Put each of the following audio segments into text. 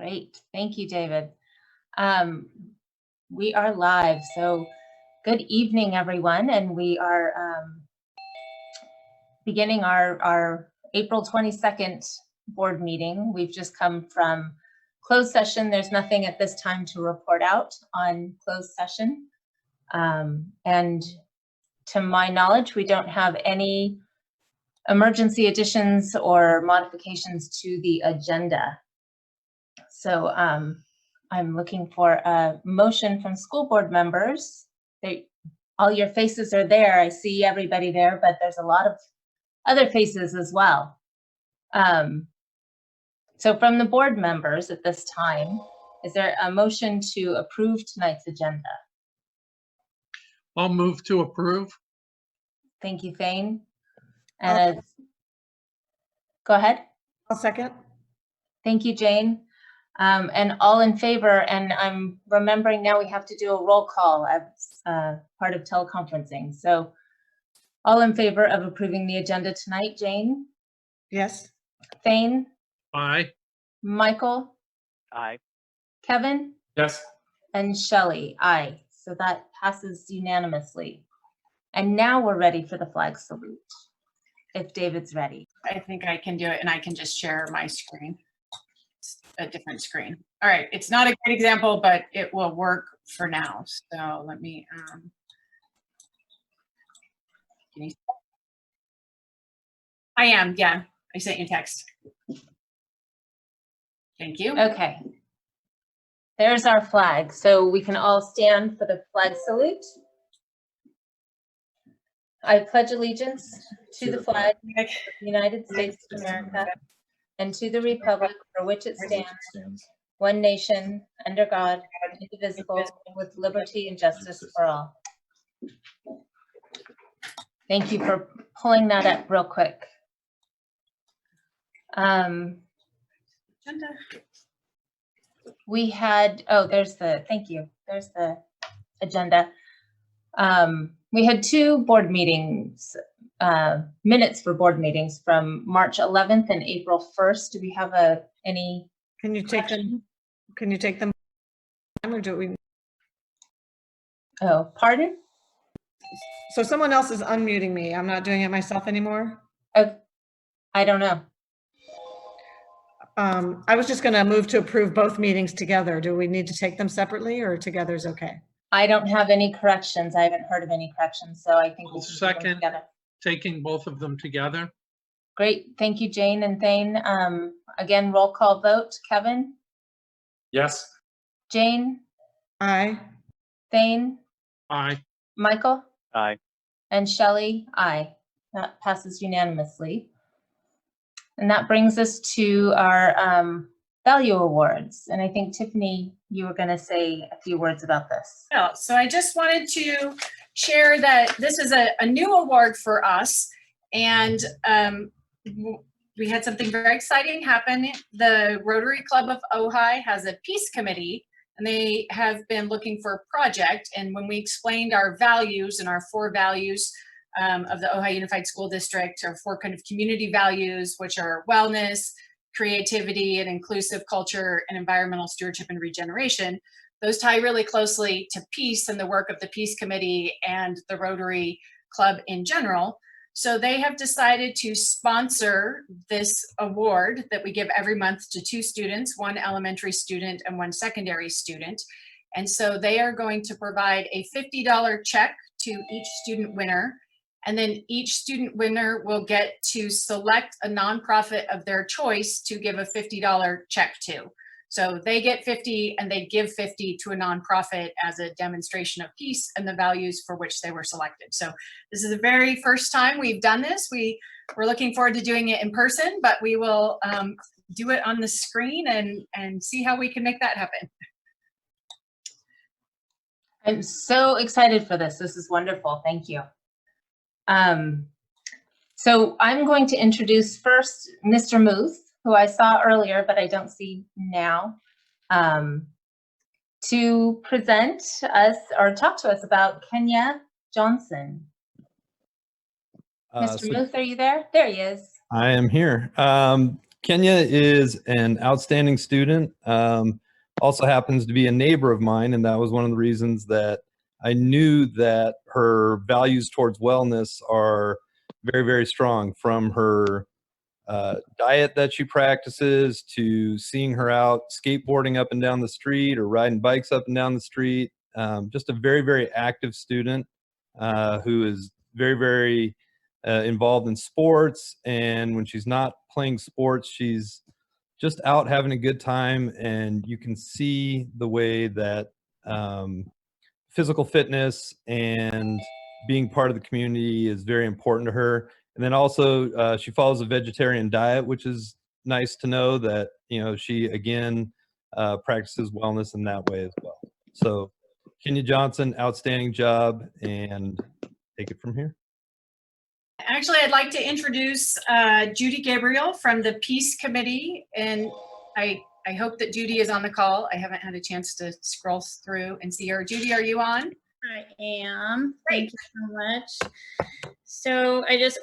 Great. Thank you, David. We are live. So good evening, everyone. And we are beginning our April 22nd board meeting. We've just come from closed session. There's nothing at this time to report out on closed session. And to my knowledge, we don't have any emergency additions or modifications to the agenda. So I'm looking for a motion from school board members. All your faces are there. I see everybody there, but there's a lot of other faces as well. So from the board members at this time, is there a motion to approve tonight's agenda? I'll move to approve. Thank you, Thane. And go ahead. I'll second. Thank you, Jane. And all in favor, and I'm remembering now we have to do a roll call as part of teleconferencing. So all in favor of approving the agenda tonight, Jane? Yes. Thane? Aye. Michael? Aye. Kevin? Yes. And Shelley? Aye. So that passes unanimously. And now we're ready for the flag salute, if David's ready. I think I can do it, and I can just share my screen. It's a different screen. All right, it's not a great example, but it will work for now. So let me, I am, yeah, I sent you a text. Thank you. Okay. There's our flag. So we can all stand for the flag salute. I pledge allegiance to the flag of the United States of America and to the republic for which it stands, one nation, under God, indivisible, with liberty and justice for all. Thank you for pulling that up real quick. Agenda. We had, thank you. There's the agenda. We had two board meetings, minutes for board meetings from March 11th and April 1st. Do we have any? Can you take them? Can you take them? Or do we? Oh, pardon? So someone else is unmuting me. I'm not doing it myself anymore. Oh, I don't know. I was just going to move to approve both meetings together. Do we need to take them separately or together is okay? I don't have any corrections. I haven't heard of any corrections, so I think we I'll can do them second. together. Taking both of them together. Great. Thank you, Jane and Thane. Again, roll call vote. Kevin? Yes. Jane? Aye. Thane? Aye. Michael? Aye. And Shelley? Aye. That passes unanimously. And that brings us to our value awards. And I think, Tiffany, you were going to say a few words about this. Well, so I just wanted to share that this is a new award for us. And we had something very exciting happen. The Rotary Club of Ojai has a peace committee, and they have been looking for a project. And when we explained our values and our 4 values of the Ojai Unified School District, our 4 kind of community values, which are wellness, creativity, and inclusive culture, and environmental stewardship and regeneration, those tie really closely to peace and the work of the Peace Committee and the Rotary Club in general. So they have decided to sponsor this award that we give every month to 2 students, 1 elementary student and 1 secondary student. And so they are going to provide a $50 check to each student winner. And then each student winner will get to select a nonprofit of their choice to give a $50 check to. So they get 50 and they give 50 to a nonprofit as a demonstration of peace and the values for which they were selected. So this is the very first time we've done this. We're looking forward to doing it in person, but we will do it on the screen and see how we can make that happen. I'm so excited for this. This is wonderful. Thank you. So I'm going to introduce first Mr. Muth, who I saw earlier, but I don't see now, to present us or talk to us about Kenya Johnson. Mr. Muth, are you there? There he is. I am here. Kenya is an outstanding student. Also happens to be a neighbor of mine, and that was one of the reasons that I knew that her values towards wellness are very, very strong, from her diet that she practices to seeing her out skateboarding up and down the street or riding bikes up and down the street. Just a very, very active student who is very, very involved in sports. And when she's not playing sports, she's just out having a good time. And you can see the way that physical fitness and being part of the community is very important to her. And then also she follows a vegetarian diet, which is nice to know that, you know, she again practices wellness in that way as well. So Kenya Johnson, outstanding job, and take it from here. Actually, I'd like to introduce Judy Gabriel from the Peace Committee, and I hope that Judy is on the call. I haven't had a chance to scroll through and see her. Judy, are you on? I am. Great. Thank you so much. So I just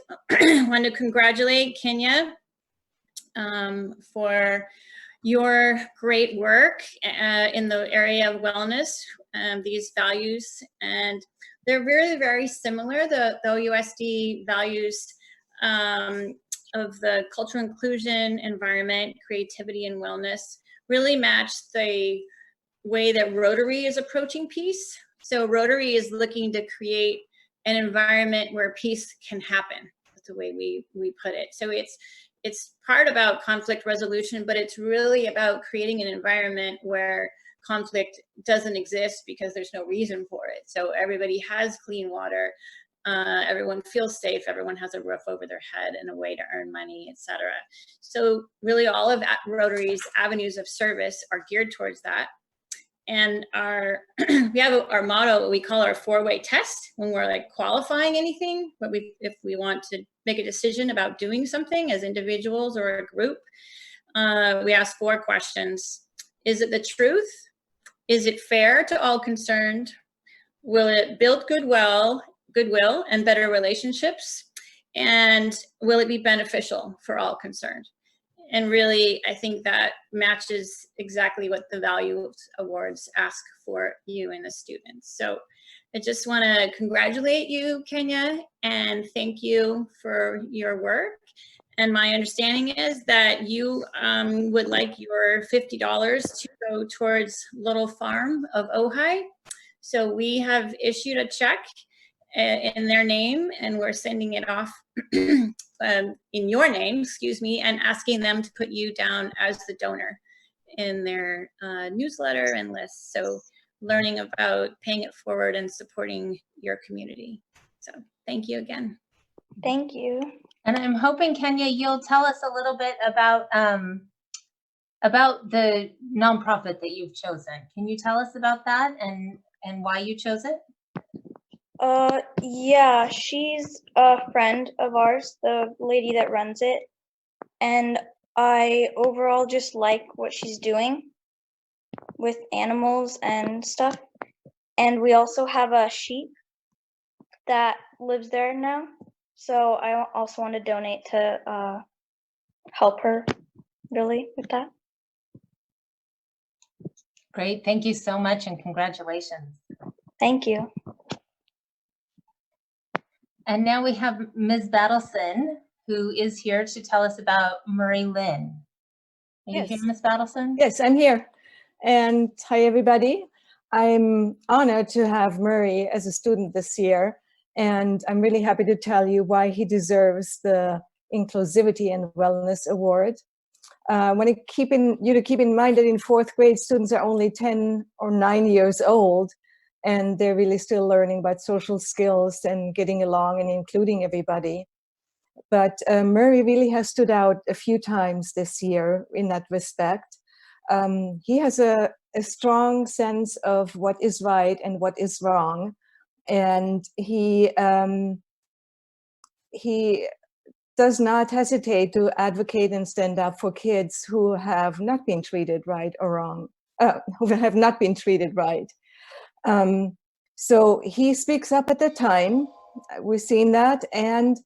want to congratulate Kenya for your great work in the area of wellness, these values, and they're very, very similar. The OUSD values of the cultural inclusion, environment, creativity, and wellness really match the way that Rotary is approaching peace. So Rotary is looking to create an environment where peace can happen. That's the way we put it. So it's part about conflict resolution, but it's really about creating an environment where conflict doesn't exist because there's no reason for it. So everybody has clean water, everyone feels safe, everyone has a roof over their head and a way to earn money, etc. So really all of Rotary's avenues of service are geared towards that. And we have our motto, what we call our 4-way test, when we're like qualifying anything, but if we want to make a decision about doing something as individuals or a group, we ask 4 questions. Is it the truth? Is it fair to all concerned? Will it build goodwill and better relationships? And will it be beneficial for all concerned? And really, I think that matches exactly what the Value Awards ask for you and the students. So I just want to congratulate you, Kenya, and thank you for your work. And my understanding is that you would like your $50 to go towards Little Farm of Ojai. So we have issued a check in their name, and we're sending it off in your name, excuse me, and asking them to put you down as the donor in their newsletter and list. So learning about paying it forward and supporting your community. So thank you again. Thank you. And I'm hoping, Kenya, you'll tell us a little bit about the nonprofit that you've chosen. Can you tell us about that and why you chose it? Yeah, she's a friend of ours, the lady that runs it, and I overall just like what she's doing with animals and stuff. And we also have a sheep that lives there now, so I also want to donate to help her really with that. Great, thank you so much and congratulations. Thank you. And now we have Ms. Battleson, who is here to tell us about Murray Lynn. Are you Yes. here, Ms. Battleson? Yes, I'm here. And hi, everybody. I'm honored to have Murray as a student this year. And I'm really happy to tell you why he deserves the Inclusivity and Wellness Award. I want to keep in mind that in 4th grade, students are only 10 or 9 years old, and they're really still learning about social skills and getting along and including everybody. But Murray really has stood out a few times this year in that respect. He has a strong sense of what is right and what is wrong. And he does not hesitate to advocate and stand up for kids who have not been treated right or wrong, who have not been treated right. So he speaks up at the time. We've seen that, and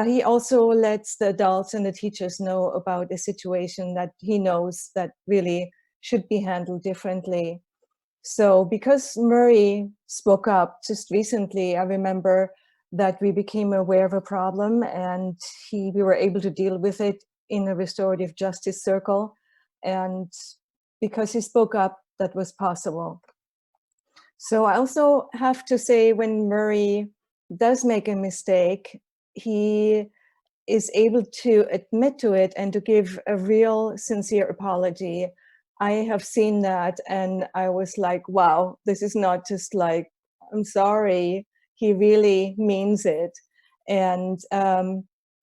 he also lets the adults and the teachers know about a situation that he knows that really should be handled differently. So because Murray spoke up just recently, I remember that we became aware of a problem, and we were able to deal with it in a restorative justice circle. And because he spoke up, that was possible. So I also have to say, when Murray does make a mistake, he is able to admit to it and to give a real sincere apology. I have seen that, and I was like, wow, this is not just like, I'm sorry, he really means it. And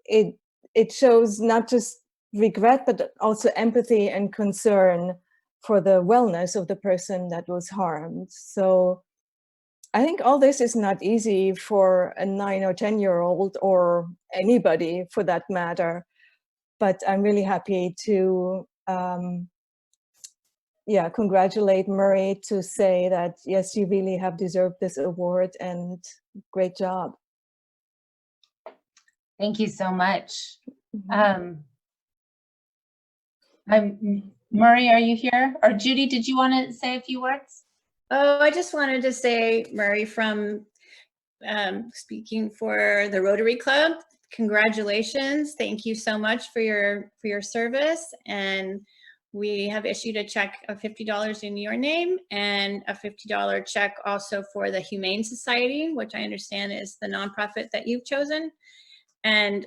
it shows not just regret, but also empathy and concern for the wellness of the person that was harmed. So I think all this is not easy for a 9 or 10-year-old, or anybody for that matter. But I'm really happy to congratulate Murray, to say that, yes, you really have deserved this award, and great job. Thank you so much. Mhm. Murray, are you here? Or Judy, did you want to say a few words? Oh, I just wanted to say, Murray, from speaking for the Rotary Club, congratulations. Thank you so much for your service. And we have issued a check of $50 in your name, and a $50 check also for the Humane Society, which I understand is the nonprofit that you've chosen. And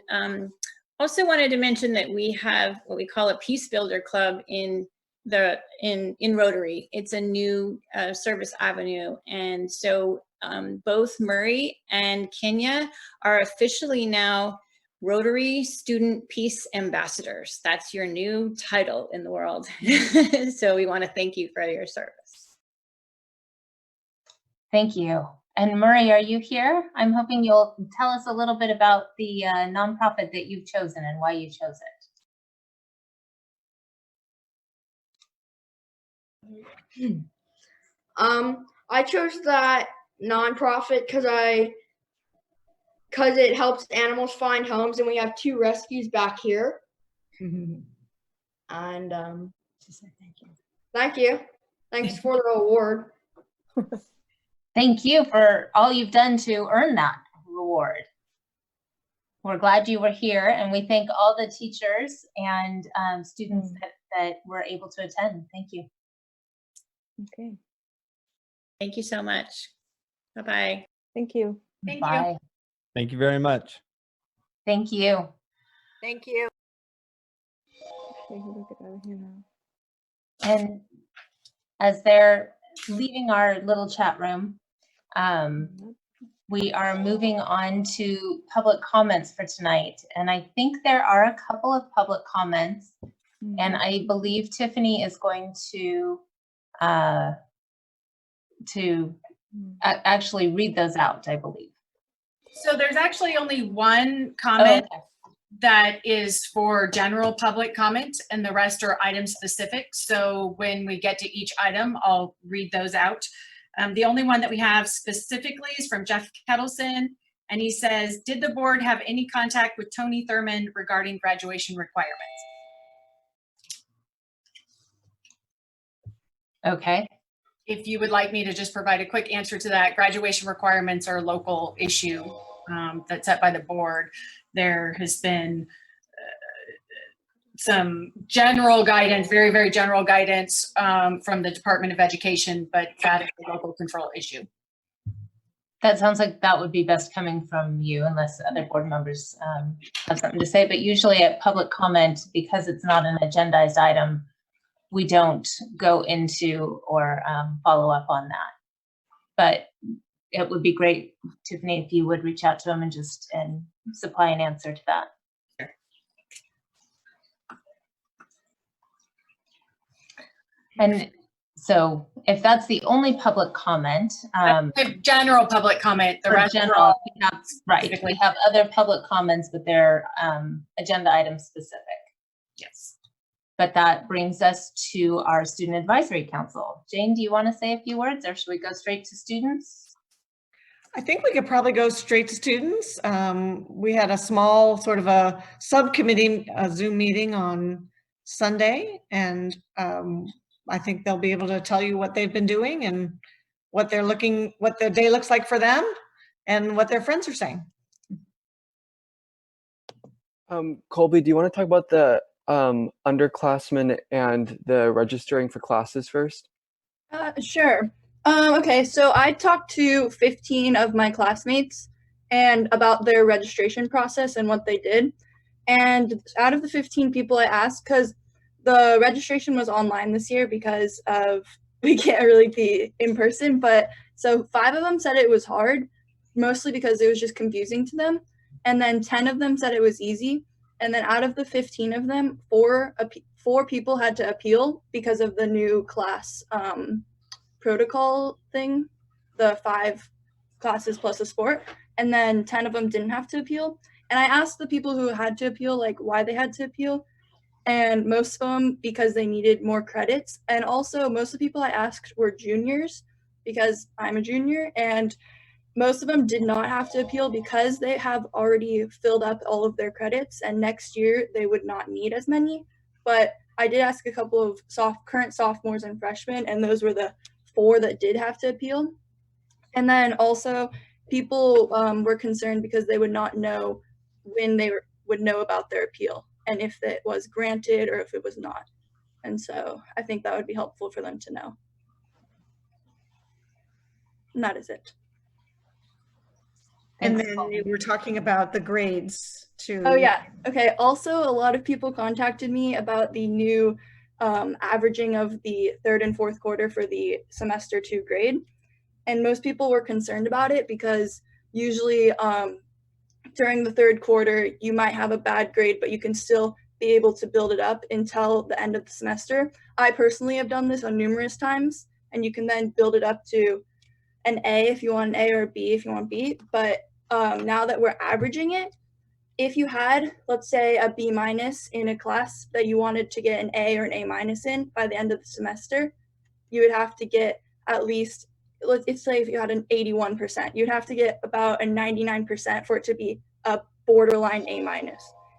also wanted to mention that we have what we call a Peace Builder Club in Rotary. It's a new service avenue, and so both Murray and Kenya are officially now Rotary Student Peace Ambassadors. That's your new title in the world. So we want to thank you for your service. Thank you. And Murray, are you here? I'm hoping you'll tell us a little bit about the nonprofit that you've chosen and why you chose it. I chose that nonprofit because it helps animals find homes, and we have 2 rescues back here. And thank you. Thanks for the award. Thank you for all you've done to earn that reward. We're glad you were here, and we thank all the teachers and students that were able to attend. Thank you. Okay, Thank you so much. Bye-bye. thank you. Thank you. Bye. Thank you very much. Thank you. Thank you. Okay, we'll get out of here now. And as they're leaving our little chat room, we are moving on to public comments for tonight. And I think there are a couple of public comments, and I believe Tiffany is going to actually read those out, I believe. So there's actually only one comment Oh, okay. that is for general public comment, and the rest are item specific. So when we get to each item, I'll read those out. The only one that we have specifically is from Jeff Kettleson, and he says, did the board have any contact with Tony Thurman regarding graduation requirements? Okay. If you would like me to just provide a quick answer to that, graduation requirements are a local issue that's set by the board. There has been some general guidance, very, very general guidance from the Department of Education, but that is a local control issue. That sounds like that would be best coming from you, unless other board members have something to say. But usually at public comment, because it's not an agendized item, we don't go into or follow up on that. But it would be great, Tiffany, if you would reach out to them and just supply an answer to that. And so if that's the only public comment, General public comment, the for rest general, are all we have, right, we have other public comments, but they're agenda item specific. yes. But that brings us to our Student Advisory Council. Jane, do you want to say a few words, or should we go straight to students? I think we could probably go straight to students. We had a small sort of a subcommittee Zoom meeting on Sunday, and I think they'll be able to tell you what they've been doing and what their day looks like for them and what their friends are saying. Colby, do you want to talk about the underclassmen and the registering for classes first? Sure. Okay, so I talked to 15 of my classmates and about their registration process and what they did. And out of the 15 people I asked, because the registration was online this year because of we can't really be in person, but so 5 of them said it was hard, mostly because it was just confusing to them. And then 10 of them said it was easy. And then out of the 15 of them, 4 people had to appeal because of the new class protocol thing, the 5 classes plus a sport, and then 10 of them didn't have to appeal. And I asked the people who had to appeal, like, why they had to appeal, and most of them because they needed more credits. And also most of the people I asked were juniors because I'm a junior, and most of them did not have to appeal because they have already filled up all of their credits, and next year they would not need as many. But I did ask a couple of current sophomores and freshmen, and those were the 4 that did have to appeal. And then also people were concerned because they would not know when they would know about their appeal and if it was granted or if it was not. And so I think that would be helpful for them to know. And that is it. And Thanks, then Colby. you were talking about the grades too. Oh yeah. Okay. Also, a lot of people contacted me about the new averaging of the 3rd and 4th quarter for the semester 2 grade. And most people were concerned about it because usually during the 3rd quarter, you might have a bad grade, but you can still be able to build it up until the end of the semester. I personally have done this on numerous times, and you can then build it up to an A if you want an A or a B if you want B. But now that we're averaging it, if you had, let's say, a B- in a class that you wanted to get an A or an A- in by the end of the semester, you would have to get at least, let's say if you had an 81%, you'd have to get about a 99% for it to be a borderline A-.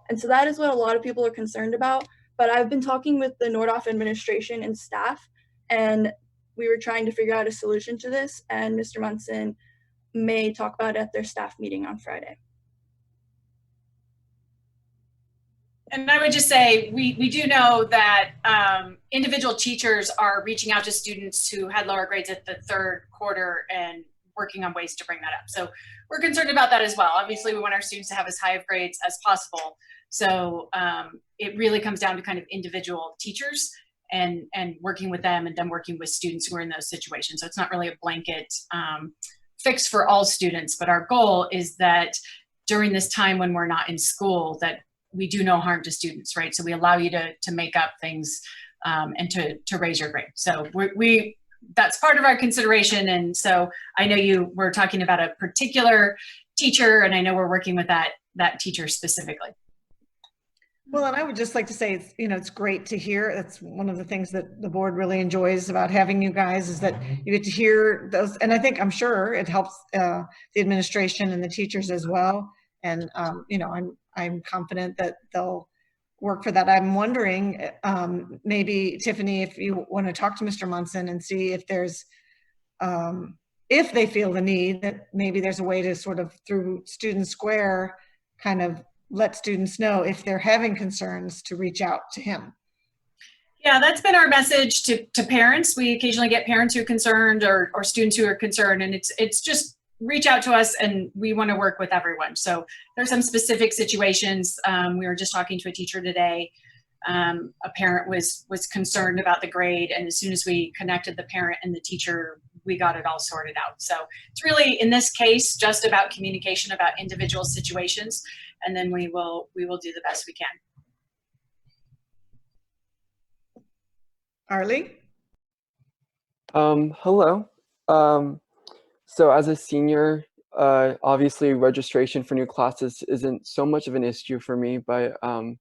And so that is what a lot of people are concerned about. But I've been talking with the Nordhoff administration and staff, and we were trying to figure out a solution to this, and Mr. Munson may talk about it at their staff meeting on Friday. And I would just say, we do know that individual teachers are reaching out to students who had lower grades at the 3rd quarter and working on ways to bring that up. So we're concerned about that as well. Obviously, we want our students to have as high of grades as possible. So it really comes down to kind of individual teachers and working with them and then working with students who are in those situations. So it's not really a blanket fix for all students, but our goal is that during this time when we're not in school, that we do no harm to students, right? So we allow you to make up things and to raise your grade. So that's part of our consideration. And so I know you were talking about a particular teacher, and I know we're working with that teacher specifically. Well, and I would just like to say, it's great to hear. That's one of the things that the board really enjoys about having you guys, is that you get to hear those. And I'm sure it helps the administration and the teachers as well. And, I'm confident that they'll work for that. I'm wondering, maybe Tiffany, if you want to talk to Mr. Munson and see if there's, if they feel the need, that maybe there's a way to sort of through Student Square kind of let students know if they're having concerns to reach out to him. Yeah, that's been our message to parents. We occasionally get parents who are concerned or students who are concerned, and it's just reach out to us, and we want to work with everyone. So there's some specific situations. We were just talking to a teacher today. A parent was concerned about the grade, and as soon as we connected the parent and the teacher, we got it all sorted out. So it's really, in this case, just about communication about individual situations, and then we will do the best we can. Arlie? Hello. So as a senior, obviously registration for new classes isn't so much of an issue for me, but I'm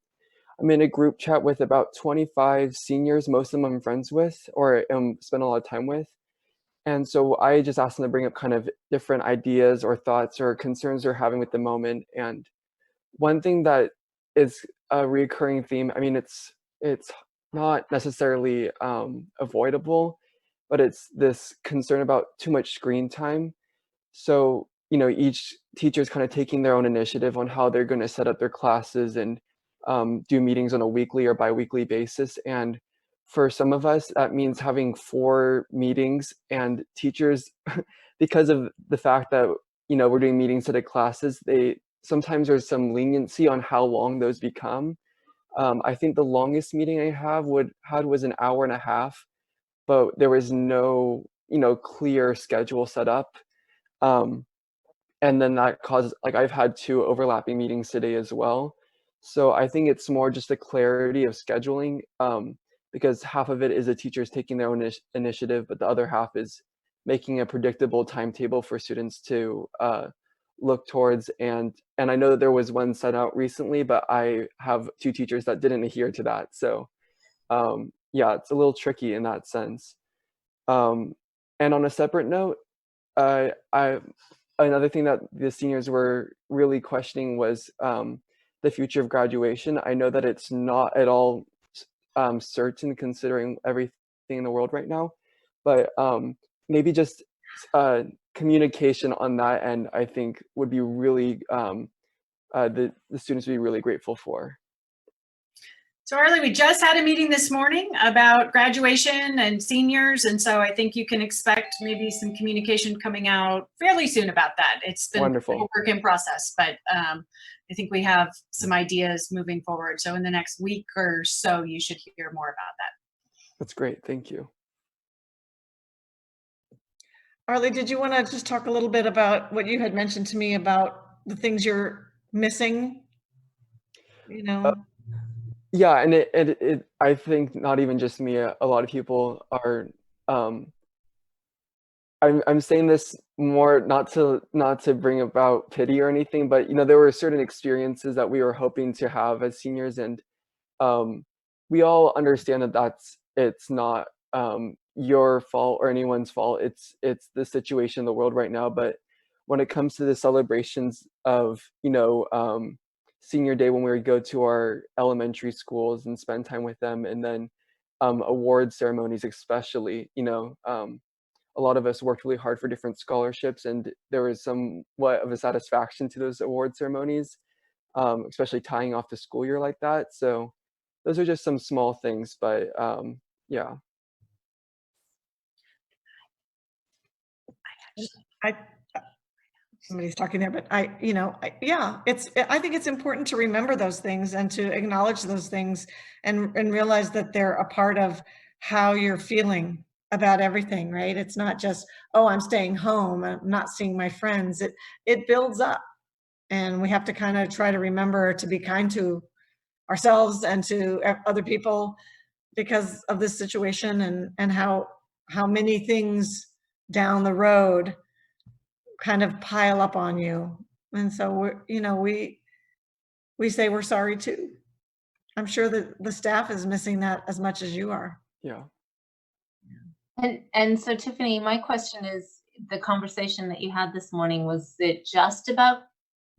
in a group chat with about 25 seniors, most of them I'm friends with or spend a lot of time with. And so I just asked them to bring up kind of different ideas or thoughts or concerns they're having with the moment. And one thing that is a recurring theme, I mean, it's not necessarily avoidable, but it's this concern about too much screen time. So, each teacher is kind of taking their own initiative on how they're going to set up their classes and do meetings on a weekly or biweekly basis. And for some of us, that means having 4 meetings, and teachers, because of the fact that, we're doing meetings instead of classes, sometimes there's some leniency on how long those become. I think the longest meeting I had was an hour and a half, but there was no, clear schedule set up. Um, and then that causes, like, I've had 2 overlapping meetings today as well. So I think it's more just a clarity of scheduling, because half of it is the teachers taking their own initiative, but the other half is making a predictable timetable for students to look towards. And I know that there was one set out recently, but I have 2 teachers that didn't adhere to that. So yeah, it's a little tricky in that sense. Um, and on a separate note, I another thing that the seniors were really questioning was the future of graduation. I know that it's not at all certain considering everything in the world right now, but maybe just communication on that end, I think would be really the students would be really grateful for. So Arlie, we just had a meeting this morning about graduation and seniors, and so I think you can expect maybe some communication coming out fairly soon about that. It's been Wonderful. a work in process, but I think we have some ideas moving forward. So in the next week or so, you should hear more about that. That's great. Thank you. Arlie, did you want to just talk a little bit about what you had mentioned to me about the things you're missing? Yeah, and it I think not even just me, a lot of people are, I'm saying this more not to bring about pity or anything, but there were certain experiences that we were hoping to have as seniors, and we all understand that it's not your fault or anyone's fault. It's the situation in the world right now. But when it comes to the celebrations of senior day, when we would go to our elementary schools and spend time with them, and then award ceremonies especially, a lot of us worked really hard for different scholarships, and there was somewhat of a satisfaction to those award ceremonies, especially tying off the school year like that. So those are just some small things, but yeah. I somebody's talking there, but yeah, I think it's important to remember those things and to acknowledge those things and realize that they're a part of how you're feeling about everything, right? It's not just, oh, I'm staying home, I'm not seeing my friends. It builds up, and we have to kind of try to remember to be kind to ourselves and to other people because of this situation, and how many things down the road kind of pile up on you. And so we say we're sorry too. I'm sure that the staff is missing that as much as you are. Yeah. And so Tiffany, my question is, the conversation that you had this morning, was it just about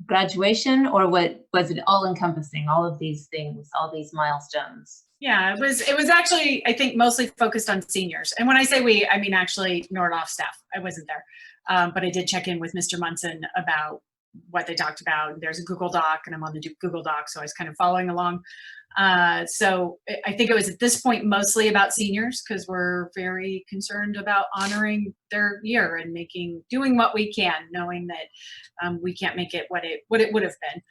graduation, or what was it all encompassing, all of these things, all these milestones? Yeah, it was actually, I think, mostly focused on seniors. And when I say we, I mean actually Nordoff staff. I wasn't there. But I did check in with Mr. Munson about what they talked about. There's a Google Doc, and I'm on the Google Doc, so I was kind of following along. So I think it was at this point mostly about seniors, because we're very concerned about honoring their year and doing what we can, knowing that we can't make it what it would have been.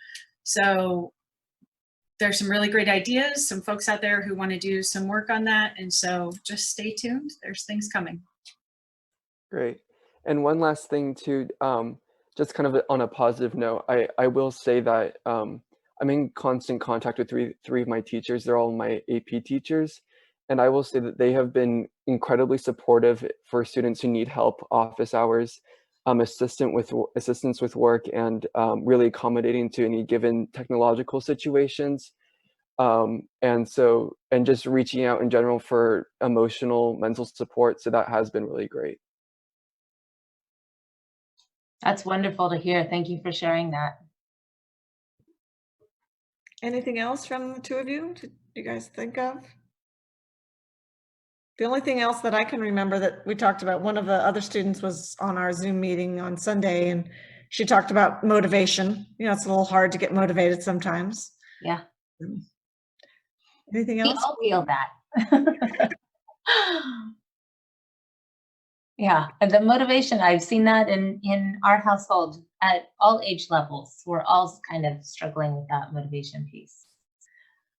So there's some really great ideas, some folks out there who want to do some work on that. And so just stay tuned. There's things coming. Great. And one last thing too, just kind of on a positive note, I will say that I'm in constant contact with three of my teachers. They're all my AP teachers. And I will say that they have been incredibly supportive for students who need help, office hours, assistance with work, and really accommodating to any given technological situations. And just reaching out in general for emotional, mental support. So that has been really great. That's wonderful to hear. Thank you for sharing that. Anything else from the two of you? Did you guys think of? The only thing else that I can remember that we talked about, one of the other students was on our Zoom meeting on Sunday, and she talked about motivation. You know, it's a little hard to get motivated sometimes. Yeah. Anything We else? all feel that. Yeah, and the motivation, I've seen that in our household at all age levels. We're all kind of struggling with that motivation piece.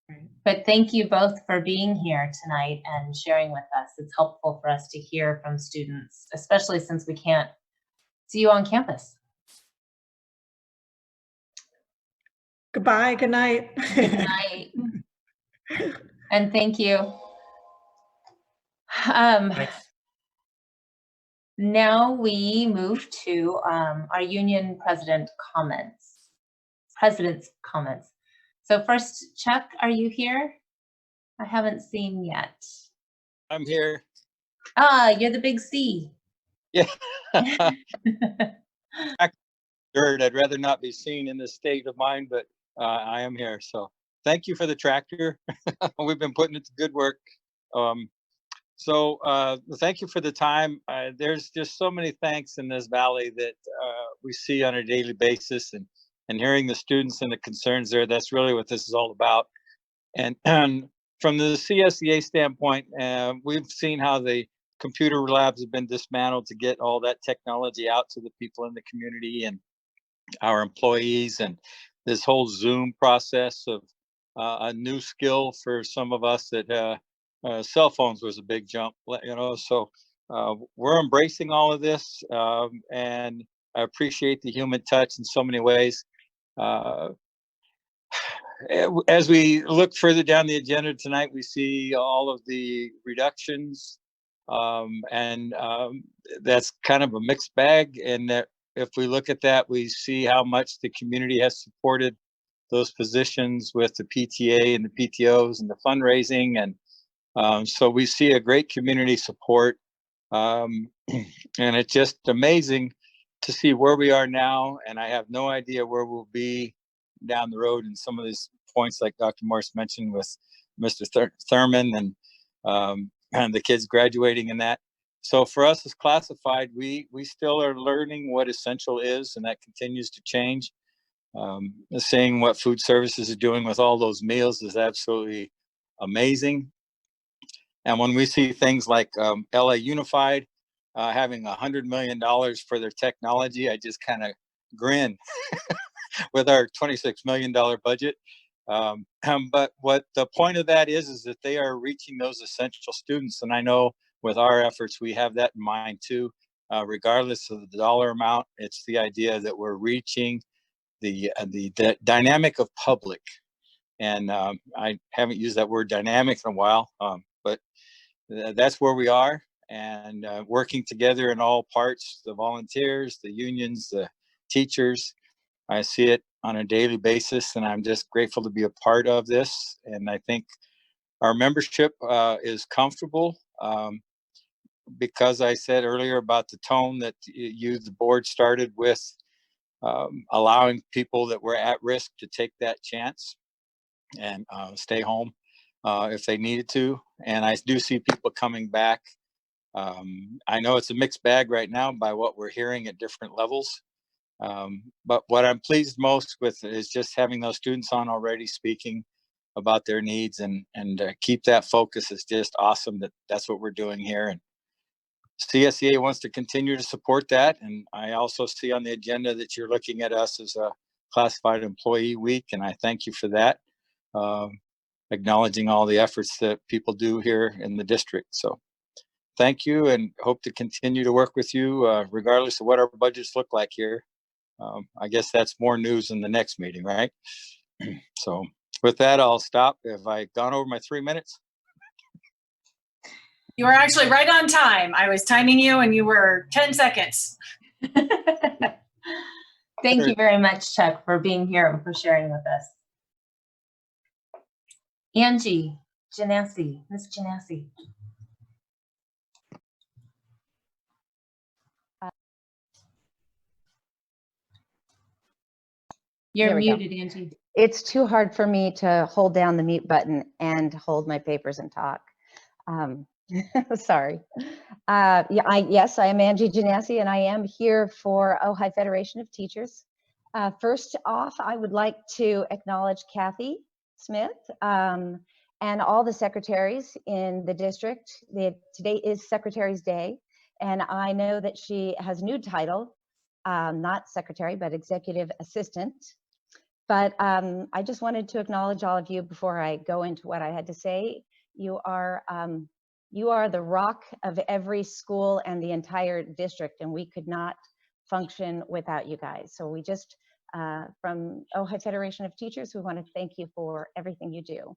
Right. But thank you both for being here tonight and sharing with us. It's helpful for us to hear from students, especially since we can't see you on campus. Goodbye, good night. Good night. And thank you. Thanks. Now we move to our union president's comments. So first, Chuck, are you here? I haven't seen yet. I'm here. Ah, you're the big C. Yeah. Dirt. I'd rather not be seen in this state of mind, but I am here. So thank you for the tractor. We've been putting it to good work. So thank you for the time. There's just so many thanks in this valley that we see on a daily basis, and hearing the students and the concerns there, that's really what this is all about. And from the CSEA standpoint, we've seen how the computer labs have been dismantled to get all that technology out to the people in the community and our employees, and this whole Zoom process of a new skill for some of us that cell phones was a big jump, you know. So we're embracing all of this, and I appreciate the human touch in so many ways. As we look further down the agenda tonight, we see all of the reductions, and that's kind of a mixed bag. And that if we look at that, we see how much the community has supported those positions with the PTA and the PTOs and the fundraising. And so we see a great community support. And it's just amazing to see where we are now. And I have no idea where we'll be down the road in some of these points, like Dr. Morse mentioned with Mr. Thurman and the kids graduating and that. So for us as classified, we still are learning what essential is, and that continues to change. Seeing what food services are doing with all those meals is absolutely amazing. And when we see things like LA Unified having $100 million for their technology, I just kind of grin with our $26 million budget. But what the point of that is that they are reaching those essential students. And I know with our efforts, we have that in mind too. Regardless of the dollar amount, it's the idea that we're reaching the dynamic of public. And I haven't used that word dynamic in a while, but that's where we are. And working together in all parts, the volunteers, the unions, the teachers. I see it on a daily basis, and I'm just grateful to be a part of this. And I think our membership is comfortable because I said earlier about the tone that the board started with, allowing people that were at risk to take that chance and stay home if they needed to. And I do see people coming back. I know it's a mixed bag right now by what we're hearing at different levels. But what I'm pleased most with is just having those students on already speaking about their needs, and keep that focus is just awesome. That's what we're doing here. And CSEA wants to continue to support that. And I also see on the agenda that you're looking at us as a classified employee week, and I thank you for that. Acknowledging all the efforts that people do here in the district. So thank you, and hope to continue to work with you regardless of what our budgets look like here. I guess that's more news in the next meeting, right? So with that, I'll stop. Have I gone over my 3 minutes? You were actually right on time. I was timing you and you were 10 seconds. Thank you very much, Chuck, for being here and for sharing with us. Angie Janassi, Ms. Janassi. You're There we go. muted, Angie. It's too hard for me to hold down the mute button and hold my papers and talk. Sorry. Yes, I am Angie Janassi, and I am here for Ojai Federation of Teachers. First off, I would like to acknowledge Kathy Smith and all the secretaries in the district. Today is Secretary's Day, and I know that she has a new title, not secretary, but executive assistant. But I just wanted to acknowledge all of you before I go into what I had to say. You are the rock of every school and the entire district, and we could not function without you guys. So we just, from Ojai Federation of Teachers, we want to thank you for everything you do.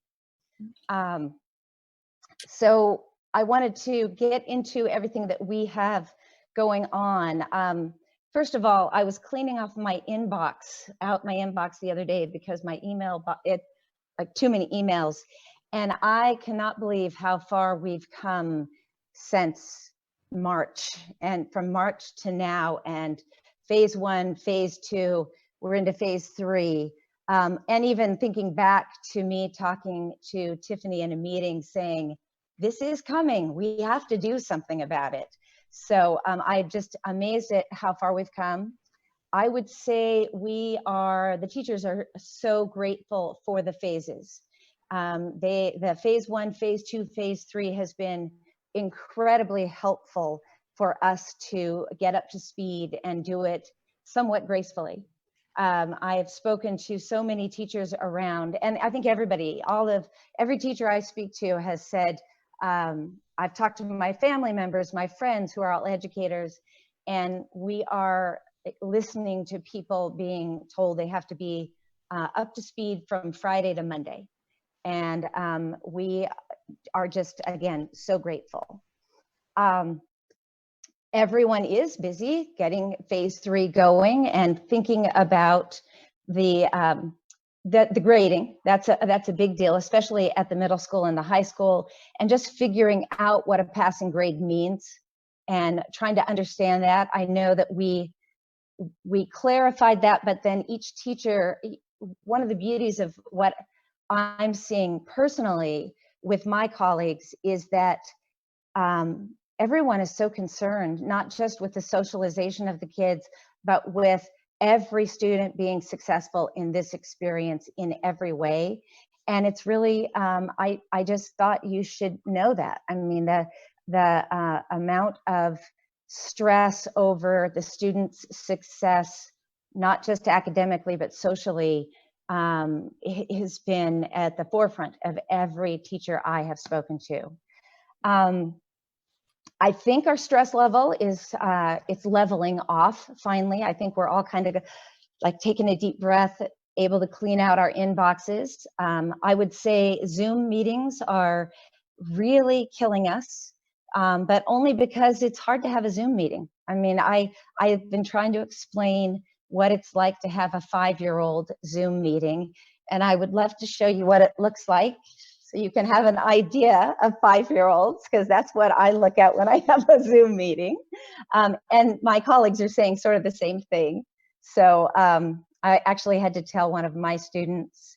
So I wanted to get into everything that we have going on. First of all, I was cleaning off my inbox the other day because my email, like too many emails. And I cannot believe how far we've come since March, and from March to now, and phase 1, phase 2, we're into phase 3. And even thinking back to me talking to Tiffany in a meeting saying, this is coming, we have to do something about it. So I'm just amazed at how far we've come. I would say the teachers are so grateful for the phases. The phase 1, phase 2, phase 3 has been incredibly helpful for us to get up to speed and do it somewhat gracefully. I have spoken to so many teachers around, and I think every teacher I speak to has said, I've talked to my family members, my friends who are all educators, and we are listening to people being told they have to be up to speed from Friday to Monday. And we are just, again, so grateful. Everyone is busy getting phase 3 going and thinking about the grading. That's a big deal, especially at the middle school and the high school, and just figuring out what a passing grade means and trying to understand that. I know that we clarified that, but then each teacher, one of the beauties of what I'm seeing personally with my colleagues is that everyone is so concerned, not just with the socialization of the kids, but with every student being successful in this experience in every way. And it's really, I just thought you should know that. I mean, the amount of stress over the students' success, not just academically, but socially, has been at the forefront of every teacher I have spoken to. I think our stress level is it's leveling off finally. I think we're all kind of like taking a deep breath, able to clean out our inboxes. I would say Zoom meetings are really killing us, but only because it's hard to have a Zoom meeting. I mean, I've been trying to explain what it's like to have a 5-year-old Zoom meeting, and I would love to show you what it looks like so you can have an idea of 5-year-olds, because that's what I look at when I have a Zoom meeting. And my colleagues are saying sort of the same thing. So I actually had to tell one of my students,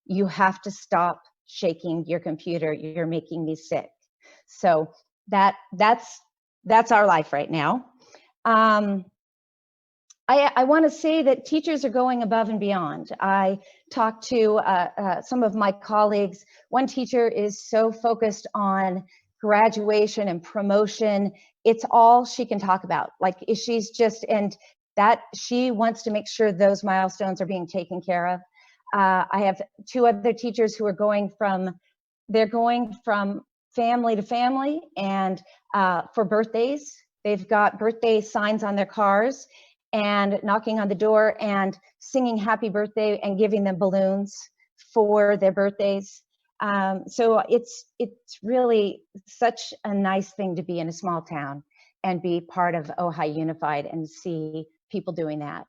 you have to stop shaking your computer, you're making me sick. So that's our life right now. I want to say that teachers are going above and beyond. I talked to some of my colleagues. One teacher is so focused on graduation and promotion. It's all she can talk about. Like she's just, and that she wants to make sure those milestones are being taken care of. I have 2 other teachers who are going from family to family, and for birthdays, they've got birthday signs on their cars and knocking on the door and singing happy birthday and giving them balloons for their birthdays. So it's really such a nice thing to be in a small town and be part of Ojai Unified and see people doing that.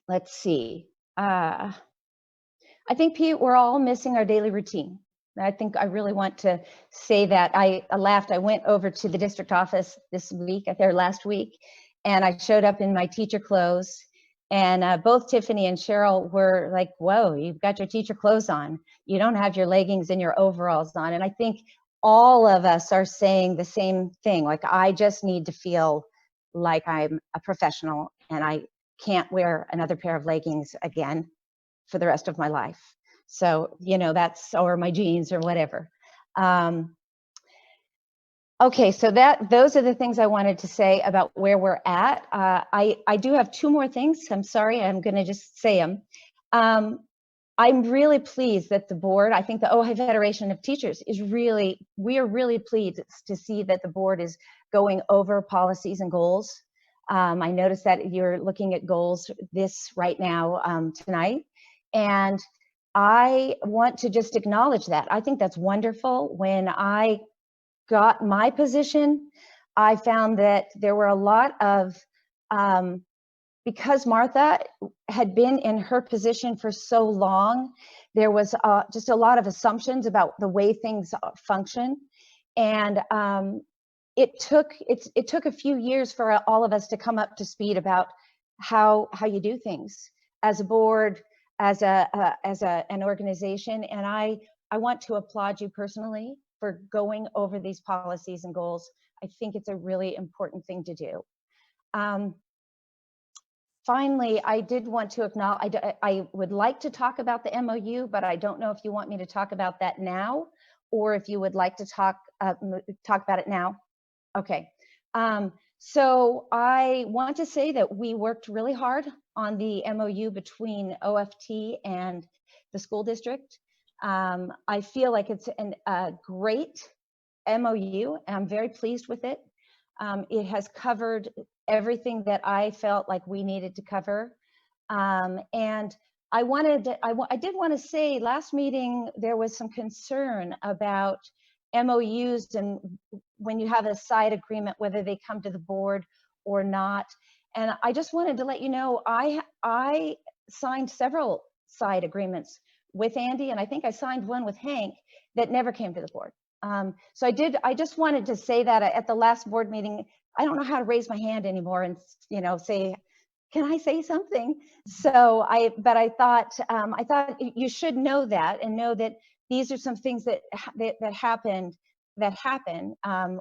Let's see. I think, Pete, we're all missing our daily routine. I think I really want to say that. I laughed. I went over to the district office last week, and I showed up in my teacher clothes, And both Tiffany and Cheryl were like, whoa, you've got your teacher clothes on. You don't have your leggings and your overalls on. And I think all of us are saying the same thing. Like, I just need to feel like I'm a professional and I can't wear another pair of leggings again for the rest of my life. So, you know, that's, or my jeans or whatever. Okay, so those are the things I wanted to say about where we're at. I do have two more things. I'm sorry, I'm gonna just say them. I'm really pleased that the board, I think the Ojai Federation of Teachers we are really pleased to see that the board is going over policies and goals. I noticed that you're looking at goals right now tonight. And I want to just acknowledge that. I think that's wonderful. When I got my position, I found that there were a lot of, because Martha had been in her position for so long, there was just a lot of assumptions about the way things function. And it took a few years for all of us to come up to speed about how you do things as a board, as an organization. And I want to applaud you personally for going over these policies and goals. I think it's a really important thing to do. Finally, I did want to acknowledge, I would like to talk about the MOU, but I don't know if you want me to talk about that now, or if you would like to talk about it now. Okay. So I want to say that we worked really hard on the MOU between OFT and the school district. I feel like it's a great MOU, and I'm very pleased with it. It has covered everything that I felt like we needed to cover. And I did want to say, last meeting, there was some concern about MOUs and when you have a side agreement, whether they come to the board or not. And I just wanted to let you know, I signed several side agreements with Andy, and I think I signed one with Hank that never came to the board. So I just wanted to say that at the last board meeting. I don't know how to raise my hand anymore and, you know, say, can I say something? So I thought you should know that, and know that these are some things that happen.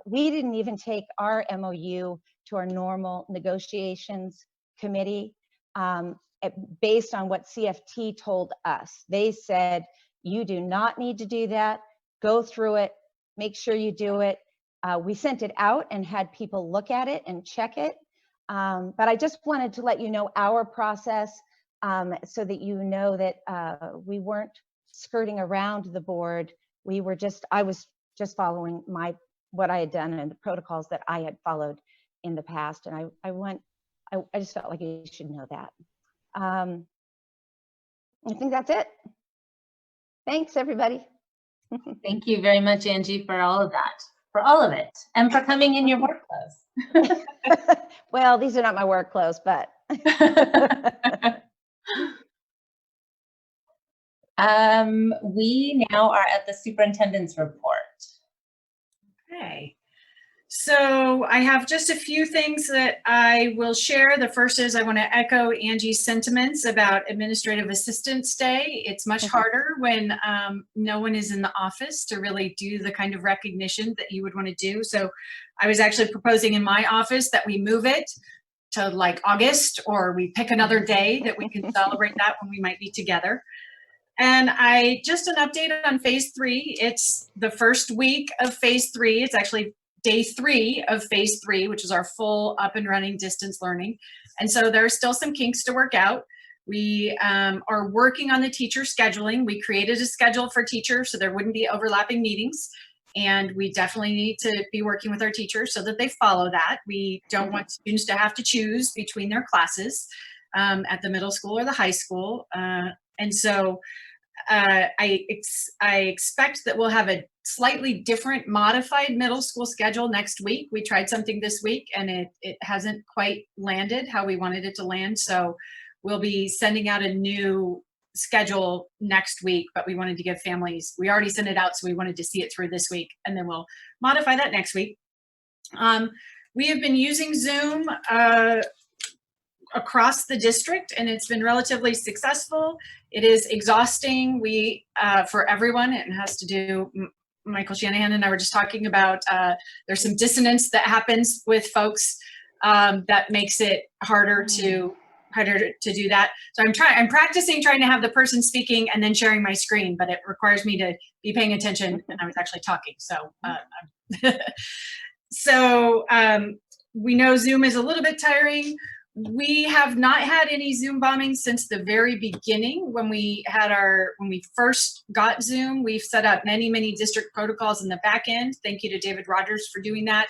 We didn't even take our MOU to our normal negotiations committee based on what CFT told us. They said, you do not need to do that. Go through it, make sure you do it. We sent it out and had people look at it and check it. But I just wanted to let you know our process so that you know that we weren't skirting around the board. I was just following what I had done and the protocols that I had followed in the past. And I just felt like you should know that. I think that's it. Thanks, everybody. Thank you very much, Angie, for all of that, for all of it, and for coming in your work clothes. Well, these are not my work clothes, but. We now are at the superintendent's report. Okay. So I have just a few things that I will share. The first is I want to echo Angie's sentiments about Administrative Assistance Day. It's much harder when no one is in the office to really do the kind of recognition that you would want to do. So I was actually proposing in my office that we move it to like August, or we pick another day that we can celebrate that when we might be together. And just an update on phase 3. It's the first week of phase 3. It's actually day 3 of phase 3, which is our full up and running distance learning. And so there's still some kinks to work out. We are working on the teacher scheduling. We created a schedule for teachers so there wouldn't be overlapping meetings. And we definitely need to be working with our teachers so that they follow that. We don't want students to have to choose between their classes at the middle school or the high school. And so I expect that we'll have a slightly different modified middle school schedule next week. We tried something this week and it hasn't quite landed how we wanted it to land. So we'll be sending out a new schedule next week, but we wanted to give families, we already sent it out, so we wanted to see it through this week, and then we'll modify that next week. We have been using Zoom across the district, and it's been relatively successful. It is exhausting. For everyone, it has to do, Michael Shanahan and I were just talking about, there's some dissonance that happens with folks that makes it harder to do that. So I'm practicing trying to have the person speaking and then sharing my screen, but it requires me to be paying attention, and I was actually talking. So we know Zoom is a little bit tiring. We have not had any Zoom bombings since the very beginning. When we first got Zoom, we've set up many district protocols in the back end. Thank you to David Rogers for doing that.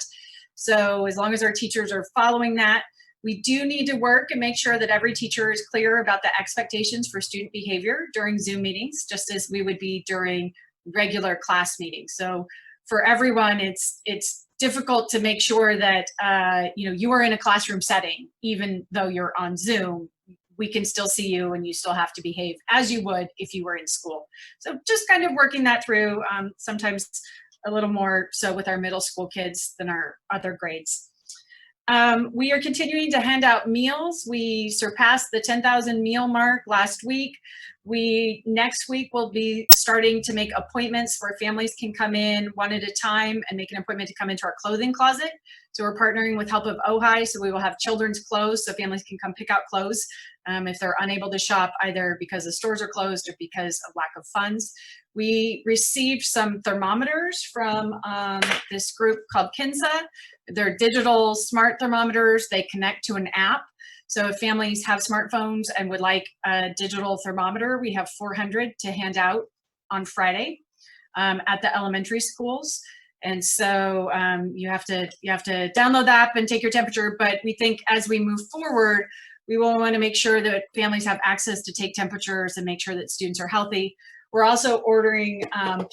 So as long as our teachers are following that, we do need to work and make sure that every teacher is clear about the expectations for student behavior during Zoom meetings, just as we would be during regular class meetings. So for everyone, it's difficult to make sure that you are in a classroom setting, even though you're on Zoom. We can still see you, and you still have to behave as you would if you were in school. So just kind of working that through, sometimes a little more so with our middle school kids than our other grades. We are continuing to hand out meals. We surpassed the 10,000 meal mark last week. Next week will be starting to make appointments where families can come in one at a time and make an appointment to come into our clothing closet. So we're partnering with Help of Ojai, so we will have children's clothes so families can come pick out clothes if they're unable to shop, either because the stores are closed or because of lack of funds. We received some thermometers from this group called Kinsa. They're digital smart thermometers. They connect to an app. So if families have smartphones and would like a digital thermometer, we have 400 to hand out on Friday at the elementary schools. And so you have to download the app and take your temperature. But we think as we move forward, we will want to make sure that families have access to take temperatures and make sure that students are healthy. We're also ordering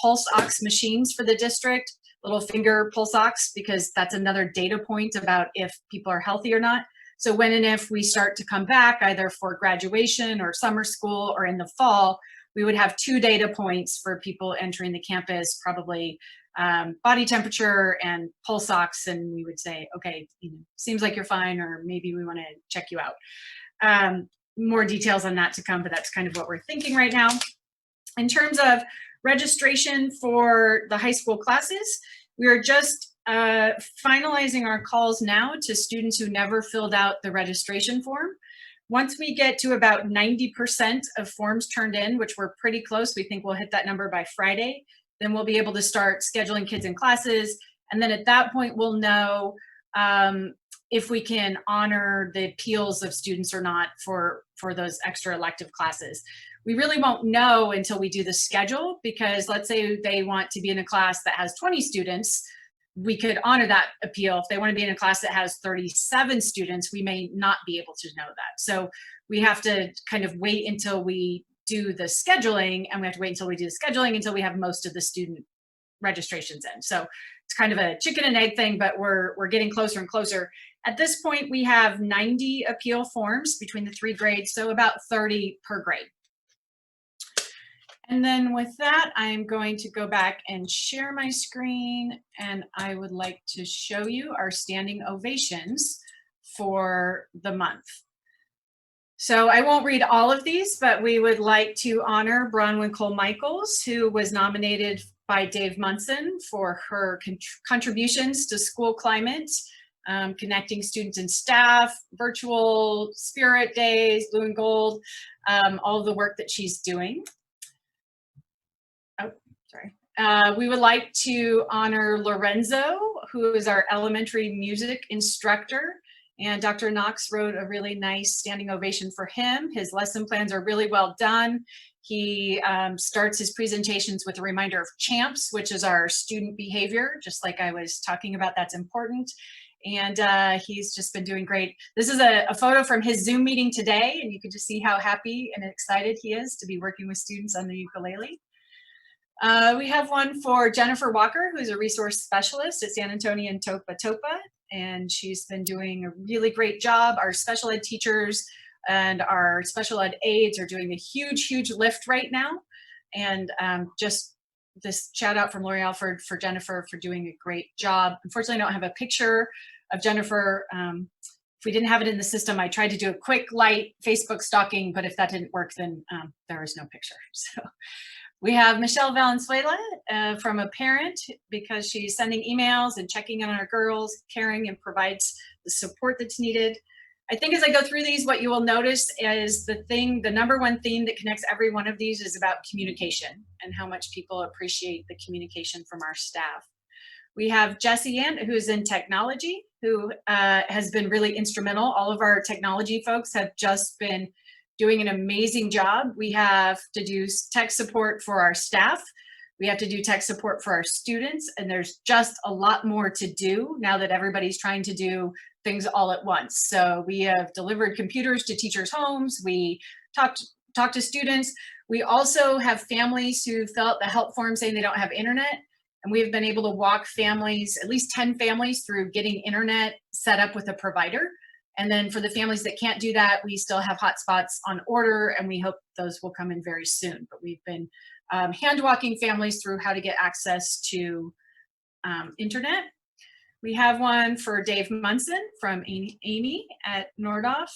pulse ox machines for the district, little finger pulse ox, because that's another data point about if people are healthy or not. So when and if we start to come back, either for graduation or summer school or in the fall, we would have 2 data points for people entering the campus, probably body temperature and pulse ox, and we would say, okay, seems like you're fine, or maybe we want to check you out. More details on that to come, but that's kind of what we're thinking right now. In terms of registration for the high school classes, we are just finalizing our calls now to students who never filled out the registration form. Once we get to about 90% of forms turned in, which we're pretty close, we think we'll hit that number by Friday, then we'll be able to start scheduling kids in classes. And then at that point, we'll know if we can honor the appeals of students or not for those extra elective classes. We really won't know until we do the schedule, because let's say they want to be in a class that has 20 students, we could honor that appeal. If they want to be in a class that has 37 students, we may not be able to know that. So we have to kind of wait until we do the scheduling, and we have to wait until we do the scheduling until we have most of the student registrations in. So it's kind of a chicken and egg thing, but we're getting closer and closer. At this point, we have 90 appeal forms between the 3 grades, so about 30 per grade. And then with that, I'm going to go back and share my screen, and I would like to show you our standing ovations for the month. So I won't read all of these, but we would like to honor Bronwyn Cole-Michaels, who was nominated by Dave Munson for her contributions to school climate, connecting students and staff, virtual spirit days, blue and gold, all of the work that she's doing. Oh, sorry. We would like to honor Lorenzo, who is our elementary music instructor. And Dr. Knox wrote a really nice standing ovation for him. His lesson plans are really well done. He starts his presentations with a reminder of CHAMPS, which is our student behavior, just like I was talking about, that's important. And he's just been doing great. This is a photo from his Zoom meeting today, and you can just see how happy and excited he is to be working with students on the ukulele. We have one for Jennifer Walker, who's a resource specialist at San Antonio and Topa Topa, and she's been doing a really great job. Our special ed teachers and our special ed aides are doing a huge lift right now. And just this shout out from Lori Alford for Jennifer for doing a great job. Unfortunately, I don't have a picture of Jennifer if we didn't have it in the system, I tried to do a quick light Facebook stalking, but if that didn't work, then there is no picture. So we have Michelle Valenzuela from a parent, because she's sending emails and checking in on our girls, caring, and provides the support that's needed. I think as I go through these, what you will notice is the number one theme that connects every one of these is about communication and how much people appreciate the communication from our staff. We have Jessie Ann, who is in technology, who has been really instrumental. All of our technology folks have just been doing an amazing job. We have to do tech support for our staff. We have to do tech support for our students, and there's just a lot more to do now that everybody's trying to do things all at once. So we have delivered computers to teachers' homes. We talk to students. We also have families who fill out the help form saying they don't have internet. And we've been able to walk families, at least 10 families, through getting internet set up with a provider. And then for the families that can't do that, we still have hotspots on order, and we hope those will come in very soon. But we've been hand walking families through how to get access to internet. We have one for Dave Munson from Amy at Nordhoff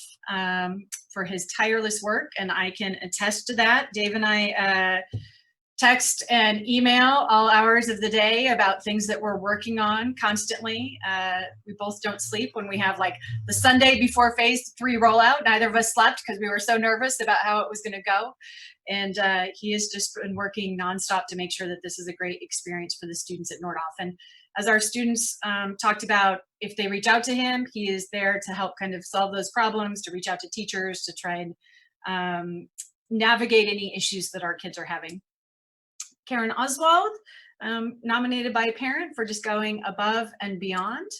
for his tireless work, and I can attest to that. Dave and I text and email all hours of the day about things that we're working on constantly. We both don't sleep when we have like the Sunday before phase 3 rollout. Neither of us slept because we were so nervous about how it was going to go. And he has just been working nonstop to make sure that this is a great experience for the students at Nordhoff. And as our students talked about, if they reach out to him, he is there to help kind of solve those problems, to reach out to teachers, to try and navigate any issues that our kids are having. Karen Oswald, nominated by a parent for just going above and beyond.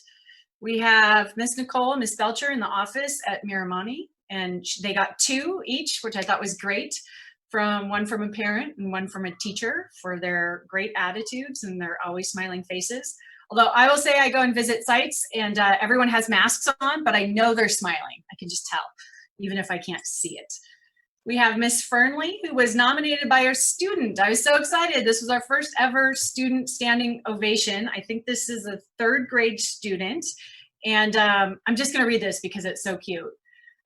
We have Miss Nicole and Miss Belcher in the office at Miramani, and they got 2 each, which I thought was great. One from a parent and one from a teacher for their great attitudes and their always smiling faces. Although I will say I go and visit sites and everyone has masks on, but I know they're smiling. I can just tell, even if I can't see it. We have Miss Fernley, who was nominated by our student. I was so excited. This was our first ever student standing ovation. I think this is a 3rd grade student. And I'm just gonna read this because it's so cute.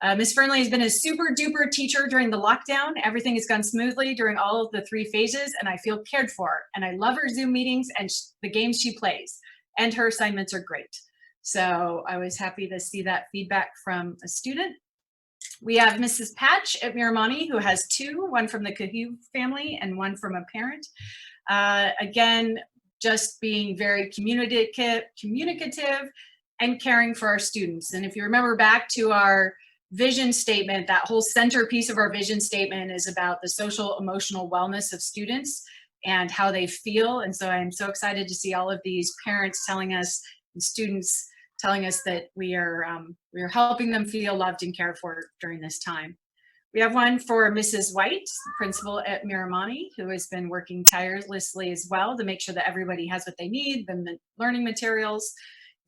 Ms. Fernley has been a super duper teacher during the lockdown. Everything has gone smoothly during all of the 3 phases, and I feel cared for. And I love her Zoom meetings and the games she plays. And her assignments are great. So I was happy to see that feedback from a student. We have Mrs. Patch at Miramani, who has 2, one from the Cahu family and one from a parent. Again, just being very communicative and caring for our students. And if you remember back to our vision statement, that whole centerpiece of our vision statement is about the social emotional wellness of students and how they feel. And so I'm so excited to see all of these parents telling us and students telling us that we are helping them feel loved and cared for during this time. We have one for Mrs. White, principal at Miramani, who has been working tirelessly as well to make sure that everybody has what they need, the learning materials,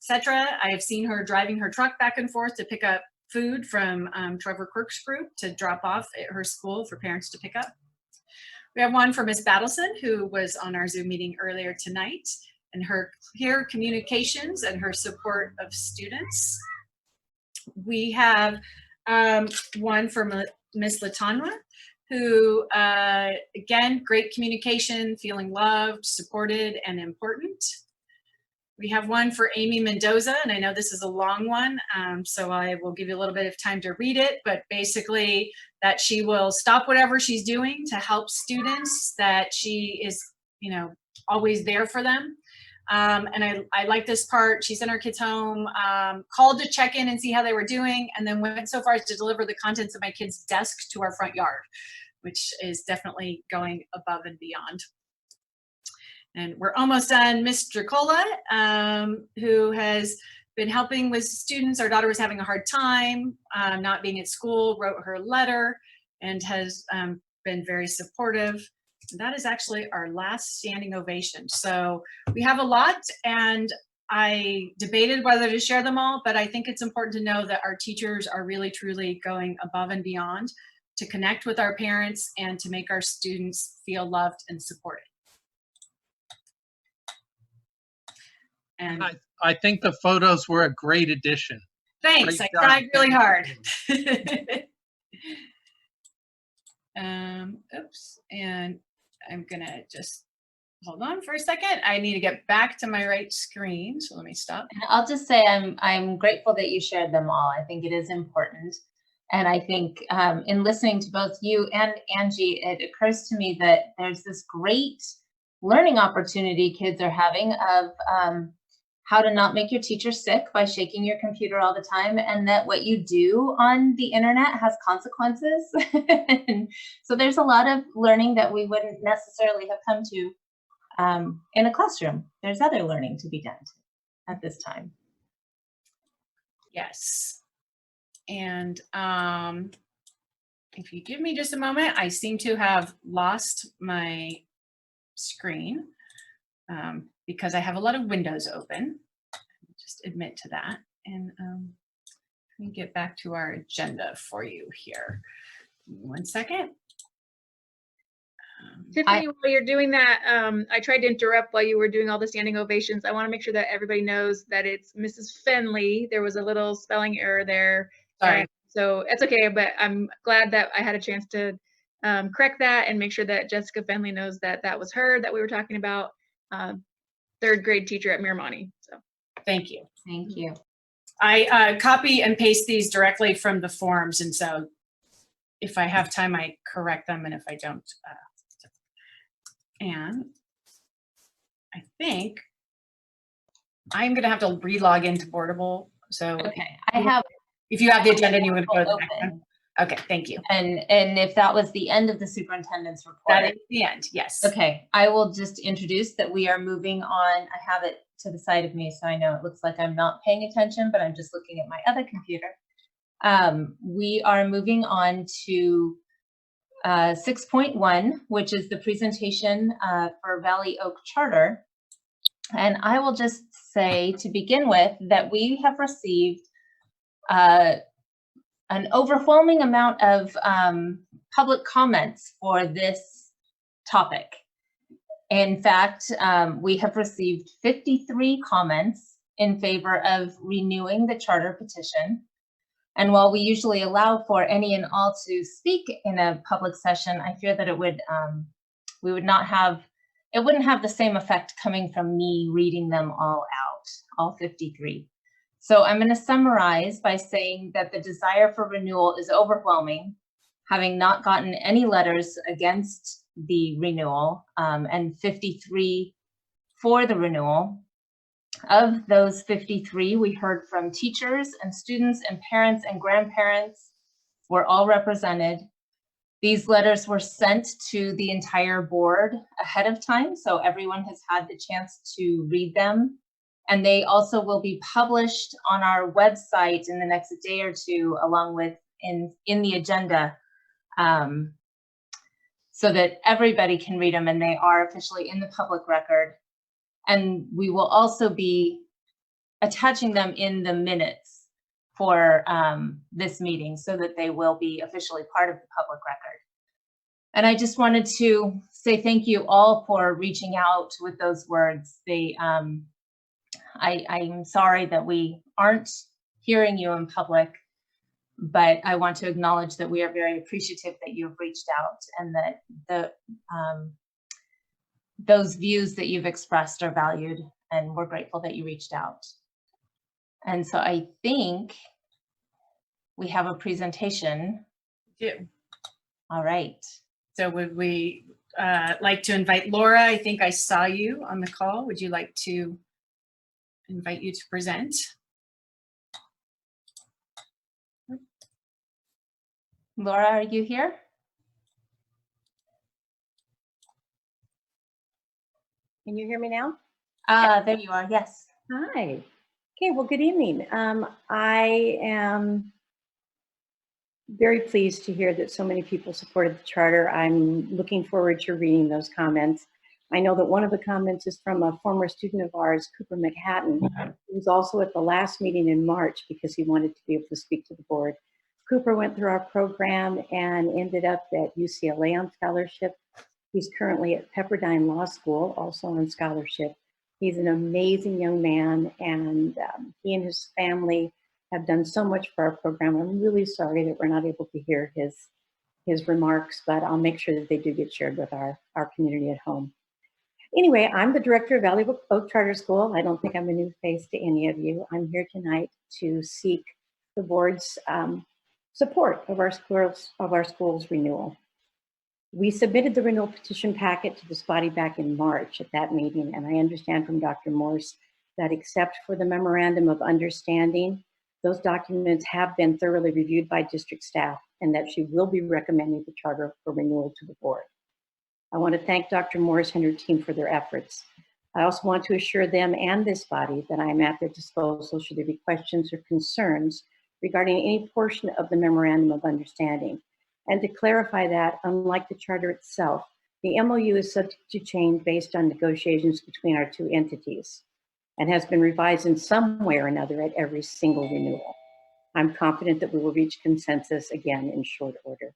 etc. I have seen her driving her truck back and forth to pick up food from Trevor Quirk's group to drop off at her school for parents to pick up. We have one for Miss Battleson, who was on our Zoom meeting earlier tonight, and her clear communications and her support of students. We have one from Miss Latanra, who, again, great communication, feeling loved, supported, and important. We have one for Amy Mendoza, and I know this is a long one, so I will give you a little bit of time to read it, but basically that she will stop whatever she's doing to help students, that she is, always there for them. And I like this part. She sent her kids home, called to check in and see how they were doing, and then went so far as to deliver the contents of my kids' desk to our front yard, which is definitely going above and beyond. And we're almost done. Miss Dracola, who has been helping with students. Our daughter was having a hard time not being at school, wrote her letter, and has been very supportive. That is actually our last standing ovation. So we have a lot, and I debated whether to share them all, but I think it's important to know that our teachers are really, truly going above and beyond to connect with our parents and to make our students feel loved and supported. And I think the photos were a great addition. Thanks, I Great job. tried really hard. Oops, and I'm gonna just hold on for a second. I need to get back to my right screen, so let me stop. And I'll just say I'm grateful that you shared them all. I think it is important. And I think in listening to both you and Angie, it occurs to me that there's this great learning opportunity kids are having of how to not make your teacher sick by shaking your computer all the time, and that what you do on the internet has consequences. And so there's a lot of learning that we wouldn't necessarily have come to in a classroom. There's other learning to be done at this time. Yes. And if you give me just a moment, I seem to have lost my screen because I have a lot of windows open. I'll just admit to that. And let me get back to our agenda for you here. Give me 1 second. Tiffany, while you're doing that, I tried to interrupt while you were doing all the standing ovations. I want to make sure that everybody knows that it's Mrs. Fenley. There was a little spelling error there. Sorry. So it's okay, but I'm glad that I had a chance to correct that and make sure that Jessica Fenley knows that that was her that we were talking about, third grade teacher at Miramani. So Thank you. Thank you. I copy and paste these directly from the forms, and so if I have time, I correct them, and if I don't, and I think I'm gonna have to re-log into Boardable. So Okay, I have. If you have the agenda and you want to go to the next one. Okay, thank you. And if that was the end of the superintendent's report. That is the end, yes. Okay, I will just introduce that we are moving on. I have it to the side of me, so I know it looks like I'm not paying attention, but I'm just looking at my other computer. We are moving on to 6.1, which is the presentation for Valley Oak Charter. And I will just say to begin with that we have received an overwhelming amount of public comments for this topic. In fact, we have received 53 comments in favor of renewing the charter petition. And while we usually allow for any and all to speak in a public session, I fear that it would we would not have, it wouldn't have the same effect coming from me reading them all out, all 53. So I'm going to summarize by saying that the desire for renewal is overwhelming, having not gotten any letters against the renewal, and 53 for the renewal. Of those 53, we heard from teachers and students and parents and grandparents were all represented. These letters were sent to the entire board ahead of time, so everyone has had the chance to read them. And they also will be published on our website in the next day or two, along with in the agenda, so that everybody can read them and they are officially in the public record. And we will also be attaching them in the minutes for this meeting so that they will be officially part of the public record. And I just wanted to say thank you all for reaching out with those words. I'm sorry that we aren't hearing you in public, but I want to acknowledge that we are very appreciative that you have reached out and that those views that you've expressed are valued, and we're grateful that you reached out. And so I think we have a presentation. We do. All right. So would we like to invite Laura? I think I saw you on the call. Would you like to invite you to present? Laura, are you here? Can you hear me now? There you are, yes. Hi. Okay, well, good evening. I am very pleased to hear that so many people supported the charter. I'm looking forward to reading those comments. I know that one of the comments is from a former student of ours, Cooper McHatton, who was also at the last meeting in March because he wanted to be able to speak to the board. Cooper went through our program and ended up at UCLA on scholarship. He's currently at Pepperdine Law School, also on scholarship. He's an amazing young man, and he and his family have done so much for our program. I'm really sorry that we're not able to hear his remarks, but I'll make sure that they do get shared with our community at home. Anyway, I'm the director of Valley Oak Charter School. I don't think I'm a new face to any of you. I'm here tonight to seek the board's support of our school's renewal. We submitted the renewal petition packet to this body back in March at that meeting, and I understand from Dr. Morse that except for the memorandum of understanding, those documents have been thoroughly reviewed by district staff and that she will be recommending the charter for renewal to the board. I want to thank Dr. Morris and her team for their efforts. I also want to assure them and this body that I am at their disposal should there be questions or concerns regarding any portion of the memorandum of understanding. And to clarify that, unlike the charter itself, the MOU is subject to change based on negotiations between our two entities and has been revised in some way or another at every single renewal. I'm confident that we will reach consensus again in short order.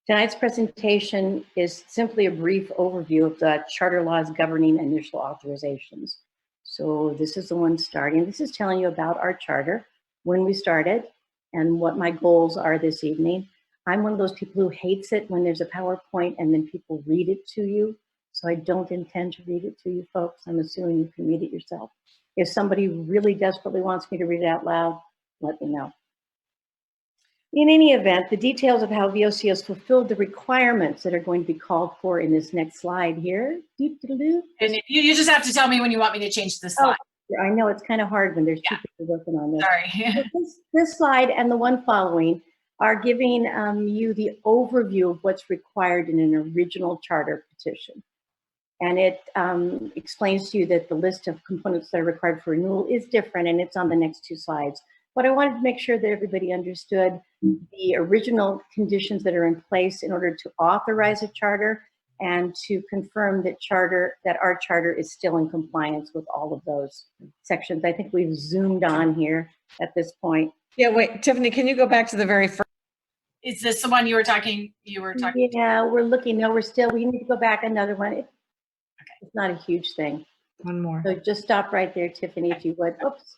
Tonight's presentation is simply a brief overview of the charter laws governing initial authorizations. So this is the one starting. This is telling you about our charter, when we started, and what my goals are this evening. I'm one of those people who hates it when there's a PowerPoint and then people read it to you. So I don't intend to read it to you folks. I'm assuming you can read it yourself. If somebody really desperately wants me to read it out loud, let me know. In any event, the details of how VOC has fulfilled the requirements that are going to be called for in this next slide here. And you just have to tell me when you want me to change the slide. I know it's kind of hard when there's two people working on this. Sorry. This slide and the one following are giving you the overview of what's required in an original charter petition. And it explains to you that the list of components that are required for renewal is different, and it's on the next two slides. But I wanted to make sure that everybody understood the original conditions that are in place in order to authorize a charter and to confirm that our charter is still in compliance with all of those sections. I think we've zoomed on here at this point. Yeah, wait, Tiffany, can you go back to the very first? Is this the one you were talking? Yeah, we're looking. No, we need to go back another one. It's not a huge thing. One more. So just stop right there, Tiffany, if you would. Oops.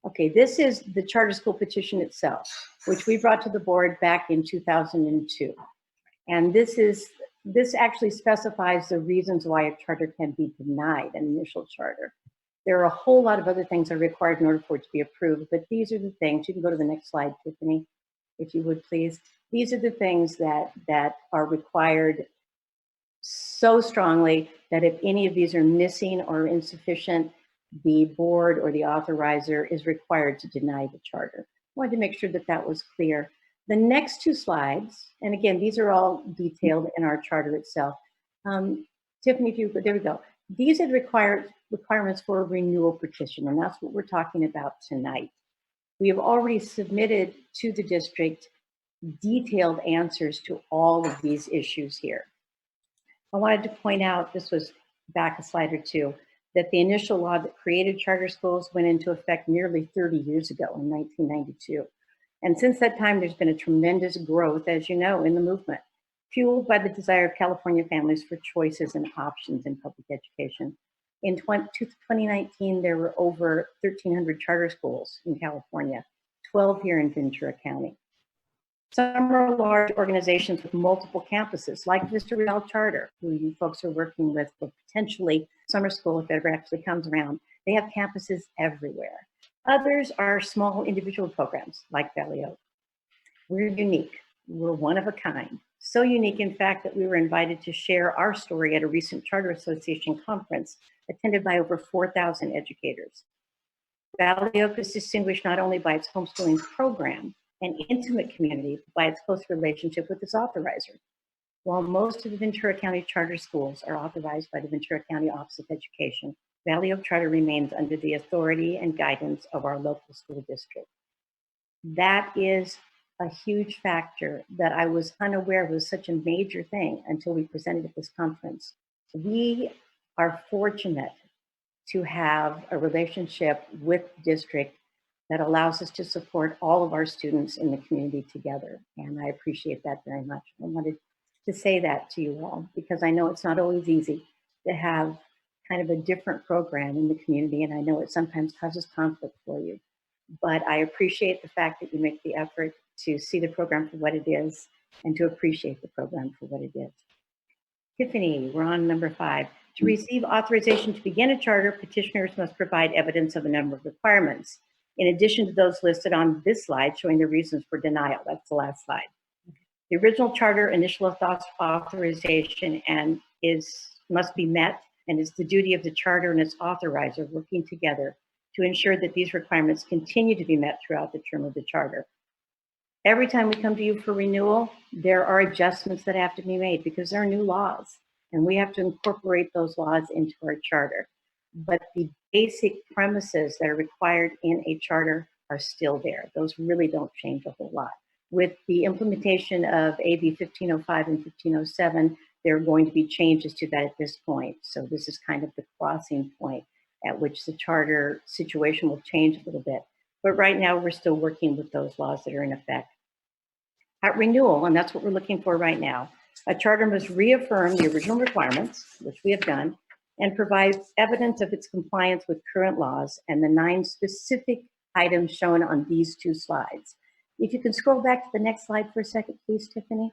Okay, this is the charter school petition itself, which we brought to the board back in 2002. And this actually specifies the reasons why a charter can be denied, an initial charter. There are a whole lot of other things that are required in order for it to be approved, but these are the things. You can go to the next slide, Tiffany, if you would please. These are the things that are required so strongly that if any of these are missing or insufficient, the board or the authorizer is required to deny the charter. I wanted to make sure that that was clear. The next two slides, and again, these are all detailed in our charter itself. Tiffany, if you, there we go. These are the requirements for a renewal petition, and that's what we're talking about tonight. We have already submitted to the district detailed answers to all of these issues here. I wanted to point out, this was back a slide or two, that the initial law that created charter schools went into effect nearly 30 years ago in 1992. And since that time, there's been a tremendous growth, as you know, in the movement, fueled by the desire of California families for choices and options in public education. In 2019, there were over 1,300 charter schools in California, 12 here in Ventura County. Some are large organizations with multiple campuses, like Vista Real Charter, who you folks are working with for potentially summer school if it ever actually comes around. They have campuses everywhere. Others are small individual programs, like Valley Oak. We're unique. We're one of a kind. So unique, in fact, that we were invited to share our story at a recent Charter Association conference attended by over 4,000 educators. Valley Oak is distinguished not only by its homeschooling program and intimate community, but by its close relationship with its authorizer. While most of the Ventura County charter schools are authorized by the Ventura County Office of Education, Valley Oak Charter remains under the authority and guidance of our local school district. That is a huge factor that I was unaware was such a major thing until we presented at this conference. We are fortunate to have a relationship with the district that allows us to support all of our students in the community together. And I appreciate that very much. I wanted to say that to you all because I know it's not always easy to have kind of a different program in the community, and I know it sometimes causes conflict for you. but I appreciate the fact that you make the effort to see the program for what it is and to appreciate the program for what it is. Tiffany, we're on number 5. To receive authorization to begin a charter, petitioners must provide evidence of a number of requirements, in addition to those listed on this slide showing the reasons for denial. That's the last slide. The original charter initial authorization must be met, and it's the duty of the charter and its authorizer working together to ensure that these requirements continue to be met throughout the term of the charter. Every time we come to you for renewal, there are adjustments that have to be made because there are new laws, and we have to incorporate those laws into our charter. But the basic premises that are required in a charter are still there. Those really don't change a whole lot. With the implementation of AB 1505 and 1507, there are going to be changes to that at this point. So this is kind of the crossing point at which the charter situation will change a little bit. But right now, we're still working with those laws that are in effect. At renewal, and that's what we're looking for right now, a charter must reaffirm the original requirements, which we have done, and provide evidence of its compliance with current laws and the 9 specific items shown on these 2 slides. If you can scroll back to the next slide for a second, please, Tiffany.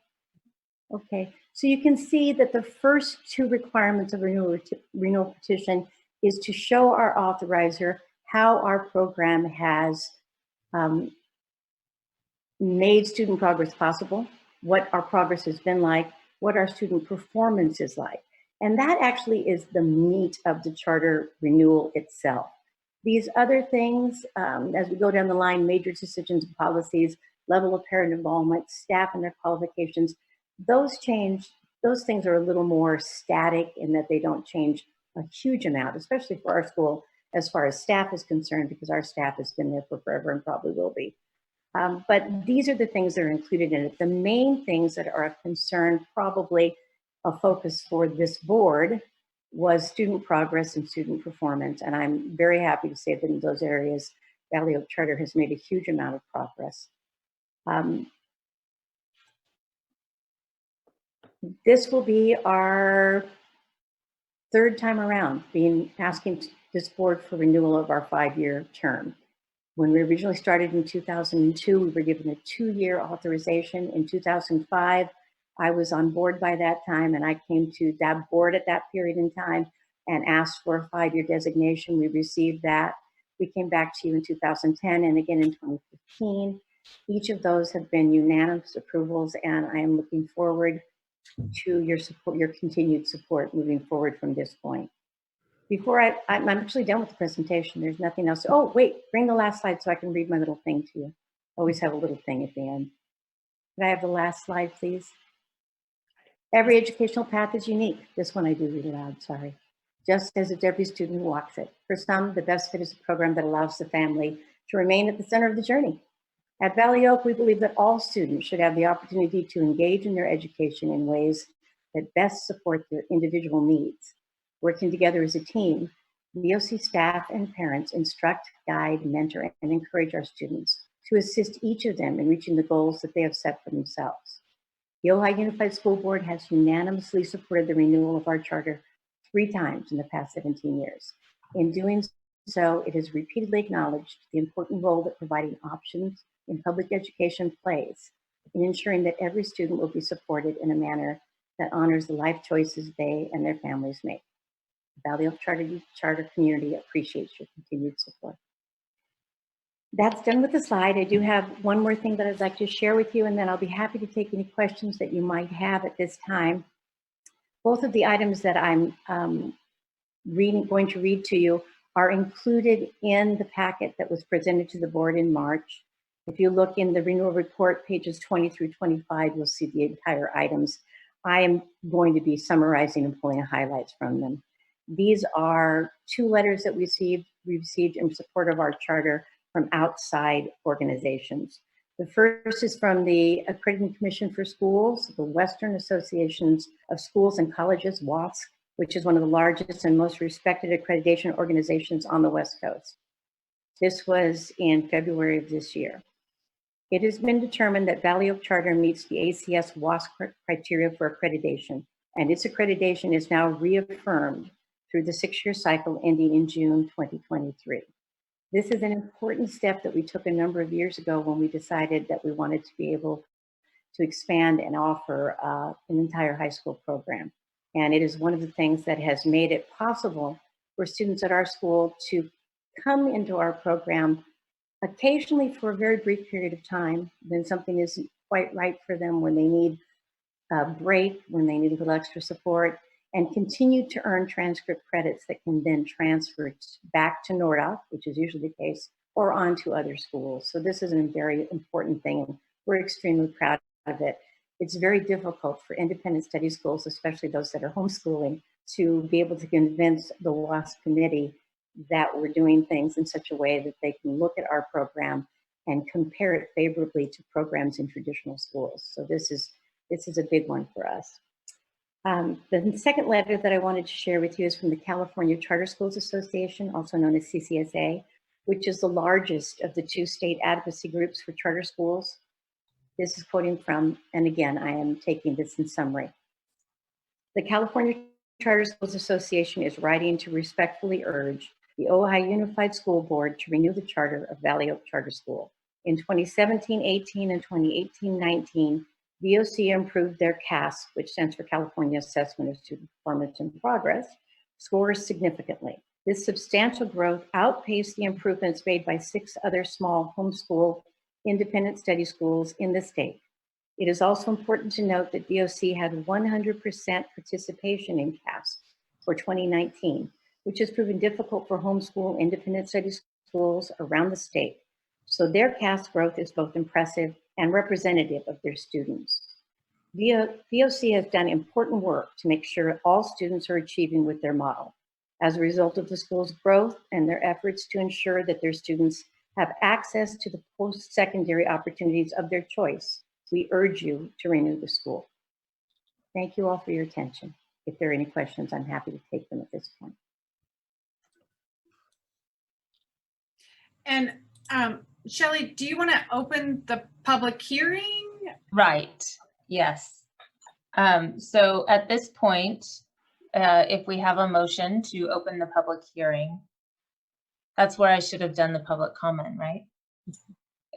Okay, so you can see that the first 2 requirements of renewal petition is to show our authorizer how our program has made student progress possible, what our progress has been like, what our student performance is like. And that actually is the meat of the charter renewal itself. These other things, as we go down the line, major decisions and policies, level of parent involvement, staff and their qualifications, those change. Those things are a little more static in that they don't change a huge amount, especially for our school as far as staff is concerned, because our staff has been there for forever and probably will be. But these are the things that are included in it. The main things that are of concern, probably a focus for this board, was student progress and student performance. And I'm very happy to say that in those areas, Valley Oak Charter has made a huge amount of progress. This will be our 3rd time around asking this board for renewal of our 5-year term. When we originally started in 2002, we were given a 2-year authorization. In 2005, I was on board by that time, and I came to that board at that period in time and asked for a 5-year designation. We received that. We came back to you in 2010 and again in 2015. Each of those have been unanimous approvals, and I am looking forward to your support, your continued support moving forward from this point. Before I'm actually done with the presentation. There's nothing else. Oh, wait, bring the last slide so I can read my little thing to you. Always have a little thing at the end. Could I have the last slide, please? Every educational path is unique. This one I do read aloud, sorry. Just as it's every student who walks it. For some, the best fit is a program that allows the family to remain at the center of the journey. At Valley Oak, we believe that all students should have the opportunity to engage in their education in ways that best support their individual needs. Working together as a team, VOC staff and parents instruct, guide, mentor, and encourage our students to assist each of them in reaching the goals that they have set for themselves. The Ojai Unified School Board has unanimously supported the renewal of our charter 3 times in the past 17 years. In doing so, it has repeatedly acknowledged the important role that providing options in public education plays in ensuring that every student will be supported in a manner that honors the life choices they and their families make. The Valley Oak Charter community appreciates your continued support. That's done with the slide. I do have one more thing that I'd like to share with you, and then I'll be happy to take any questions that you might have at this time. Both of the items that I'm going to read to you are included in the packet that was presented to the board in March. If you look in the renewal report, pages 20 through 25, you'll see the entire items. I am going to be summarizing and pulling highlights from them. These are 2 letters that we received in support of our charter from outside organizations. The first is from the Accrediting Commission for Schools, the Western Associations of Schools and Colleges, WASC, which is one of the largest and most respected accreditation organizations on the West Coast. This was in February of this year. It has been determined that Valley Oak Charter meets the ACS WASC criteria for accreditation, and its accreditation is now reaffirmed through the 6-year cycle ending in June 2023. This is an important step that we took a number of years ago when we decided that we wanted to be able to expand and offer an entire high school program. And it is one of the things that has made it possible for students at our school to come into our program occasionally for a very brief period of time when something isn't quite right for them, when they need a break, when they need a little extra support, and continue to earn transcript credits that can then transfer back to Nordoff, which is usually the case, or on to other schools. So this is a very important thing, and we're extremely proud of it. It's very difficult for independent study schools, especially those that are homeschooling, to be able to convince the WASP committee that we're doing things in such a way that they can look at our program and compare it favorably to programs in traditional schools. So this is a big one for us. The second letter that I wanted to share with you is from the California Charter Schools Association, also known as CCSA, which is the largest of the two state advocacy groups for charter schools. This is quoting from, and again, I am taking this in summary. The California Charter Schools Association is writing to respectfully urge the Ojai Unified School Board to renew the charter of Valley Oak Charter School. In 2017-18 and 2018-19, VOC improved their CAS, which stands for California Assessment of Student Performance and Progress, scores significantly. This substantial growth outpaced the improvements made by 6 other small homeschool independent study schools in the state. It is also important to note that VOC had 100% participation in CAS for 2019, which has proven difficult for homeschool independent study schools around the state. So their CAS growth is both impressive and representative of their students. VOC has done important work to make sure all students are achieving with their model. As a result of the school's growth and their efforts to ensure that their students have access to the post-secondary opportunities of their choice, we urge you to renew the school. Thank you all for your attention. If there are any questions, I'm happy to take them at this point. And Shelley, do you want to open the public hearing? Right, yes. So at this point, if we have a motion to open the public hearing, that's where I should have done the public comment, right?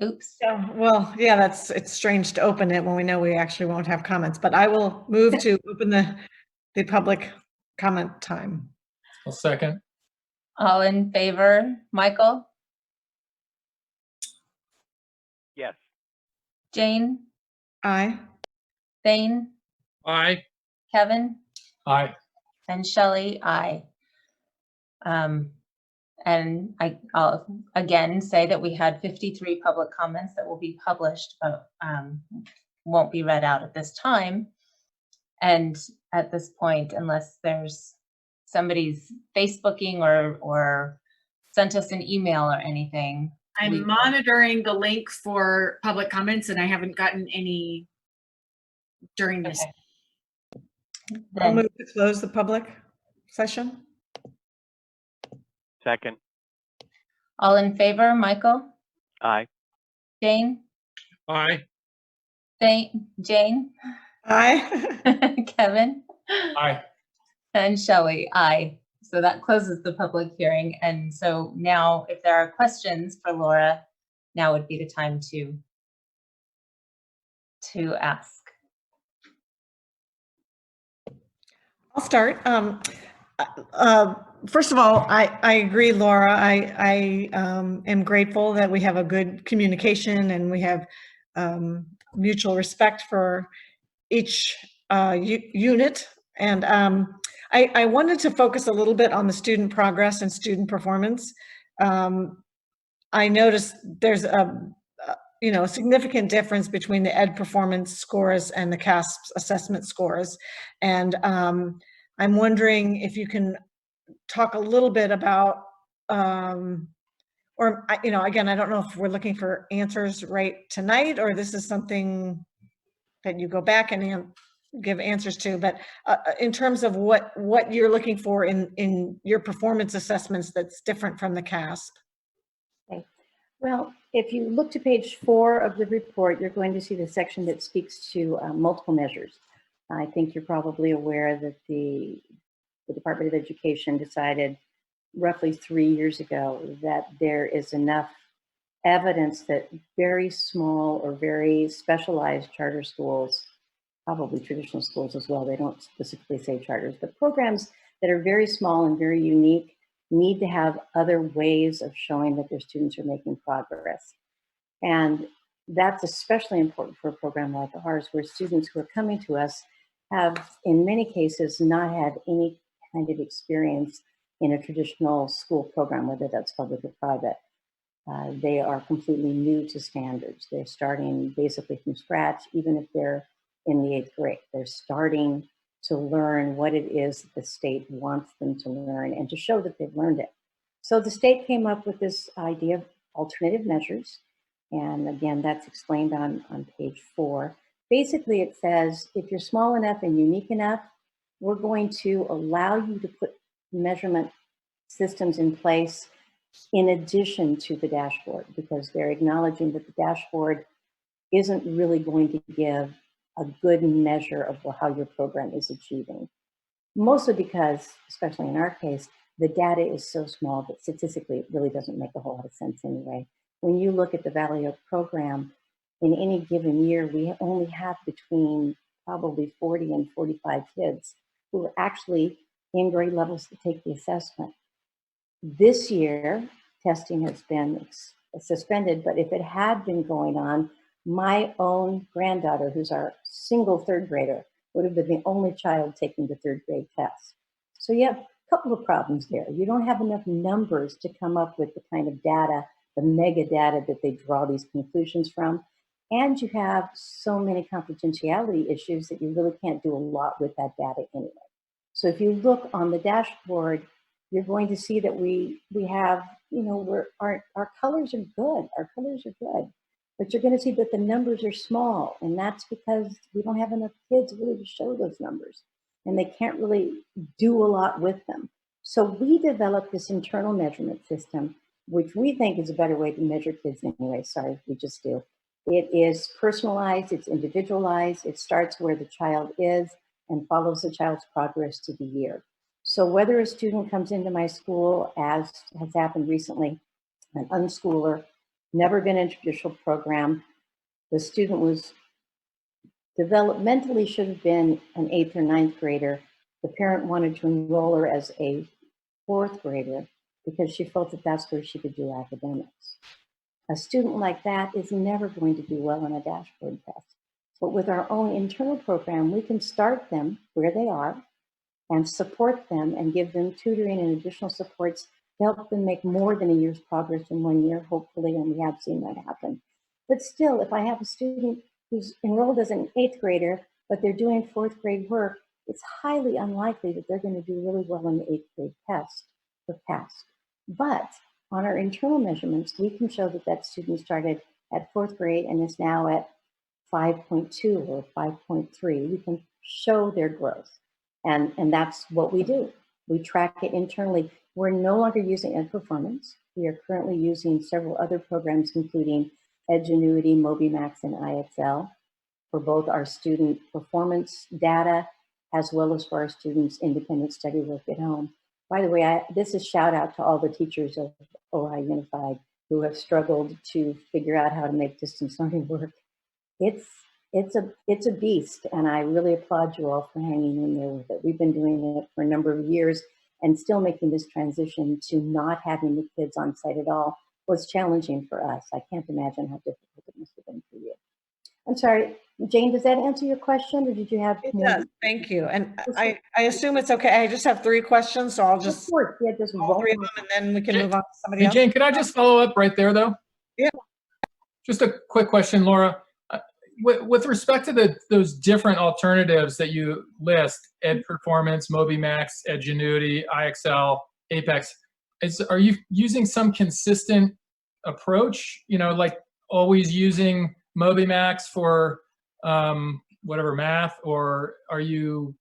Oops. Yeah, well, yeah, it's strange to open it when we know we actually won't have comments, but I will move to open the public comment time. I'll second. All in favor, Michael? Yes. Jane? Aye. Thane? Aye. Kevin? Aye. And Shelley, aye. And I'll again say that we had 53 public comments that will be published, but won't be read out at this time. And at this point, unless there's somebody's Facebooking or sent us an email or anything. I'm monitoring the link for public comments and I haven't gotten any during this. Okay. I'll Then, move to close the public session. Second. all in favor, Michael? Aye. Jane? Aye. Jane? Aye. Kevin? Aye. And Shelley, aye. So that closes the public hearing. And so now if there are questions for Laura, now would be the time to ask. I'll start. First of all, I agree, Laura. I am grateful that we have a good communication and we have mutual respect for each unit. And I wanted to focus a little bit on the student progress and student performance. I noticed there's a significant difference between the ed performance scores and the CASP assessment scores. And I'm wondering if you can talk a little bit about, again, I don't know if we're looking for answers right tonight, or this is something that you go back and give answers to, but in terms of what you're looking for in your performance assessments that's different from the CASP. Okay. Well, if you look to page 4 of the report, you're going to see the section that speaks to multiple measures. I think you're probably aware that the Department of Education decided roughly 3 years ago that there is enough evidence that very small or very specialized charter schools, probably traditional schools as well, they don't specifically say charters, but programs that are very small and very unique need to have other ways of showing that their students are making progress. And that's especially important for a program like ours, where students who are coming to us have, in many cases, not had any kind of experience in a traditional school program, whether that's public or private. They are completely new to standards. They're starting basically from scratch, even if they're in the 8th grade. They're starting to learn what it is that the state wants them to learn and to show that they've learned it. So the state came up with this idea of alternative measures. And again, that's explained on page 4. Basically, it says, if you're small enough and unique enough, we're going to allow you to put measurement systems in place in addition to the dashboard, because they're acknowledging that the dashboard isn't really going to give a good measure of how your program is achieving. Mostly because, especially in our case, the data is so small that statistically it really doesn't make a whole lot of sense anyway. When you look at the Valley Oak program, in any given year, we only have between probably 40 and 45 kids who are actually in grade levels to take the assessment. This year, testing has been suspended, but if it had been going on, my own granddaughter, who's our single 3rd grader, would have been the only child taking the 3rd grade test. So you have a couple of problems there. You don't have enough numbers to come up with the kind of data, the mega data that they draw these conclusions from. And you have so many confidentiality issues that you really can't do a lot with that data anyway. So if you look on the dashboard, you're going to see that we have, our colors are good. Our colors are good. But you're going to see that the numbers are small, and that's because we don't have enough kids really to show those numbers, and they can't really do a lot with them. So we developed this internal measurement system, which we think is a better way to measure kids anyway. Sorry, we just do. It is personalized, it's individualized, it starts where the child is and follows the child's progress to the year. So whether a student comes into my school, as has happened recently, an unschooler, never been in a traditional program, the student was developmentally should have been an 8th or 9th grader. The parent wanted to enroll her as a 4th grader because she felt that that's where she could do academics. A student like that is never going to do well on a dashboard test. But with our own internal program, we can start them where they are and support them and give them tutoring and additional supports to help them make more than a year's progress in 1 year, hopefully, and we have seen that happen. But still, if I have a student who's enrolled as an 8th grader, but they're doing 4th grade work, it's highly unlikely that they're going to do really well in the 8th grade test or pass. But on our internal measurements, we can show that that student started at 4th grade and is now at 5.2 or 5.3. We can show their growth. And that's what we do. We track it internally. We're no longer using Ed Performance. We are currently using several other programs, including Edgenuity, MobiMax, and IXL for both our student performance data, as well as for our students' independent study work at home. By the way, this is shout out to all the teachers of Ojai Unified who have struggled to figure out how to make distance learning work. It's a beast, and I really applaud you all for hanging in there with it. We've been doing it for a number of years, and still making this transition to not having the kids on site at all was challenging for us. I can't imagine how difficult it must have been for you. I'm sorry, Jane, does that answer your question, or did you have more? Yes, thank you. And I assume it's okay. I just have 3 questions, so I'll just just all 3 of them, and then we can move on to somebody Hey, else. Jane, could I just follow up right there, though? Yeah. Just a quick question, Laura. With respect to those different alternatives that you list, Ed Performance, MobiMax, Edgenuity, IXL, Apex, are you using some consistent approach? Like always using MobiMax for whatever math, or are you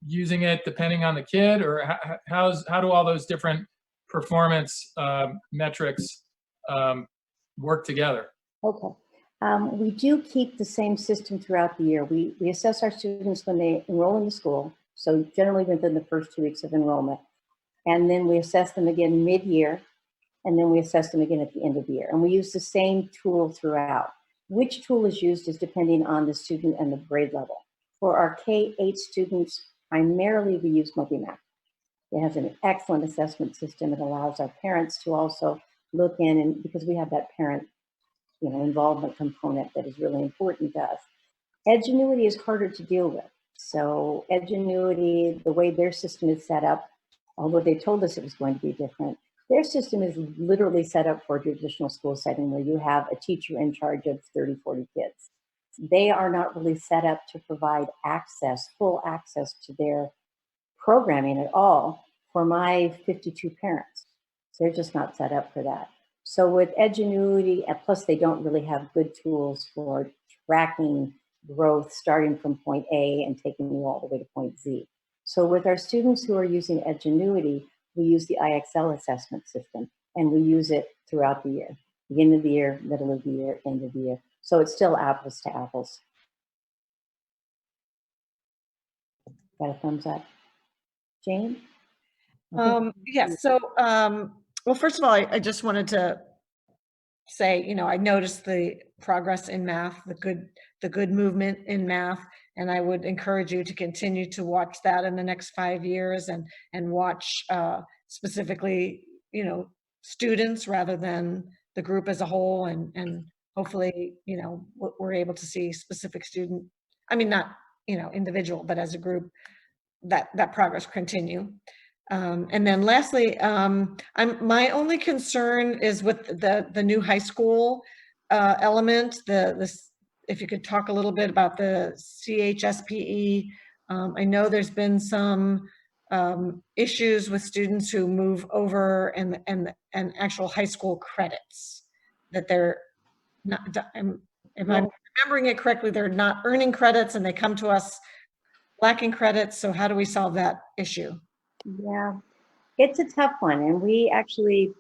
using it depending on the kid, or how do all those different performance metrics work together? Okay. We do keep the same system throughout the year. We assess our students when they enroll in the school, so generally within the first 2 weeks of enrollment. And then we assess them again mid-year, and then we assess them again at the end of the year. And we use the same tool throughout. Which tool is used is depending on the student and the grade level. For our K-8 students, primarily we use MobiMath. It has an excellent assessment system. It allows our parents to also look in, and because we have that parent, involvement component that is really important to us. Edgenuity is harder to deal with. So Edgenuity, the way their system is set up, although they told us it was going to be different, their system is literally set up for a traditional school setting where you have a teacher in charge of 30, 40 kids. They are not really set up to provide full access to their programming at all for my 52 parents. They're just not set up for that. So with Edgenuity, and plus they don't really have good tools for tracking growth starting from point A and taking you all the way to point Z. So with our students who are using Edgenuity, we use the IXL assessment system, and we use it throughout the year, beginning of the year, middle of the year, end of the year. So it's still apples to apples. Got a thumbs up. Jane? Yes. So, well, first of all, I just wanted to say, I noticed the progress in math, the good movement in math, and I would encourage you to continue to watch that in the next 5 years and watch specifically, students rather than the group as a whole, and hopefully, we're able to see specific student, I mean, not, individual, but as a group, that progress continue. And then lastly, my only concern is with the new high school element. If you could talk a little bit about the CHSPE. I know there's been some issues with students who move over and actual high school credits that they're not. If I'm remembering it correctly, they're not earning credits and they come to us lacking credits. So how do we solve that issue? Yeah, it's a tough one, and we actually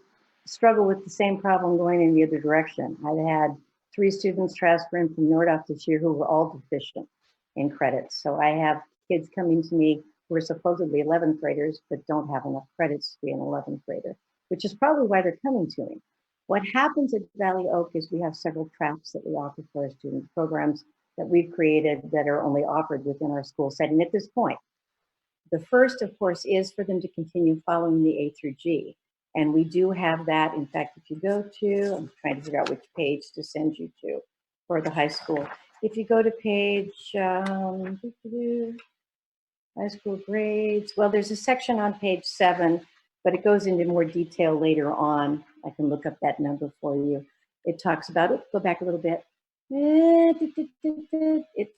struggle with the same problem going in the other direction. I've had 3 students transfer in from Nordoff this year who were all deficient in credits. So I have kids coming to me who are supposedly 11th graders, but don't have enough credits to be an 11th grader, which is probably why they're coming to me. What happens at Valley Oak is we have several tracks that we offer for our student programs that we've created that are only offered within our school setting at this point. The first, of course, is for them to continue following the A through G. And we do have that. In fact, if you go to, I'm trying to figure out which page to send you to for the high school. If you go to page, high school grades, well, there's a section on page 7, but it goes into more detail later on. I can look up that number for you. It talks about it. Go back a little bit. It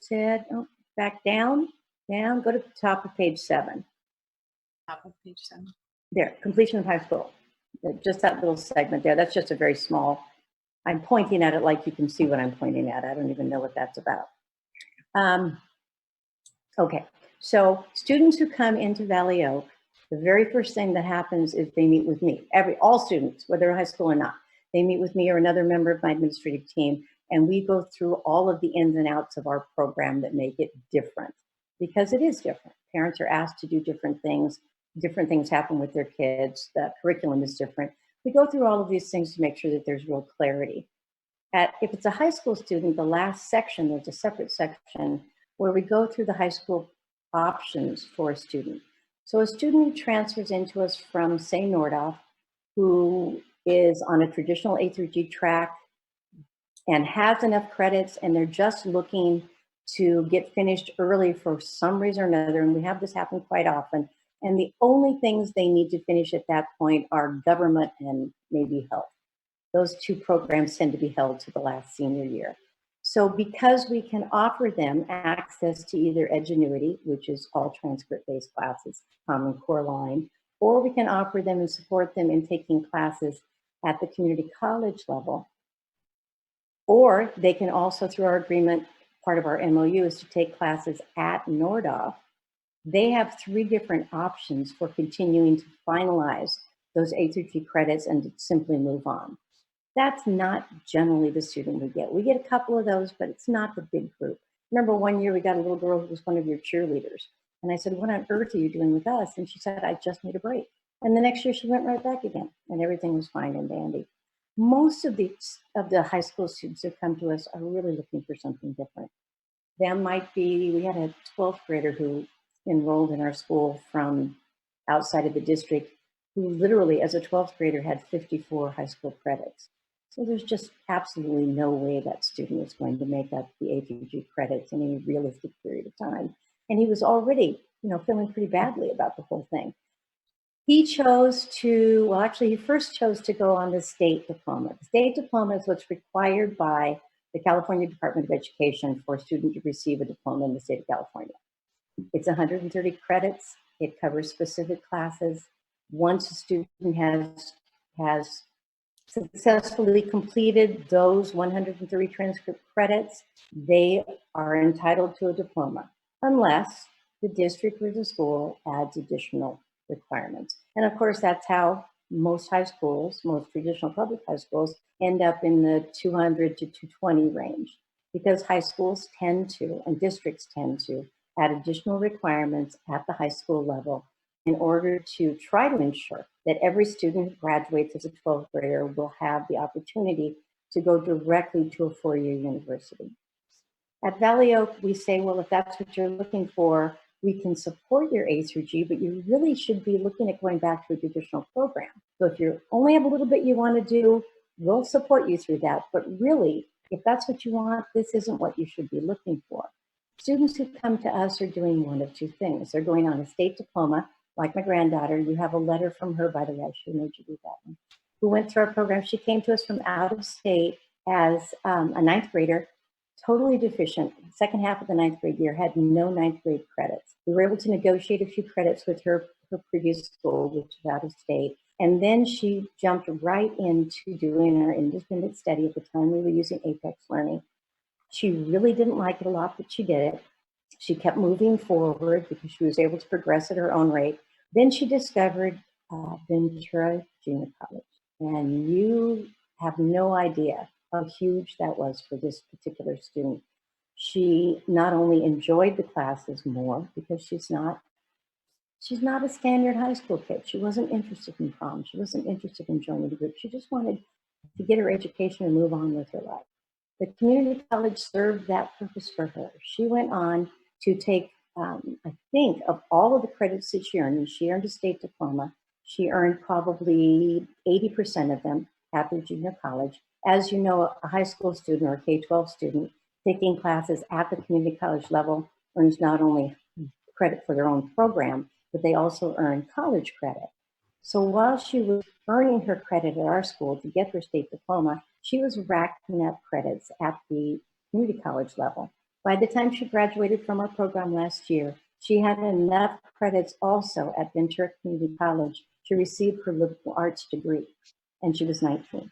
said, back down, go to the top of page 7. Top of page 7. There, completion of high school. Just that little segment there. That's just a very small, I'm pointing at it like you can see what I'm pointing at. I don't even know what that's about. Okay, so students who come into Valley Oak, the very first thing that happens is they meet with me. All students, whether they're high school or not, they meet with me or another member of my administrative team, and we go through all of the ins and outs of our program that make it different, because it is different. Parents are asked to do different things happen with their kids, the curriculum is different. We go through all of these things to make sure that there's real clarity. If it's a high school student, the last section, there's a separate section where we go through the high school options for a student. So a student who transfers into us from, say, Nordoff, who is on a traditional A through G track and has enough credits, and they're just looking to get finished early for some reason or another, and we have this happen quite often, and the only things they need to finish at that point are government and maybe health. Those 2 programs tend to be held to the last senior year. So because we can offer them access to either Edgenuity, which is all transcript-based classes, Common Core line, or we can offer them and support them in taking classes at the community college level, or they can also, through our agreement, part of our MOU is to take classes at Nordoff. They have 3 different options for continuing to finalize those A through G credits and to simply move on. That's not generally the student we get. We get a couple of those, but it's not the big group. Remember one year we got a little girl who was one of your cheerleaders. And I said, what on earth are you doing with us? And she said, I just need a break. And the next year she went right back again and everything was fine and dandy. Most of the high school students who come to us are really looking for something different. There might be, we had a 12th grader who enrolled in our school from outside of the district, who literally as a 12th grader had 54 high school credits. So there's just absolutely no way that student is going to make up the APG credits in any realistic period of time. And he was already, feeling pretty badly about the whole thing. He chose to, well, actually, he first chose to go on the state diploma. The state diploma is what's required by the California Department of Education for a student to receive a diploma in the state of California. It's 130 credits. It covers specific classes. Once a student has successfully completed those 130 transcript credits, they are entitled to a diploma, unless the district or the school adds additional requirements. And of course, that's how most high schools, most traditional public high schools, end up in the 200 to 220 range, because high schools tend to, and districts tend to, add additional requirements at the high school level in order to try to ensure that every student who graduates as a 12th grader will have the opportunity to go directly to a four-year university. At Valley Oak, we say, well, if that's what you're looking for, we can support your A through G, but you really should be looking at going back to a traditional program. So if you only have a little bit you want to do, we'll support you through that. But really, if that's what you want, this isn't what you should be looking for. Students who come to us are doing one of two things. They're going on a state diploma, like my granddaughter. You have a letter from her, by the way, I should have made you do that one, who went through our program. She came to us from out of state as a ninth grader, totally deficient. Second half of the ninth grade year, had no ninth grade credits. We were able to negotiate a few credits with her previous school, which was out of state. And then she jumped right into doing her independent study. At the time, we were using Apex Learning. She really didn't like it a lot, but she did it. She kept moving forward because she was able to progress at her own rate. Then she discovered Ventura Junior College. And you have no idea how huge that was for this particular student. She not only enjoyed the classes more because she's not a standard high school kid. She wasn't interested in prom. She wasn't interested in joining the group. She just wanted to get her education and move on with her life. The community college served that purpose for her. She went on to take, I think, of all of the credits that she earned, and she earned a state diploma, she earned probably 80% of them at the junior college. As you know, a high school student or a K-12 student taking classes at the community college level earns not only credit for their own program, but they also earn college credit. So while she was earning her credit at our school to get her state diploma, she was racking up credits at the community college level. By the time she graduated from our program last year, she had enough credits also at Ventura Community College to receive her liberal arts degree, and she was 19.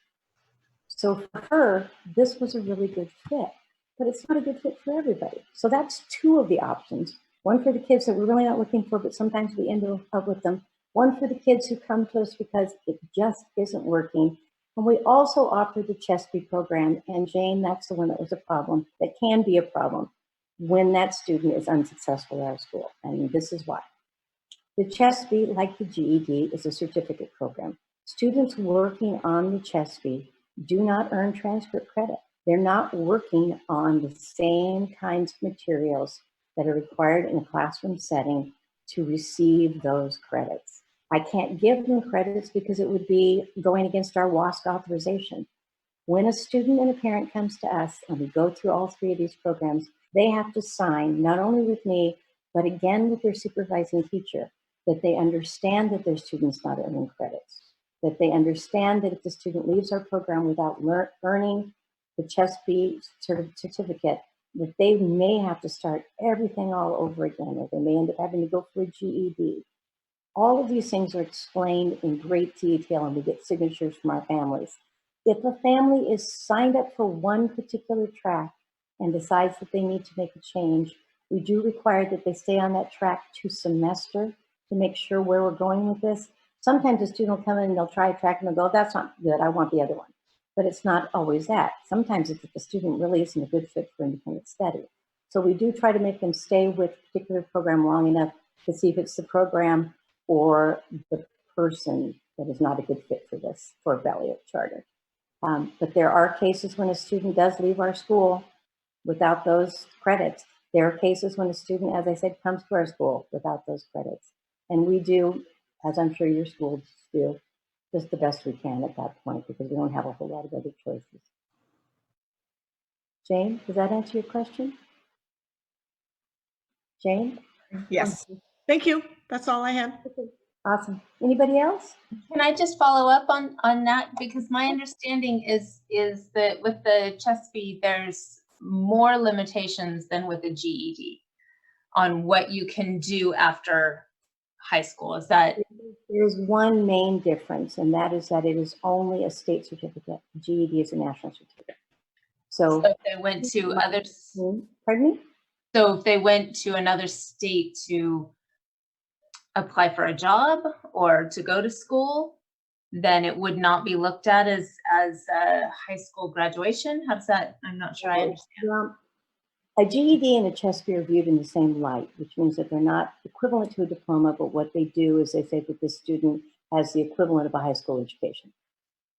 So for her, this was a really good fit, but it's not a good fit for everybody. So that's two of the options. One for the kids that we're really not looking for, but sometimes we end up with them. One for the kids who come to us because it just isn't working. And we also offer the CHESP program. And Jane, that's the one that was a problem, that can be a problem when that student is unsuccessful at our school. And this is why. The CHESP, like the GED, is a certificate program. Students working on the CHESP do not earn transcript credit. They're not working on the same kinds of materials that are required in a classroom setting to receive those credits. I can't give them credits because it would be going against our WASC authorization. When a student and a parent comes to us and we go through all three of these programs, they have to sign, not only with me, but again with their supervising teacher, that they understand that their student's not earning credits, that they understand that if the student leaves our program without earning the CHESP certificate, that they may have to start everything all over again, or they may end up having to go for a GED. All of these things are explained in great detail, and we get signatures from our families. If a family is signed up for one particular track and decides that they need to make a change, we do require that they stay on that track 2 semesters to make sure where we're going with this. Sometimes a student will come in and they'll try a track and they'll go, that's not good, I want the other one. But it's not always that. Sometimes it's that the student really isn't a good fit for independent study. So we do try to make them stay with a particular program long enough to see if it's the program or the person that is not a good fit for this, for Valley Oak Charter. But there are cases when a student does leave our school without those credits. There are cases when a student, as I said, comes to our school without those credits. And we do, as I'm sure your schools do, just the best we can at that point because we don't have a whole lot of other choices. Jane, does that answer your question? Jane? Yes. Thank you. That's all I had. Awesome. Anybody else? Can I just follow up on that? Because my understanding is that with the CHESP, there's more limitations than with a GED on what you can do after high school. Is that? There's one main difference, and that is that it is only a state certificate. GED is a national certificate. So if they went to others, pardon me? So if they went to another state to apply for a job or to go to school, then it would not be looked at as a high school graduation. How's that? I'm not sure I understand. A GED and a CHESP are viewed in the same light, which means that they're not equivalent to a diploma, but what they do is they say that this student has the equivalent of a high school education.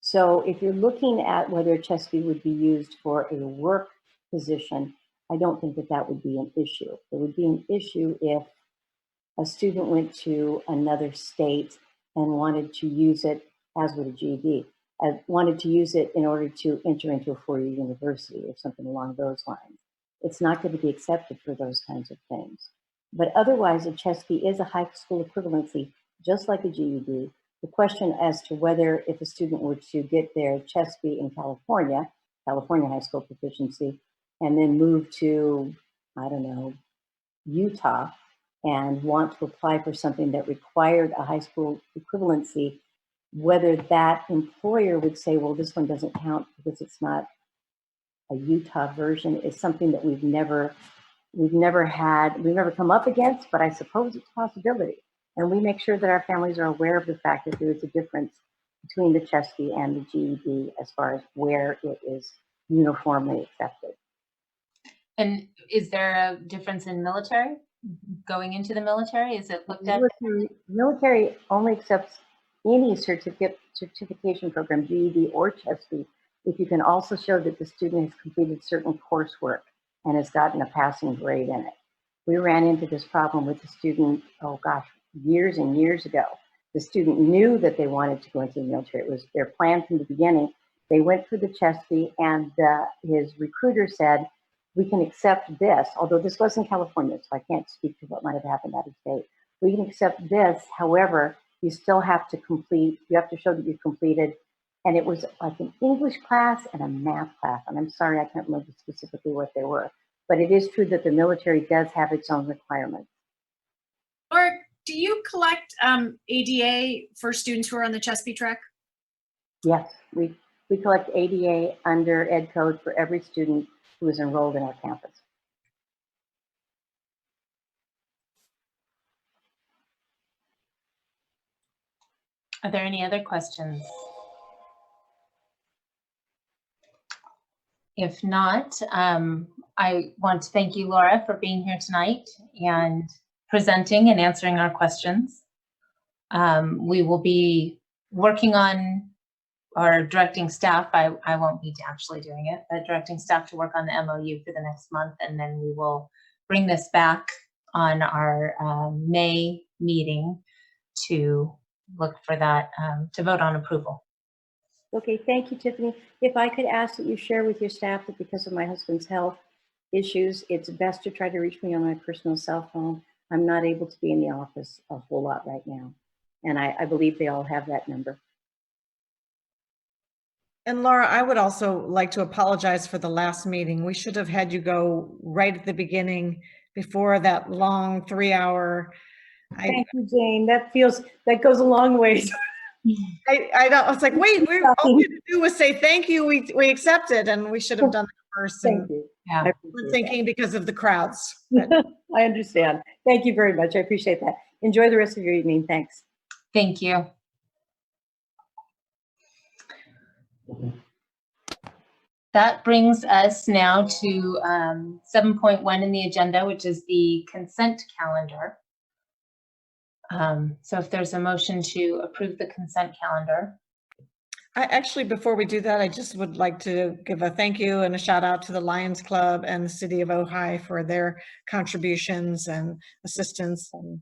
So if you're looking at whether a CHESP would be used for a work position, I don't think that that would be an issue. It would be an issue if a student went to another state and wanted to use it, as with a GED, wanted to use it in order to enter into a four-year university or something along those lines. It's not going to be accepted for those kinds of things. But otherwise, a CHESP is a high school equivalency, just like a GED. The question as to whether if a student were to get their CHESP in California high school proficiency, and then move to, I don't know, Utah, and want to apply for something that required a high school equivalency, whether that employer would say, well, this one doesn't count because it's not a Utah version, is something that we've never come up against, but I suppose it's a possibility. And we make sure that our families are aware of the fact that there is a difference between the CHESP and the GED as far as where it is uniformly accepted. And is there a difference in military? Going into the military, is it looked at? Military only accepts any certification program, GED or CHESP, if you can also show that the student has completed certain coursework and has gotten a passing grade in it. We ran into this problem with the student, oh gosh, years and years ago. The student knew that they wanted to go into the military. It was their plan from the beginning. They went for the CHESP, and his recruiter said, we can accept this, although this was in California, so I can't speak to what might have happened out of state. We can accept this, however, you still have to show that you've completed, and it was like an English class and a math class, and I'm sorry, I can't remember specifically what they were, but it is true that the military does have its own requirements. Or do you collect ADA for students who are on the CHESP track? Yes, we collect ADA under Ed Code for every student who is enrolled in our campus. Are there any other questions? If not, I want to thank you, Laura, for being here tonight and presenting and answering our questions. We will be working on or directing staff, I won't be actually doing it, but directing staff to work on the MOU for the next month, and then we will bring this back on our May meeting to look for that, to vote on approval. Okay, thank you, Tiffany. If I could ask that you share with your staff that because of my husband's health issues, it's best to try to reach me on my personal cell phone. I'm not able to be in the office a whole lot right now. And I believe they all have that number. And Laura, I would also like to apologize for the last meeting. We should have had you go right at the beginning before that long 3-hour. Thank you, Jane. That goes a long way. I know. I was like, wait, all we had to do was say thank you. We accepted, and we should have done that first. Thank you. Yeah. We're thinking because of the crowds. I understand. Thank you very much. I appreciate that. Enjoy the rest of your evening. Thanks. Thank you. That brings us now to 7.1 in the agenda, which is the consent calendar. So if there's a motion to approve the consent calendar. I actually, before we do that, I just would like to give a thank you and a shout out to the Lions Club and the City of Ojai for their contributions and assistance, and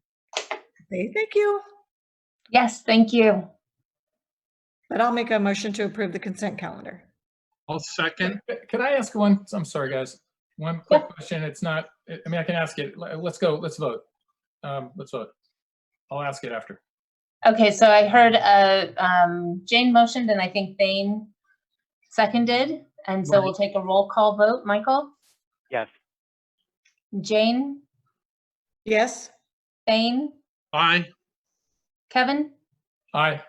say thank you. Yes, thank you. But I'll make a motion to approve the consent calendar. I'll second. Could I ask one? I'm sorry, guys. One quick question. It's not, I mean, I can ask it. Let's go. Let's vote. Let's vote. I'll ask it after. Okay, so I heard Jane motioned and I think Thane seconded. And so we'll take a roll call vote. Michael? Yes. Jane? Yes. Thane? Aye. Kevin? Aye.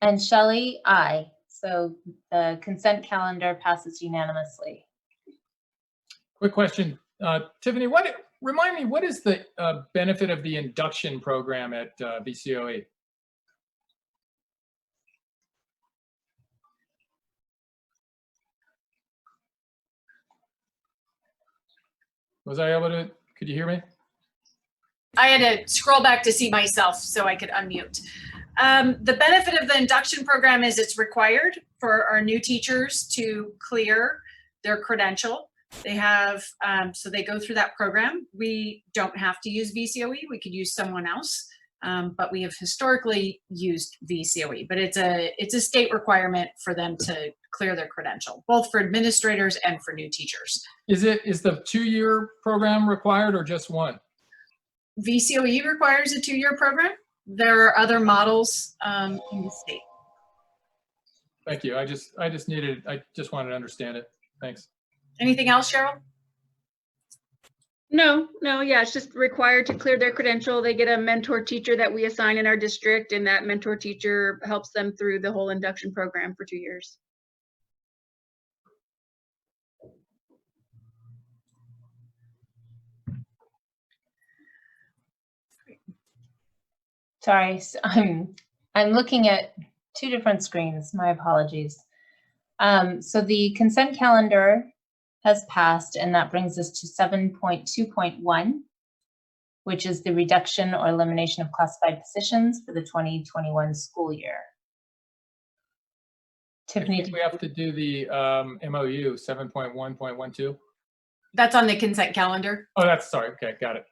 And Shelley? Aye. So the consent calendar passes unanimously. Quick question. Tiffany, remind me, what is the benefit of the induction program at VCOE? Was I able to, could you hear me? I had to scroll back to see myself so I could unmute. The benefit of the induction program is it's required for our new teachers to clear their credential. They have, so they go through that program. We don't have to use VCOE, we could use someone else, but we have historically used VCOE, but it's a state requirement for them to clear their credential, both for administrators and for new teachers. Is the 2-year program required or just one? VCOE requires a 2-year program. There are other models in the state. Thank you. I just wanted to understand it. Thanks. Anything else, Cheryl? No, yeah, it's just required to clear their credential. They get a mentor teacher that we assign in our district, and that mentor teacher helps them through the whole induction program for 2 years. Sorry, so I'm looking at 2 different screens. My apologies. So the consent calendar has passed, and that brings us to 7.2.1, which is the reduction or elimination of classified positions for the 2021 school year. Tiffany, we have to do the MOU 7.1.12. That's on the consent calendar. Oh, sorry. Okay, got it.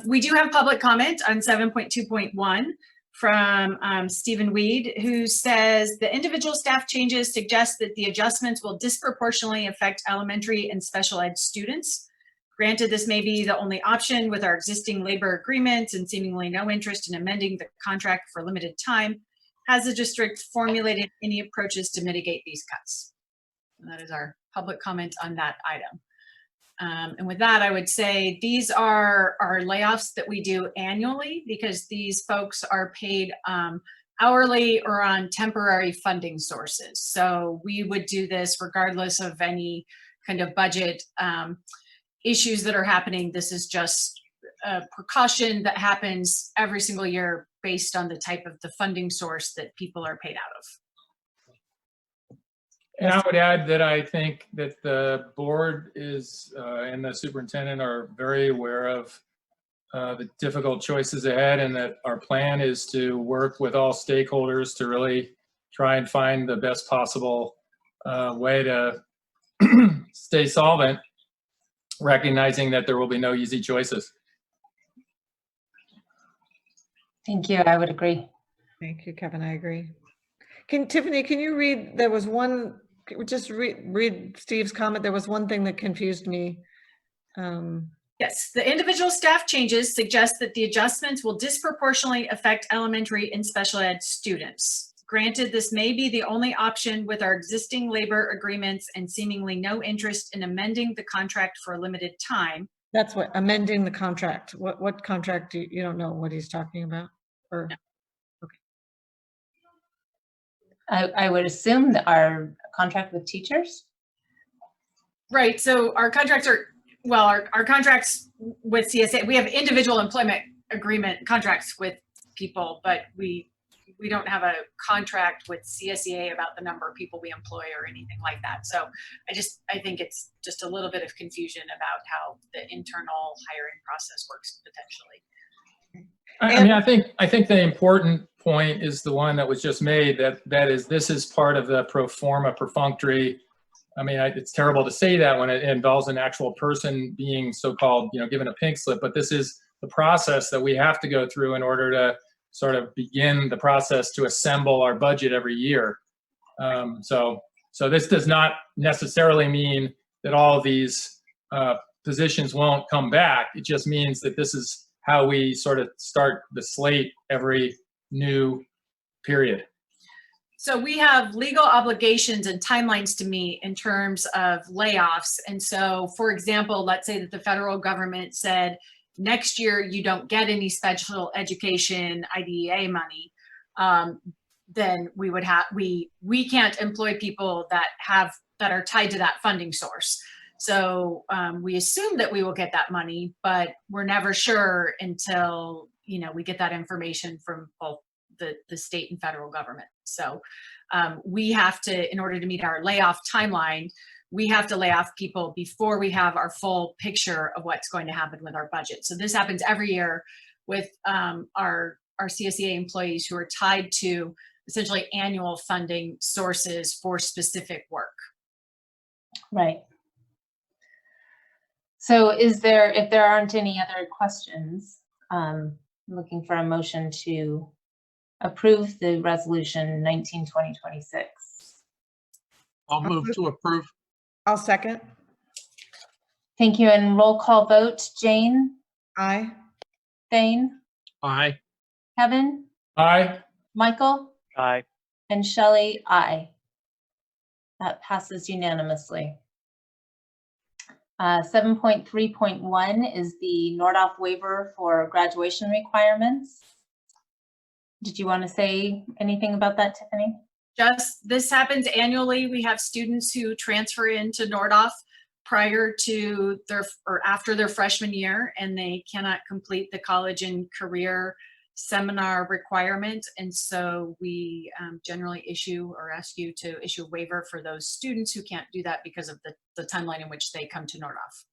We do have public comment on 7.2.1 from Stephen Weed, who says the individual staff changes suggest that the adjustments will disproportionately affect elementary and special ed students. Granted, this may be the only option with our existing labor agreements and seemingly no interest in amending the contract for limited time. Has the district formulated any approaches to mitigate these cuts? And that is our public comment on that item. And with that, I would say these are our layoffs that we do annually because these folks are paid hourly or on temporary funding sources. So we would do this regardless of any kind of budget issues that are happening. This is just a precaution that happens every single year based on the type of the funding source that people are paid out of. And I would add that I think that the board is and the superintendent are very aware of the difficult choices ahead, and that our plan is to work with all stakeholders to really try and find the best possible way to stay solvent, recognizing that there will be no easy choices. thank you. I would agree. Thank you, Kevin. I agree. Tiffany, can you read? There was one. Just read Steve's comment. There was one thing that confused me. Yes, the individual staff changes suggest that the adjustments will disproportionately affect elementary and special ed students. Granted, this may be the only option with our existing labor agreements and seemingly no interest in amending the contract for a limited time. That's what amending the contract. What contract do you don't know what he's talking about? Or no. I would assume that our contract with teachers. Right. So our contracts are, well, our contracts with CSA, we have individual employment agreement contracts with people, but we don't have a contract with CSEA about the number of people we employ or anything like that. So I think it's just a little bit of confusion about how the internal hiring process works potentially. I mean, I think the important point is the one that was just made, that is, this is part of the pro forma perfunctory. I mean, it's terrible to say that when it involves an actual person being so-called, given a pink slip, but this is the process that we have to go through in order to sort of begin the process to assemble our budget every year. So this does not necessarily mean that all of these positions won't come back. It just means that this is how we sort of start the slate every new period. So we have legal obligations and timelines to meet in terms of layoffs. And so, for example, let's say that the federal government said, next year you don't get any special education IDEA money. Then we would have, we can't employ people that are tied to that funding source. So we assume that we will get that money, but we're never sure until, we get that information from both the state and federal government. So we have to, in order to meet our layoff timeline, we have to lay off people before we have our full picture of what's going to happen with our budget. So this happens every year with our CSEA employees who are tied to essentially annual funding sources for specific work. Right. So if there aren't any other questions, I'm looking for a motion to approve the resolution 19/2026. I'll move to approve. I'll second. Thank you. And roll call vote. Jane? Aye. Thane? Aye. Kevin? Aye. Michael? Aye. And Shelley? Aye. That passes unanimously. 7.3.1 is the Nordhoff waiver for graduation requirements. Did you want to say anything about that, Tiffany? Just, this happens annually. We have students who transfer into Nordhoff prior to or after their freshman year, and they cannot complete the college and career seminar requirement. And so we generally issue or ask you to issue a waiver for those students who can't do that because of the timeline in which they come to Nordhoff.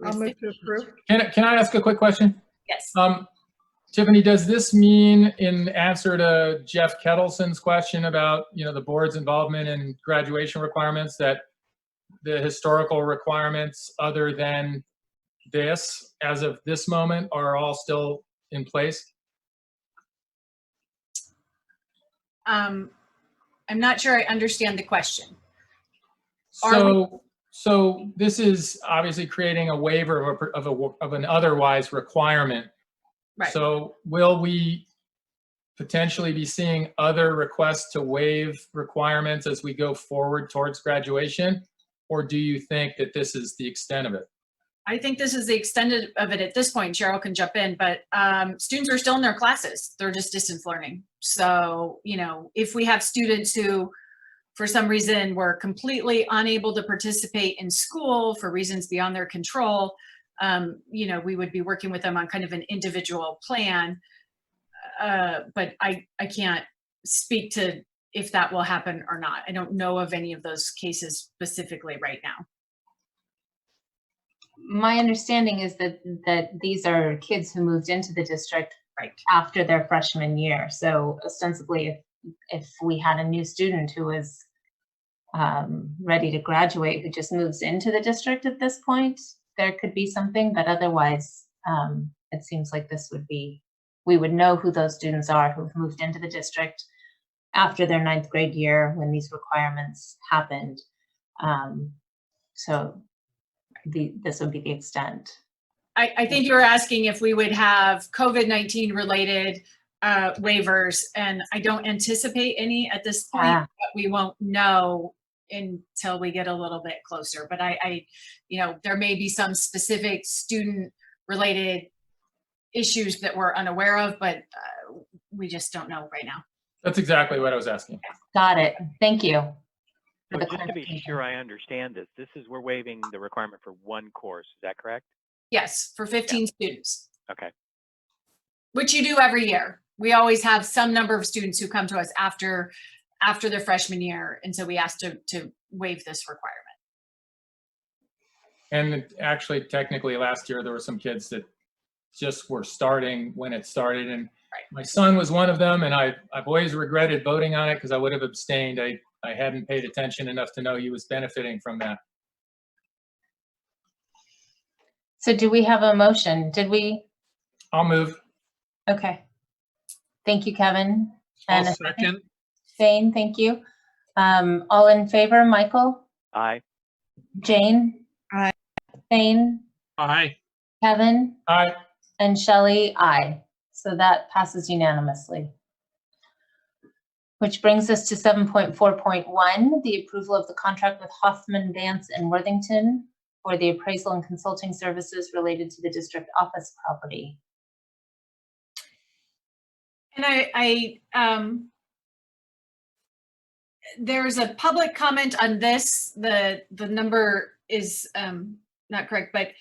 I'll move to approve. Can I ask a quick question? Yes. Tiffany, does this mean, in answer to Jeff Kettleson's question about, the board's involvement in graduation requirements, that the historical requirements other than this, as of this moment, are all still in place? I'm not sure I understand the question. So this is obviously creating a waiver of an otherwise requirement. Right. So will we potentially be seeing other requests to waive requirements as we go forward towards graduation? Or do you think that this is the extent of it? I think this is the extent of it at this point. Cheryl can jump in, but students are still in their classes. They're just distance learning. So, if we have students who, for some reason, were completely unable to participate in school for reasons beyond their control, we would be working with them on kind of an individual plan. But I can't speak to if that will happen or not. I don't know of any of those cases specifically right now. My understanding is that these are kids who moved into the district right after their freshman year. So ostensibly, if we had a new student who was ready to graduate, who just moves into the district at this point, there could be something, but otherwise, it seems like this would be, we would know who those students are who've moved into the district after their 9th grade year when these requirements happened. So this would be the extent. I think you were asking if we would have COVID-19 related waivers, and I don't anticipate any at this point, but we won't know until we get a little bit closer. But there may be some specific student related issues that we're unaware of, but we just don't know right now. That's exactly what I was asking. Got it. Thank you. So just to be sure I understand this is we're waiving the requirement for one course. Is that correct? Yes, for 15 students. Okay. Which you do every year. We always have some number of students who come to us after their freshman year, and so we asked to waive this requirement. And actually, technically, last year there were some kids that just were starting when it started. And my son was one of them, and I've always regretted voting on it because I would have abstained. I hadn't paid attention enough to know he was benefiting from that. So do we have a motion? Did we? I'll move. Okay. Thank you, Kevin. I'll And a second. Jane, thank you. All in favor, Michael? Aye. Jane? Aye. Thane? Aye. Kevin? Aye. And Shelley? Aye. So that passes unanimously. Which brings us to 7.4.1, the approval of the contract with Hoffman, Vance, and Worthington for the appraisal and consulting services related to the district office property. And there's a public comment on this. The number is not correct, but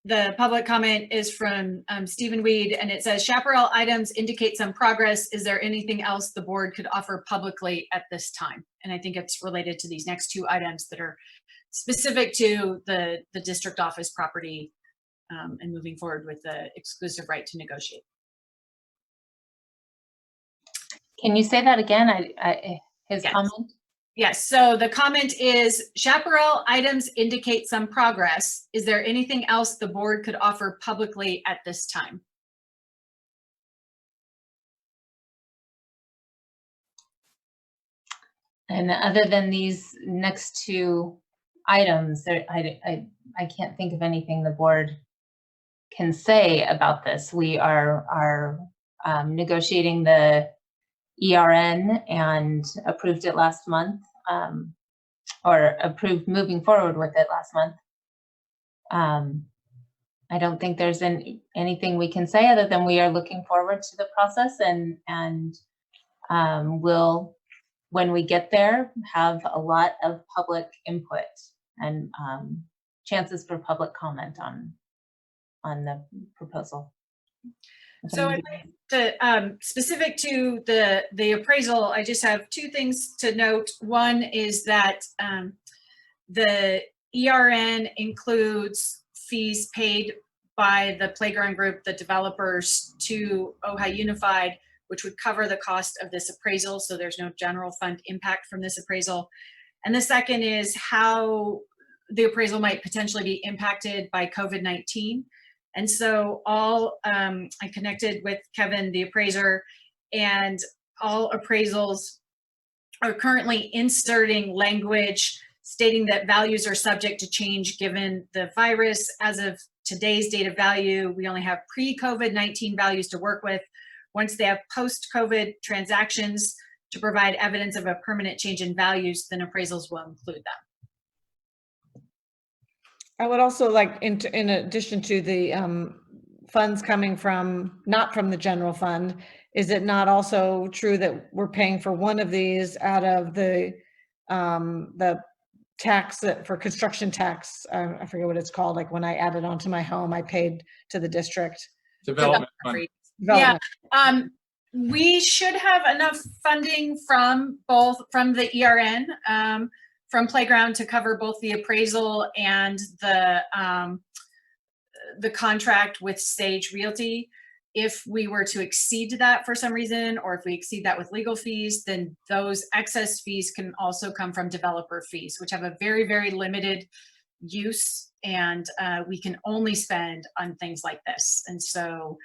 the public comment is from Stephen Weed, and it says chaparral items indicate some progress. Is there anything else the board could offer publicly at this time? And I think it's related to these next two items that are specific to the district office property and moving forward with the exclusive right to negotiate. Can you say that again? His Yes. comment? Yes, so the comment is chaparral items indicate some progress. Is there anything else the board could offer publicly at this time? And other than these next two items, I can't think of anything the board can say about this. We are negotiating the ERN and approved it last month, or approved moving forward with it last month. I don't think there's anything we can say other than we are looking forward to the process and we'll, when we get there, have a lot of public input and chances for public comment on the proposal. So I'd like to, specific to the appraisal, I just have two things to note. One is that the ERN includes fees paid by the playground group, the developers, to Ojai Unified, which would cover the cost of this appraisal. So there's no general fund impact from this appraisal. And the second is how the appraisal might potentially be impacted by COVID-19. And so I connected with Kevin, the appraiser, and all appraisals are currently inserting language stating that values are subject to change given the virus. As of today's date of value, we only have pre-COVID-19 values to work with. Once they have post-COVID transactions to provide evidence of a permanent change in values, then appraisals will include them. I would also like, in addition to the funds coming from, not from the general fund, is it not also true that we're paying for one of these out of the tax for construction tax? I forget what it's called. Like when I added onto my home, I paid to the district. Development fund. Development. Yeah, we should have enough funding from the ERN, from Playground to cover both the appraisal and the contract with Sage Realty. If we were to exceed that for some reason, or if we exceed that with legal fees, then those excess fees can also come from developer fees, which have a very, very limited use, and we can only spend on things like this. And so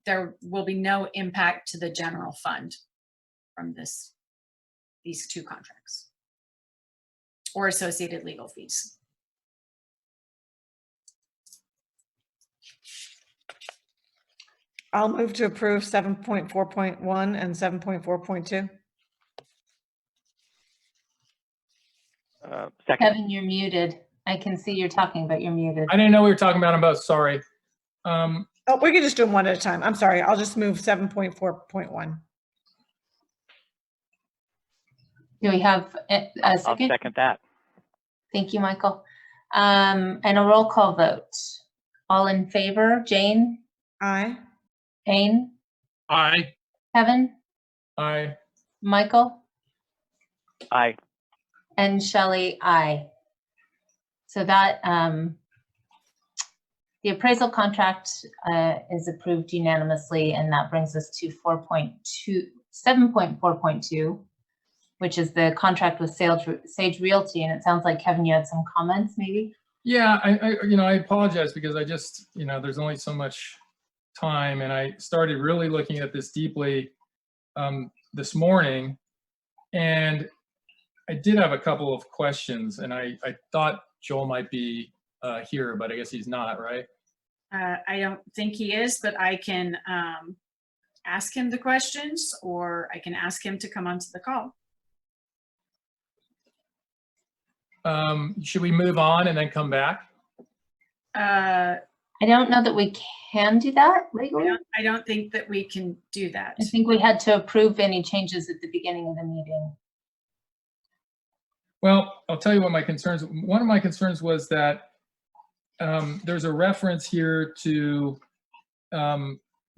there will be no impact to the general fund from these two contracts or associated legal fees. I'll move to approve 7.4.1 and 7.4.2. Second. Kevin, you're muted. I can see you're talking, but you're muted. I didn't know we were talking about them both. Sorry. Oh, we can just do them one at a time. I'm sorry. I'll just move 7.4.1. Do we have a I'll second? second that. Thank you, Michael. And a roll call vote. All in favor, Jane? Aye. Payne? Aye. Kevin? Aye. Michael? Aye. And Shelley, aye. So that The appraisal contract is approved unanimously, and that brings us to 7.4.2, which is the contract with Sage Realty. And it sounds like, Kevin, you had some comments, maybe? Yeah, I apologize because I just, there's only so much time, and I started really looking at this deeply this morning, and I did have a couple of questions, and I thought Joel might be here, but I guess he's not, right? I don't think he is, but I can ask him the questions, or I can ask him to come onto the call. Should we move on and then come back? I don't know that we can do that legally. I don't think that we can do that. I think we had to approve any changes at the beginning of the meeting. Well, I'll tell you what my concerns. One of my concerns was that there's a reference here to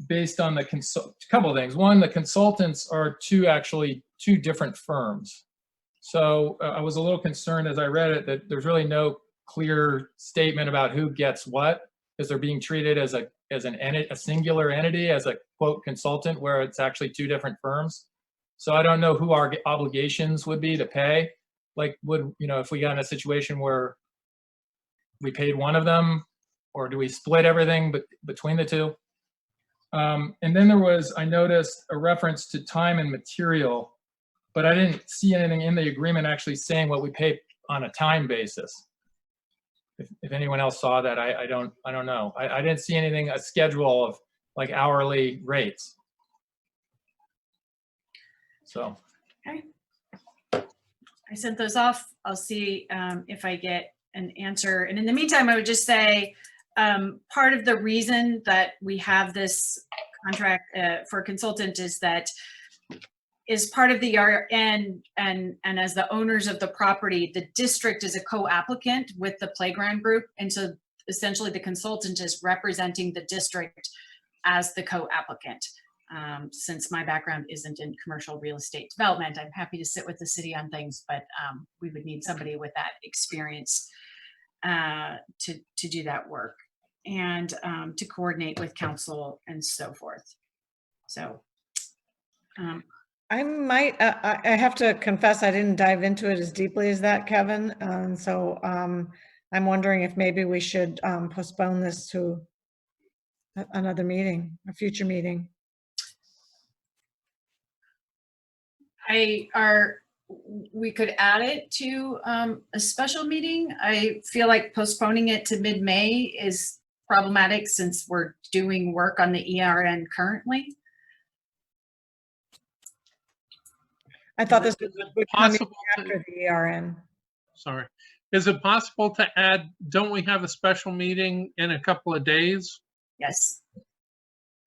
based on the couple of things. One, the consultants are actually two different firms. So I was a little concerned as I read it that there's really no clear statement about who gets what, because they're being treated as a singular entity, as a quote consultant, where it's actually two different firms. So I don't know who our obligations would be to pay. Like, if we got in a situation where we paid one of them, or do we split everything between the two? And then I noticed a reference to time and material, but I didn't see anything in the agreement actually saying what we pay on a time basis. If anyone else saw that, I don't know. I didn't see anything, a schedule of like hourly rates. So. Okay. I sent those off. I'll see if I get an answer. And in the meantime, I would just say part of the reason that we have this contract for a consultant is that is part of the and as the owners of the property, the district is a co-applicant with the playground group. And so essentially the consultant is representing the district as the co-applicant. Since my background isn't in commercial real estate development, I'm happy to sit with the city on things, but we would need somebody with that experience to do that work and to coordinate with council and so forth. So I might, I have to confess, I didn't dive into it as deeply as that, Kevin. So I'm wondering if maybe we should postpone this to another meeting, a future meeting. We could add it to a special meeting. I feel like postponing it to mid-May is problematic since we're doing work on the ERN currently. I thought this was coming possible after the ERN. Sorry. Is it possible to add, don't we have a special meeting in a couple of days? Yes.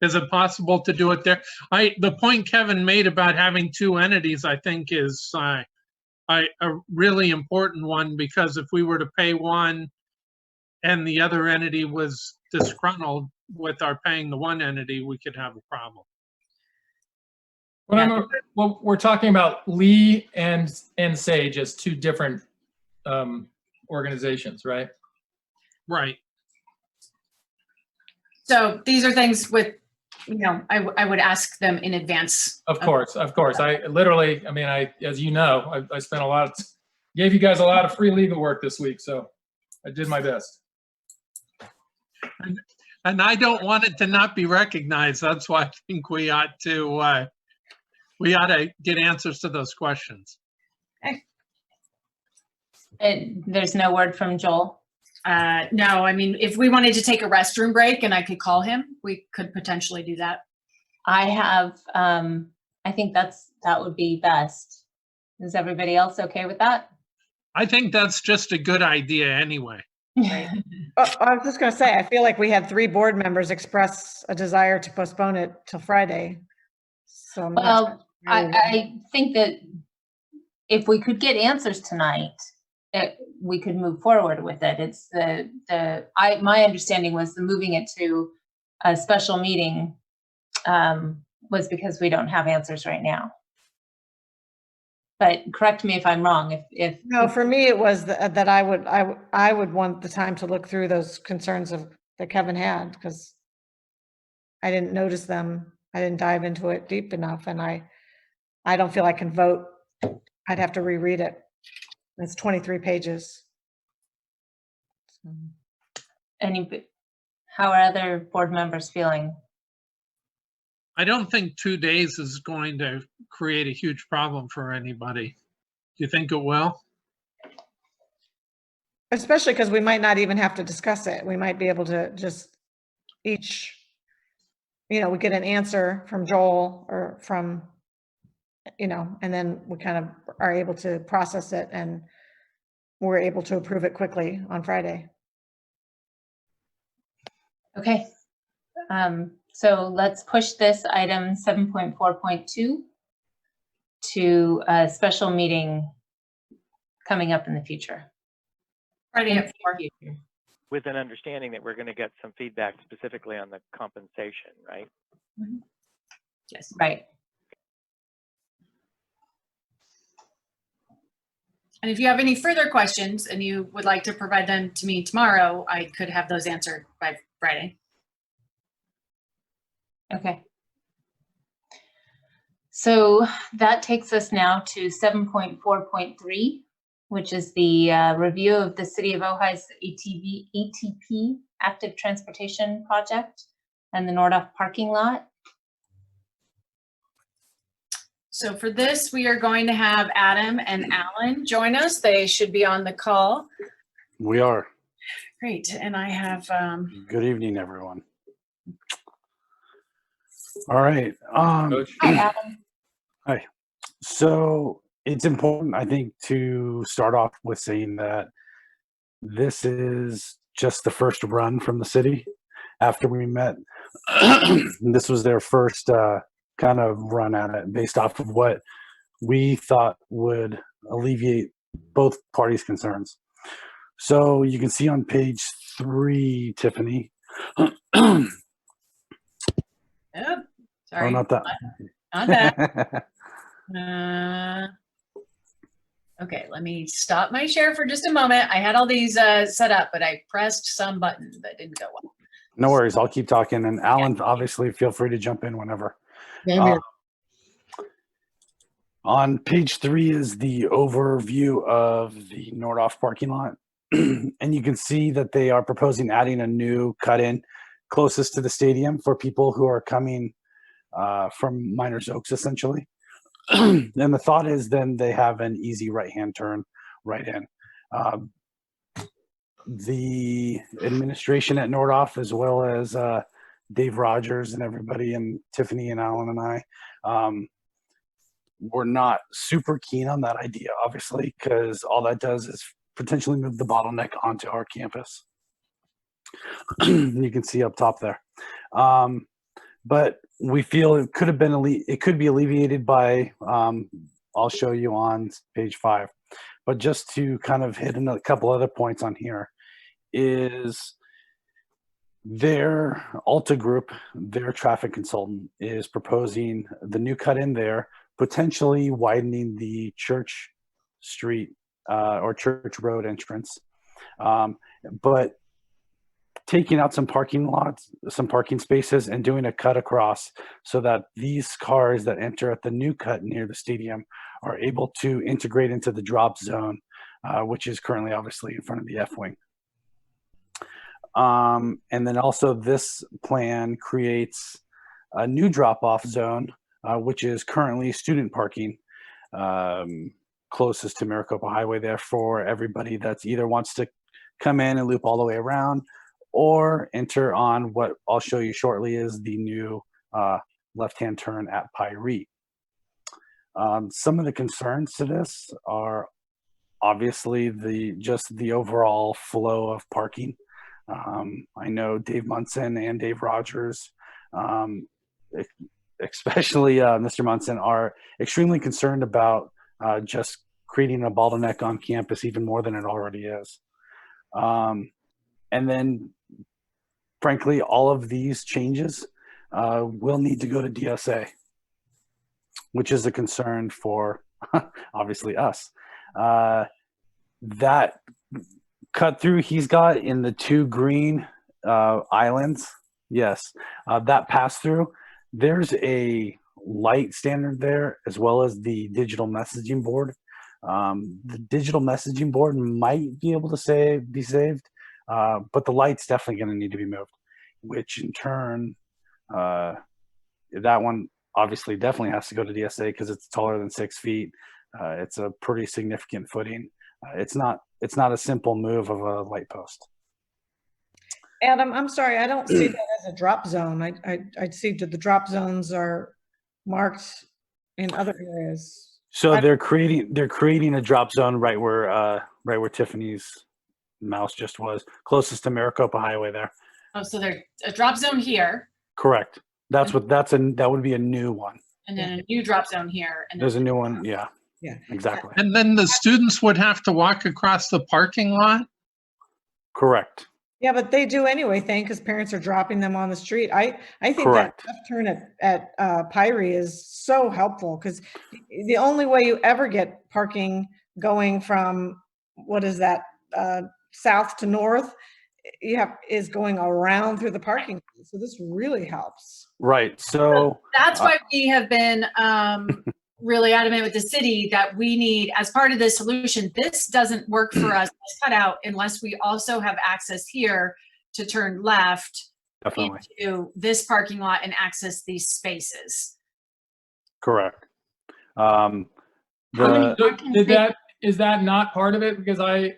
Is it possible to do it there? The point Kevin made about having two entities, I think, is a really important one, because if we were to pay one and the other entity was disgruntled with our paying the one entity, we could have a problem. Well, we're talking about Lee and Sage as two different organizations, right? Right. So these are things with, I would ask them in advance. Of course. I literally, as you know, I spent gave you guys a lot of free legal work this week, so I did my best. And I don't want it to not be recognized. That's why I think we ought to get answers to those questions. Okay. There's no word from Joel? No, if we wanted to take a restroom break and I could call him, we could potentially do that. I think that would be best. Is everybody else okay with that? I think that's just a good idea anyway. Right. I was just going to say, I feel like we had 3 board members express a desire to postpone it till Friday. So well, I think that if we could get answers tonight, we could move forward with it. It's my understanding was the moving it to a special meeting was because we don't have answers right now. But correct me if I'm wrong. No, for me it was that I would want the time to look through those concerns of that Kevin had, because I didn't notice them. I didn't dive into it deep enough, and I don't feel I can vote. I'd have to reread it. It's 23 pages. So, How are other board members feeling? I don't think 2 days is going to create a huge problem for anybody. Do you think it will? especially because we might not even have to discuss it. We might be able to just each, we get an answer from Joel or from, and then we kind of are able to process it, and we're able to approve it quickly on Friday. Okay. So let's push this item 7.4.2 to a special meeting coming up in the future. Friday at 4. With an understanding that we're going to get some feedback specifically on the compensation, right? Yes. Right. And if you have any further questions and you would like to provide them to me tomorrow, I could have those answered by Friday. Okay. So that takes us now to 7.4.3, which is the review of the City of Ojai's ATP active transportation project and the Nordhoff parking lot. So for this, we are going to have Adam and Alan join us. They should be on the call. We are. Great. And I have Good evening, everyone. All right. Hi, Adam. Hi. So it's important, I think, to start off with saying that this is just the first run from the city. After we met, this was their first kind of run at it based off of what we thought would alleviate both parties' concerns. So you can see on page 3, Tiffany. oh, sorry. Oh, not that. Not that. Okay, let me stop my share for just a moment. I had all these set up, but I pressed some button that didn't go well. No worries. I'll keep talking. And Alan, obviously, feel free to jump in whenever. On page 3 is the overview of the Nordhoff parking lot. And you can see that they are proposing adding a new cut-in closest to the stadium for people who are coming from Miners Oaks, essentially. And the thought is then they have an easy right-hand turn right in. The administration at Nordhoff, as well as Dave Rogers and everybody, and Tiffany and Alan and I, we're not super keen on that idea, obviously, because all that does is potentially move the bottleneck onto our campus. You can see up top there. But we feel it could have been it could be alleviated by I'll show you on page 5. But just to kind of hit a couple other points on here is their Alta group, their traffic consultant, is proposing the new cut in there, potentially widening the Church Street or Church Road entrance, but taking out some parking lots, some parking spaces, and doing a cut across so that these cars that enter at the new cut near the stadium are able to integrate into the drop zone, which is currently obviously in front of the F-wing. And then also this plan creates a new drop-off zone, which is currently student parking closest to Maricopa Highway there for everybody that's either wants to come in and loop all the way around or enter on what I'll show you shortly is the new left-hand turn at Pyree. Some of the concerns to this are obviously just the overall flow of parking. I know Dave Munson and Dave Rogers, especially Mr. Munson, are extremely concerned about just creating a bottleneck on campus even more than it already is. And then, frankly, all of these changes will need to go to DSA, which is a concern for, obviously, us. That cut through he's got in the 2 green islands, yes, that pass through, there's a light standard there as well as the digital messaging board. The digital messaging board might be able to be saved, but the light's definitely going to need to be moved, which in turn, that one obviously definitely has to go to DSA because it's taller than 6 feet. It's a pretty significant footing. It's not a simple move of a light post. Adam, I'm sorry, I don't see that as a drop zone. I see that the drop zones are marked in other areas. So they're creating a drop zone right where Tiffany's mouse just was, closest to Maricopa Highway there. Oh, so there's a drop zone here, Correct. That would be a new one. and then a new drop zone here, and There's a new one. Yeah. Yeah. Exactly. And then the students would have to walk across the parking lot? Correct. Yeah, but they do anyway, because parents are dropping them on the street. I think Correct. that left turn at Pyrie is so helpful because the only way you ever get parking going from, what is that, south to north, is going around through the parking lot. So this really helps. Right. So that's why we have been really adamant with the city that we need, as part of this solution, this doesn't work for us cut out unless we also have access here to turn left definitely into this parking lot and access these spaces. correct. Is that not part of it? Because I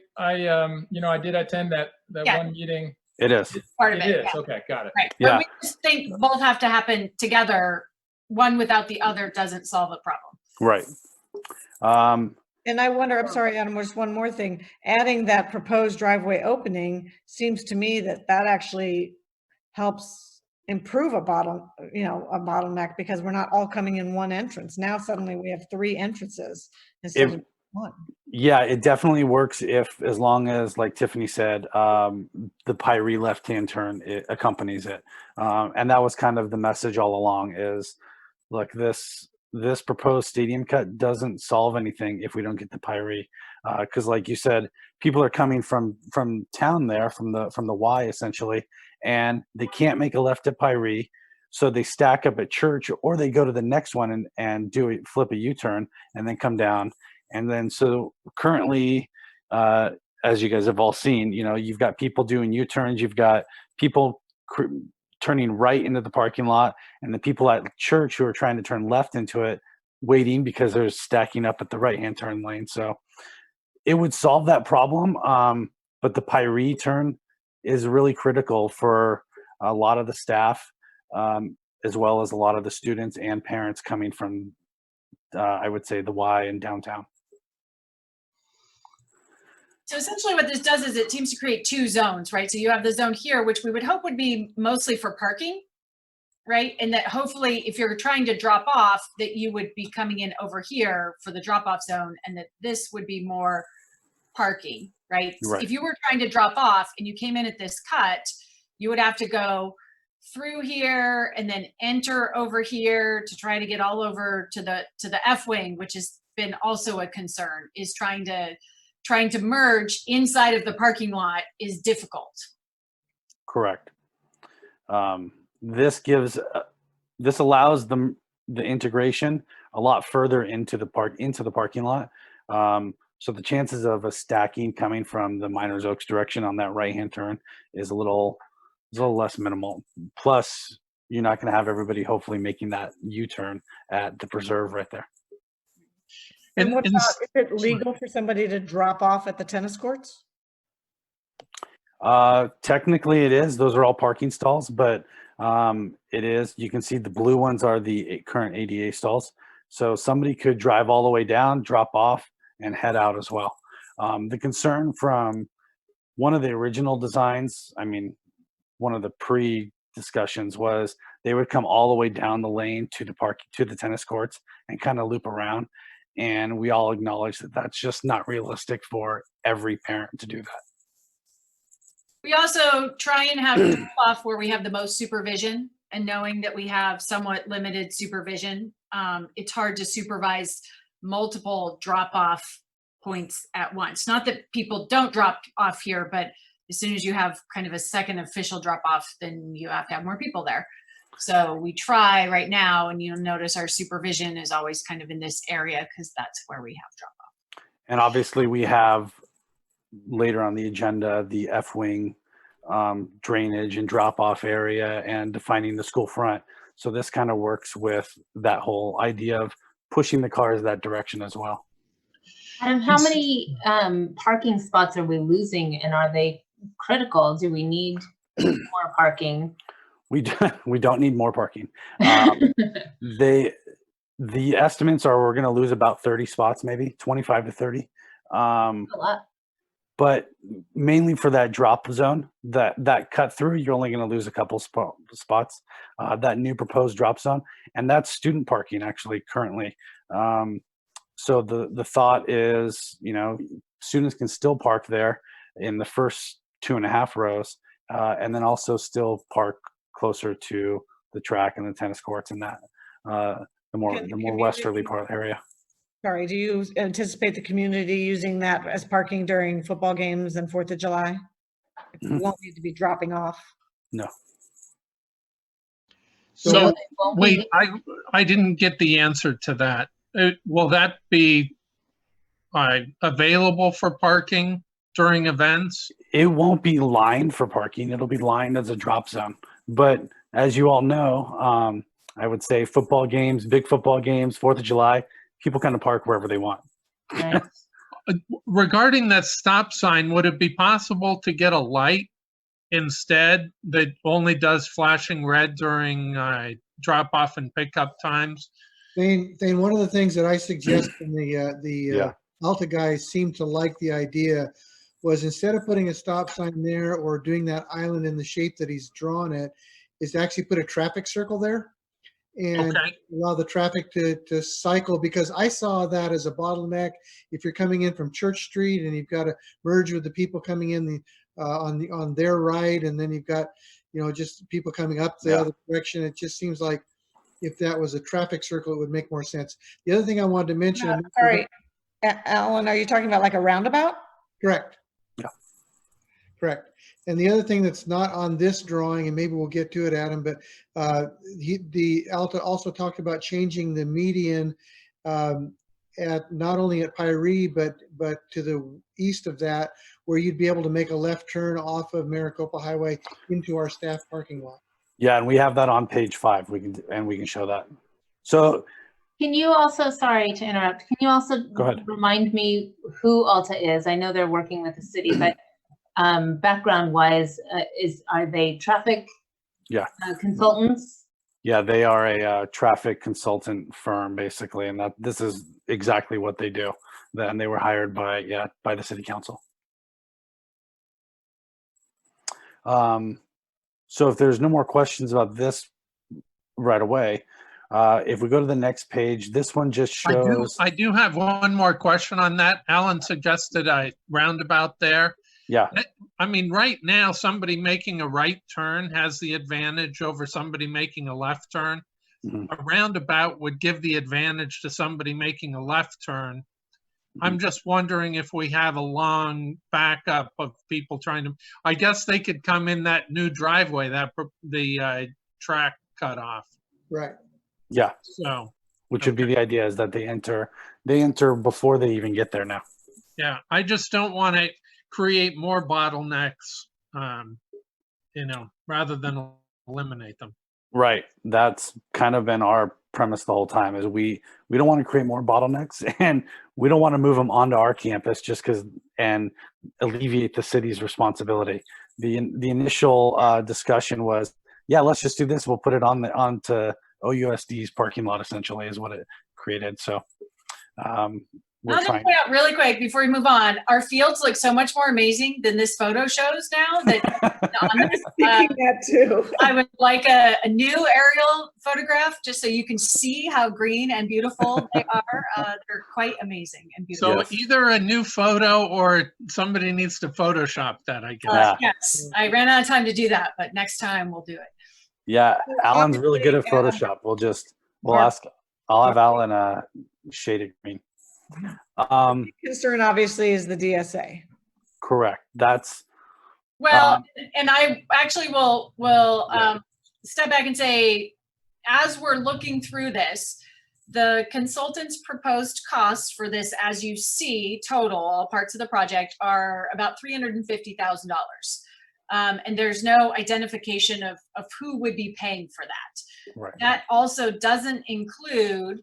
did attend that one meeting. It is. Part of it. It is. Yeah. Okay, got it. Right. Yeah. But we just think both have to happen together. One without the other doesn't solve a problem. Right. And I wonder, I'm sorry, Adam, just one more thing. Adding that proposed driveway opening seems to me that actually helps improve a bottleneck because we're not all coming in one entrance. Now suddenly we have 3 entrances instead of 1. Yeah, it definitely works as long as, like Tiffany said, the Pyrie left-hand turn accompanies it. And that was kind of the message all along is, look, this proposed stadium cut doesn't solve anything if we don't get the Pyrie. Because like you said, people are coming from town there, from the Y essentially, and they can't make a left at Pyrie. So they stack up at Church, or they go to the next one and flip a U-turn and then come down. And then so currently, as you guys have all seen, you've got people doing U-turns, you've got people turning right into the parking lot, and the people at Church who are trying to turn left into it, waiting because they're stacking up at the right-hand turn lane. So it would solve that problem, but the Pyrie turn is really critical for a lot of the staff, as well as a lot of the students and parents coming from, I would say, the Y and downtown. So essentially what this does is it seems to create 2 zones, right? So you have the zone here, which we would hope would be mostly for parking, right? And that hopefully if you're trying to drop off, that you would be coming in over here for the drop off zone, and that this would be more parking, right? Right. If you were trying to drop off and you came in at this cut, you would have to go through here and then enter over here to try to get all over to the F wing, which has been also a concern, is trying to merge inside of the parking lot is difficult. Correct. This allows the integration a lot further into the parking lot. So the chances of a stacking coming from the Miners Oaks direction on that right-hand turn is a little less minimal. Plus, you're not going to have everybody hopefully making that U-turn at the preserve right there. And what about, is it legal for somebody to drop off at the tennis courts? Technically it is. Those are all parking stalls, but it is. You can see the blue ones are the current ADA stalls. So somebody could drive all the way down, drop off, and head out as well. The concern from one of the original designs, one of the pre-discussions was they would come all the way down the lane to the tennis courts and kind of loop around. And we all acknowledge that that's just not realistic for every parent to do that. We also try and have off where we have the most supervision, and knowing that we have somewhat limited supervision, it's hard to supervise multiple drop-off points at once. Not that people don't drop off here, but as soon as you have kind of a second official drop off, then you have to have more people there. So we try right now, and you'll notice our supervision is always kind of in this area because that's where we have drop off. And obviously we have later on the agenda, the F-wing drainage and drop-off area and defining the school front. So this kind of works with that whole idea of pushing the cars that direction as well. Adam, how many parking spots are we losing, and are they critical? Do we need more parking? We don't need more parking. The estimates are we're going to lose about 30 spots, maybe 25 to 30. A lot. But mainly for that drop zone, that cut through, you're only going to lose a couple spots. That new proposed drop zone, and that's student parking actually currently. So the thought is, you know, students can still park there in the first 2.5 rows, and then also still park closer to the track and the tennis courts and that the more westerly part of the area. Sorry, do you anticipate the community using that as parking during football games and 4th of July? You won't need to be dropping off. No. So wait, I didn't get the answer to that. Will that be available for parking during events? It won't be lined for parking. It'll be lined as a drop zone. But as you all know, I would say football games, big football games, 4th of July, people kind of park wherever they want. Right. Regarding that stop sign, would it be possible to get a light instead that only does flashing red during drop off and pickup times? Thane, one of the things that I suggest, and the Alta guys seem to like the idea, was instead of putting a stop sign there or doing that island in the shape that he's drawn it, is to actually put a traffic circle there and allow the traffic to cycle, because I saw that as a bottleneck. If you're coming in from Church Street and you've got to merge with the people coming in on their right, and then you've got, you know, just people coming up the other direction, it just seems like if that was a traffic circle, it would make more sense. The other thing I wanted to mention. Sorry, Alan, are you talking about like a roundabout? Correct. Yeah. Correct. And the other thing that's not on this drawing, and maybe we'll get to it, Adam, but the Alta also talked about changing the median at not only at Pyrie, but to the east of that, where you'd be able to make a left turn off of Maricopa Highway into our staff parking lot. Yeah, and we have that on page 5. We can show that. So Can you also, sorry to interrupt, can you also go ahead. remind me who Alta is? I know they're working with the city, but background wise, are they traffic consultants? Yeah, they are a traffic consultant firm basically, and this is exactly what they do. And they were hired by the city council. So if there's no more questions about this right away, if we go to the next page, this one just shows. I do have one more question on that. Alan suggested a roundabout there. Yeah. I mean, right now, somebody making a right turn has the advantage over somebody making a left turn. Mm-hmm. A roundabout would give the advantage to somebody making a left turn. Mm-hmm. I'm just wondering if we have a long backup of people trying to, I guess they could come in that new driveway, that the track cut off. Right. Yeah. So, which would be the idea, is that they enter before they even get there now. Yeah, I just don't want to create more bottlenecks, rather than eliminate them. Right. That's kind of been our premise the whole time, is we don't want to create more bottlenecks, and we don't want to move them onto our campus just and alleviate the city's responsibility. The initial discussion was, yeah, let's just do this. We'll put it onto OUSD's parking lot, essentially, is what it created. So we're I'll just trying. point out really quick before we move on, our fields look so much more amazing than this photo shows now. That on this, that too. I would like a new aerial photograph just so you can see how green and beautiful they are. They're quite amazing and beautiful. So either a new photo or somebody needs to Photoshop that, I guess. Yes, I ran out of time to do that, but next time we'll do it. Yeah, Alan's really good at Photoshop. I'll have Alan shade it green. Concern obviously is the DSA. Correct. That's Well, and I actually will step back and say, as we're looking through this, the consultant's proposed costs for this, as you see, total, all parts of the project, are about $350,000. And there's no identification of who would be paying for that. Right. That also doesn't include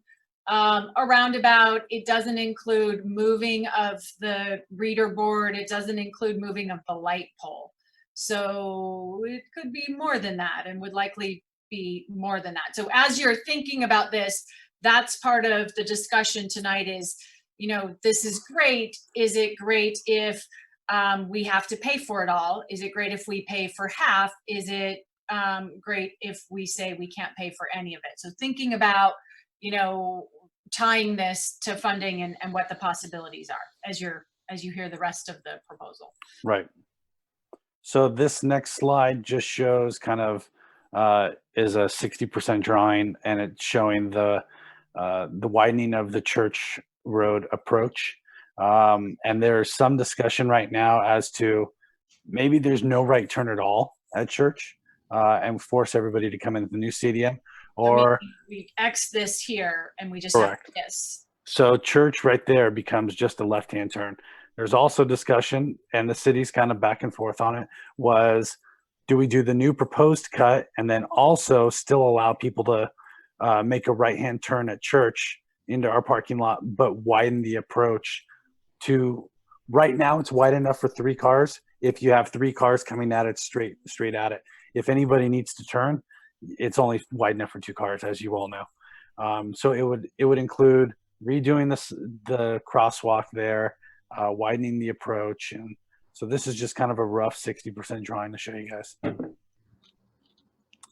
a roundabout. It doesn't include moving of the reader board. It doesn't include moving of the light pole. So it could be more than that, and would likely be more than that. So as you're thinking about this, that's part of the discussion tonight is, this is great. Is it great if we have to pay for it all? Is it great if we pay for half? Is it great if we say we can't pay for any of it? So thinking about, tying this to funding and what the possibilities are as you hear the rest of the proposal. Right. So this next slide just shows kind of is a 60% drawing, and it's showing the widening of the church road approach. And there's some discussion right now as to maybe there's no right turn at all at church and force everybody to come into the new stadium, or we X this here and we just correct. have this. So church right there becomes just a left-hand turn. There's also discussion, and the city's kind of back and forth on it, was do we do the new proposed cut and then also still allow people to make a right-hand turn at church into our parking lot, but widen the approach to, right now it's wide enough for 3 cars. If you have 3 cars coming at it straight at it. If anybody needs to turn, it's only wide enough for 2 cars, as you all know. So it would include redoing the crosswalk there, widening the approach, and so this is just kind of a rough 60% drawing to show you guys.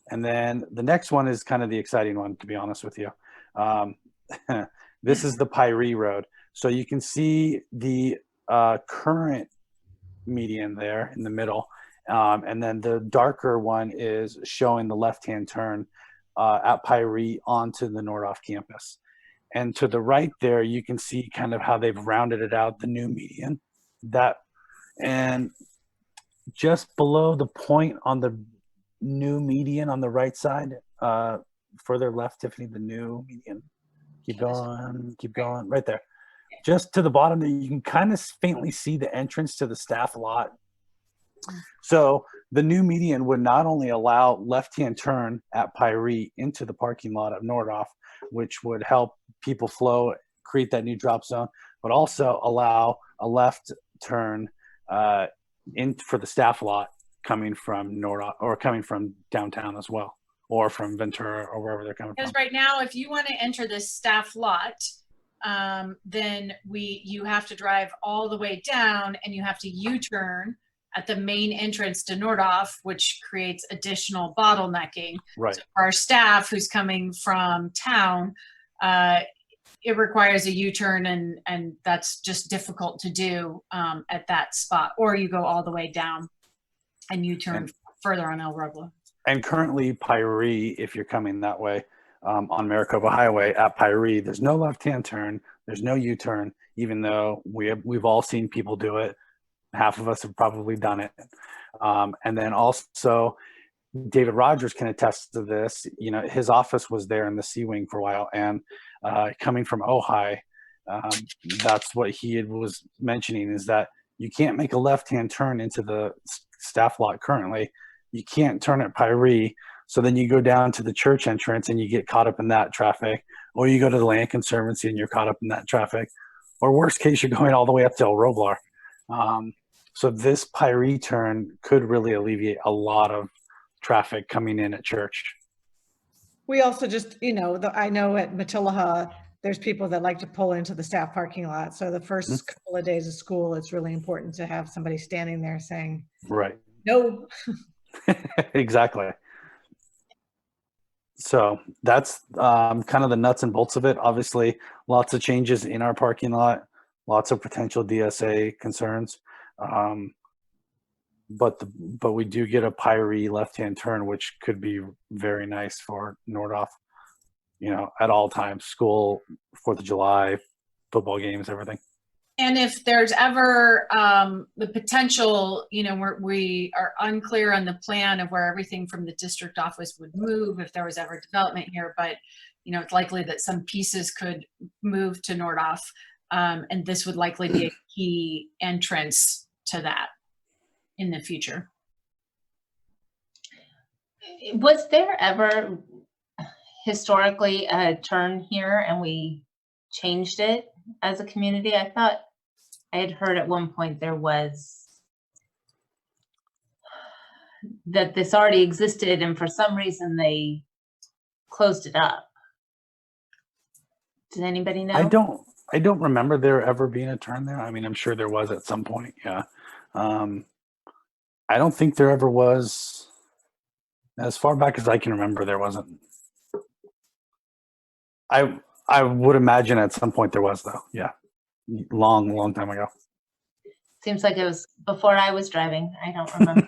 And then the next one is kind of the exciting one, to be honest with you. This is the Pyrie Road. So you can see the current median there in the middle, and then the darker one is showing the left-hand turn at Pyrie onto the Nordhoff campus. And to the right there, you can see kind of how they've rounded it out, the new median. And just below the point on the new median on the right side, further left, Tiffany, the new median. Keep going, right there. Just to the bottom there, you can kind of faintly see the entrance to the staff lot. So the new median would not only allow left-hand turn at Pyrie into the parking lot of Nordhoff, which would help people flow, create that new drop zone, but also allow a left turn in for the staff lot coming from Nordhoff or coming from downtown as well, or from Ventura or wherever they're coming Because from. right now, if you want to enter this staff lot, then you have to drive all the way down and you have to U-turn at the main entrance to Nordhoff, which creates additional bottlenecking. Right. So for our staff who's coming from town, it requires a U-turn, and that's just difficult to do at that spot. Or you go all the way down and U-turn further on El Roble. And currently Pyrie, if you're coming that way on Maricopa Highway at Pyrie, there's no left-hand turn, there's no U-turn, even though we've all seen people do it. Half of us have probably done it. And then also David Rogers can attest to this. His office was there in the C wing for a while, and coming from Ojai, that's what he was mentioning, is that you can't make a left-hand turn into the staff lot currently. You can't turn at Pyrie, so then you go down to the church entrance and you get caught up in that traffic, or you go to the Land Conservancy and you're caught up in that traffic, or worst case, you're going all the way up to El Roblar. So this Pyrie turn could really alleviate a lot of traffic coming in at church. We also just, I know at Matilaha, there's people that like to pull into the staff parking lot. So the first couple of days of school, it's really important to have somebody standing there saying, right, no. Exactly. So that's kind of the nuts and bolts of it. Obviously, lots of changes in our parking lot, lots of potential DSA concerns. But we do get a Pyrie left-hand turn, which could be very nice for Nordhoff, at all times, school, 4th of July, football games, everything. And if there's ever the potential, you know, we are unclear on the plan of where everything from the district office would move if there was ever development here, but, you know, it's likely that some pieces could move to Nordhoff, and this would likely be a key entrance to that in the future. Was there ever historically a turn here and we changed it as a community? I thought I had heard at one point there was that this already existed and for some reason they closed it up. Does anybody know? I don't remember there ever being a turn there. I mean, I'm sure there was at some point. Yeah. I don't think there ever was. As far back as I can remember, there wasn't. I would imagine at some point there was, though. Yeah. Long time ago. Seems like it was before I was driving. I don't remember.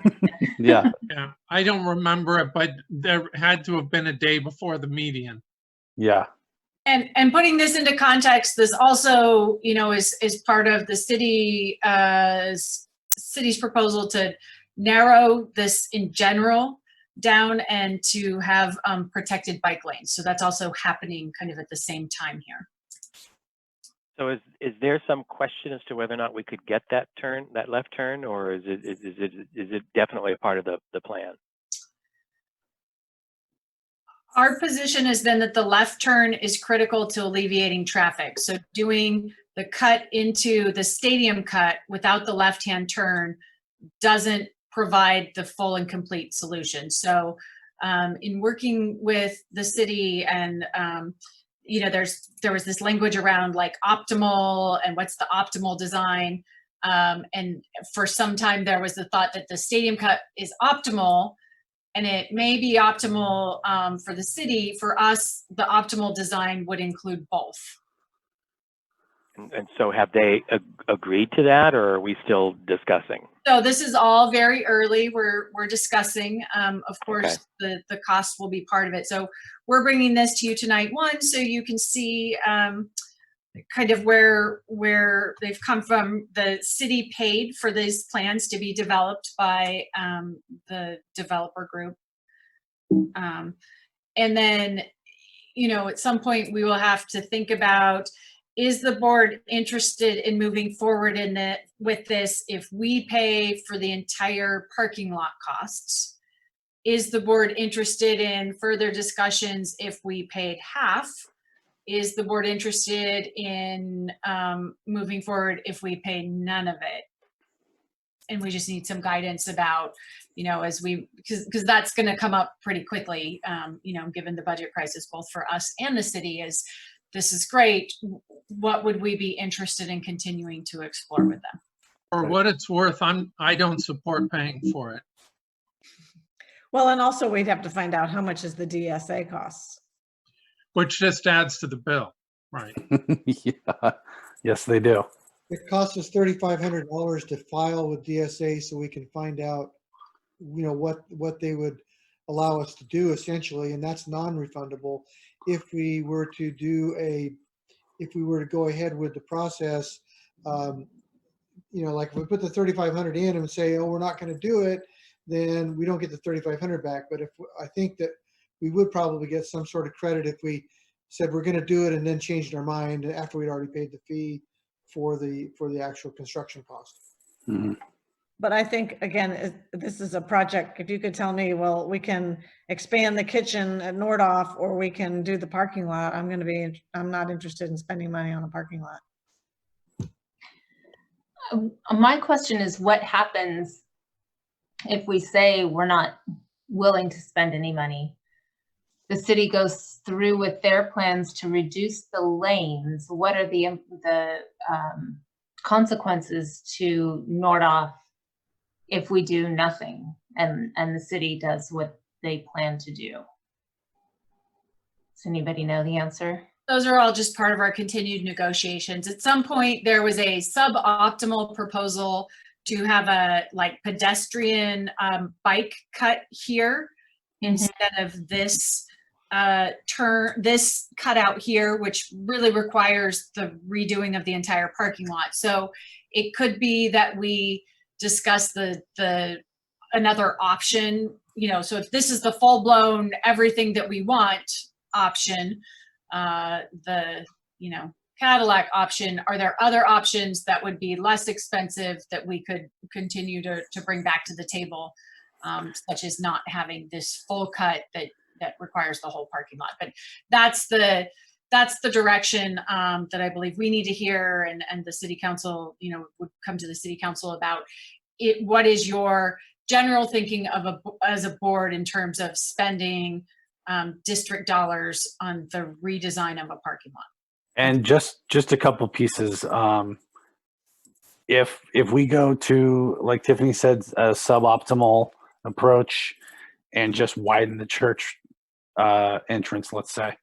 Yeah. Yeah, I don't remember it, but there had to have been a day before the median. Yeah. And putting this into context, this also, you know, is part of the city's proposal to narrow this in general down and to have protected bike lanes. So that's also happening kind of at the same time here. So is there some question as to whether or not we could get that turn, that left turn, or is it definitely a part of the plan? Our position has been that the left turn is critical to alleviating traffic. So doing the cut into the stadium cut without the left-hand turn doesn't provide the full and complete solution. So in working with the city and you know, there was this language around like optimal and what's the optimal design. And for some time there was the thought that the stadium cut is optimal, and it may be optimal for the city. For us, the optimal design would include both. And so have they agreed to that, or are we still discussing? So this is all very early. We're discussing. Of course, the cost will be part of it. So we're bringing this to you tonight, one, so you can see kind of where they've come from. The city paid for these plans to be developed by the developer group. And then, you know, at some point we will have to think about, is the board interested in moving forward with this if we pay for the entire parking lot costs? Is the board interested in further discussions if we paid half? Is the board interested in moving forward if we pay none of it? And we just need some guidance about, you know, as we, because that's going to come up pretty quickly, you know, given the budget prices both for us and the city. Is this is great. What would we be interested in continuing to explore with them? For what it's worth, I don't support paying for it. Well, and also we'd have to find out how much is the DSA costs. Which just adds to the bill, right? Yeah. Yes, they do. It costs us $3,500 to file with DSA so we can find out, you know, what they would allow us to do essentially, and that's non-refundable. If we were to go ahead with the process, you know, like if we put the 3,500 in and say, oh, we're not going to do it, then we don't get the 3,500 back. But if I think that we would probably get some sort of credit if we said we're going to do it and then changed our mind after we'd already paid the fee for the actual construction cost. Mm-hmm. But I think, again, this is a project. If you could tell me, well, we can expand the kitchen at Nordhoff or we can do the parking lot, I'm not interested in spending money on a parking lot. My question is, what happens if we say we're not willing to spend any money? The city goes through with their plans to reduce the lanes. What are the consequences to Nordhoff if we do nothing and the city does what they plan to do? Does anybody know the answer? Those are all just part of our continued negotiations. At some point, there was a suboptimal proposal to have a like pedestrian bike cut here instead of this this cutout here, which really requires the redoing of the entire parking lot. So it could be that we discuss another option, so if this is the full blown everything that we want option, the Cadillac option, are there other options that would be less expensive that we could continue to bring back to the table, such as not having this full cut that requires the whole parking lot? But that's the direction that I believe we need to hear, and the city council, would come to the city council about it. What is your general thinking as a board in terms of spending district dollars on the redesign of a parking lot? And just a couple pieces. If we go to, like Tiffany said, a suboptimal approach and just widen the church entrance, let's say,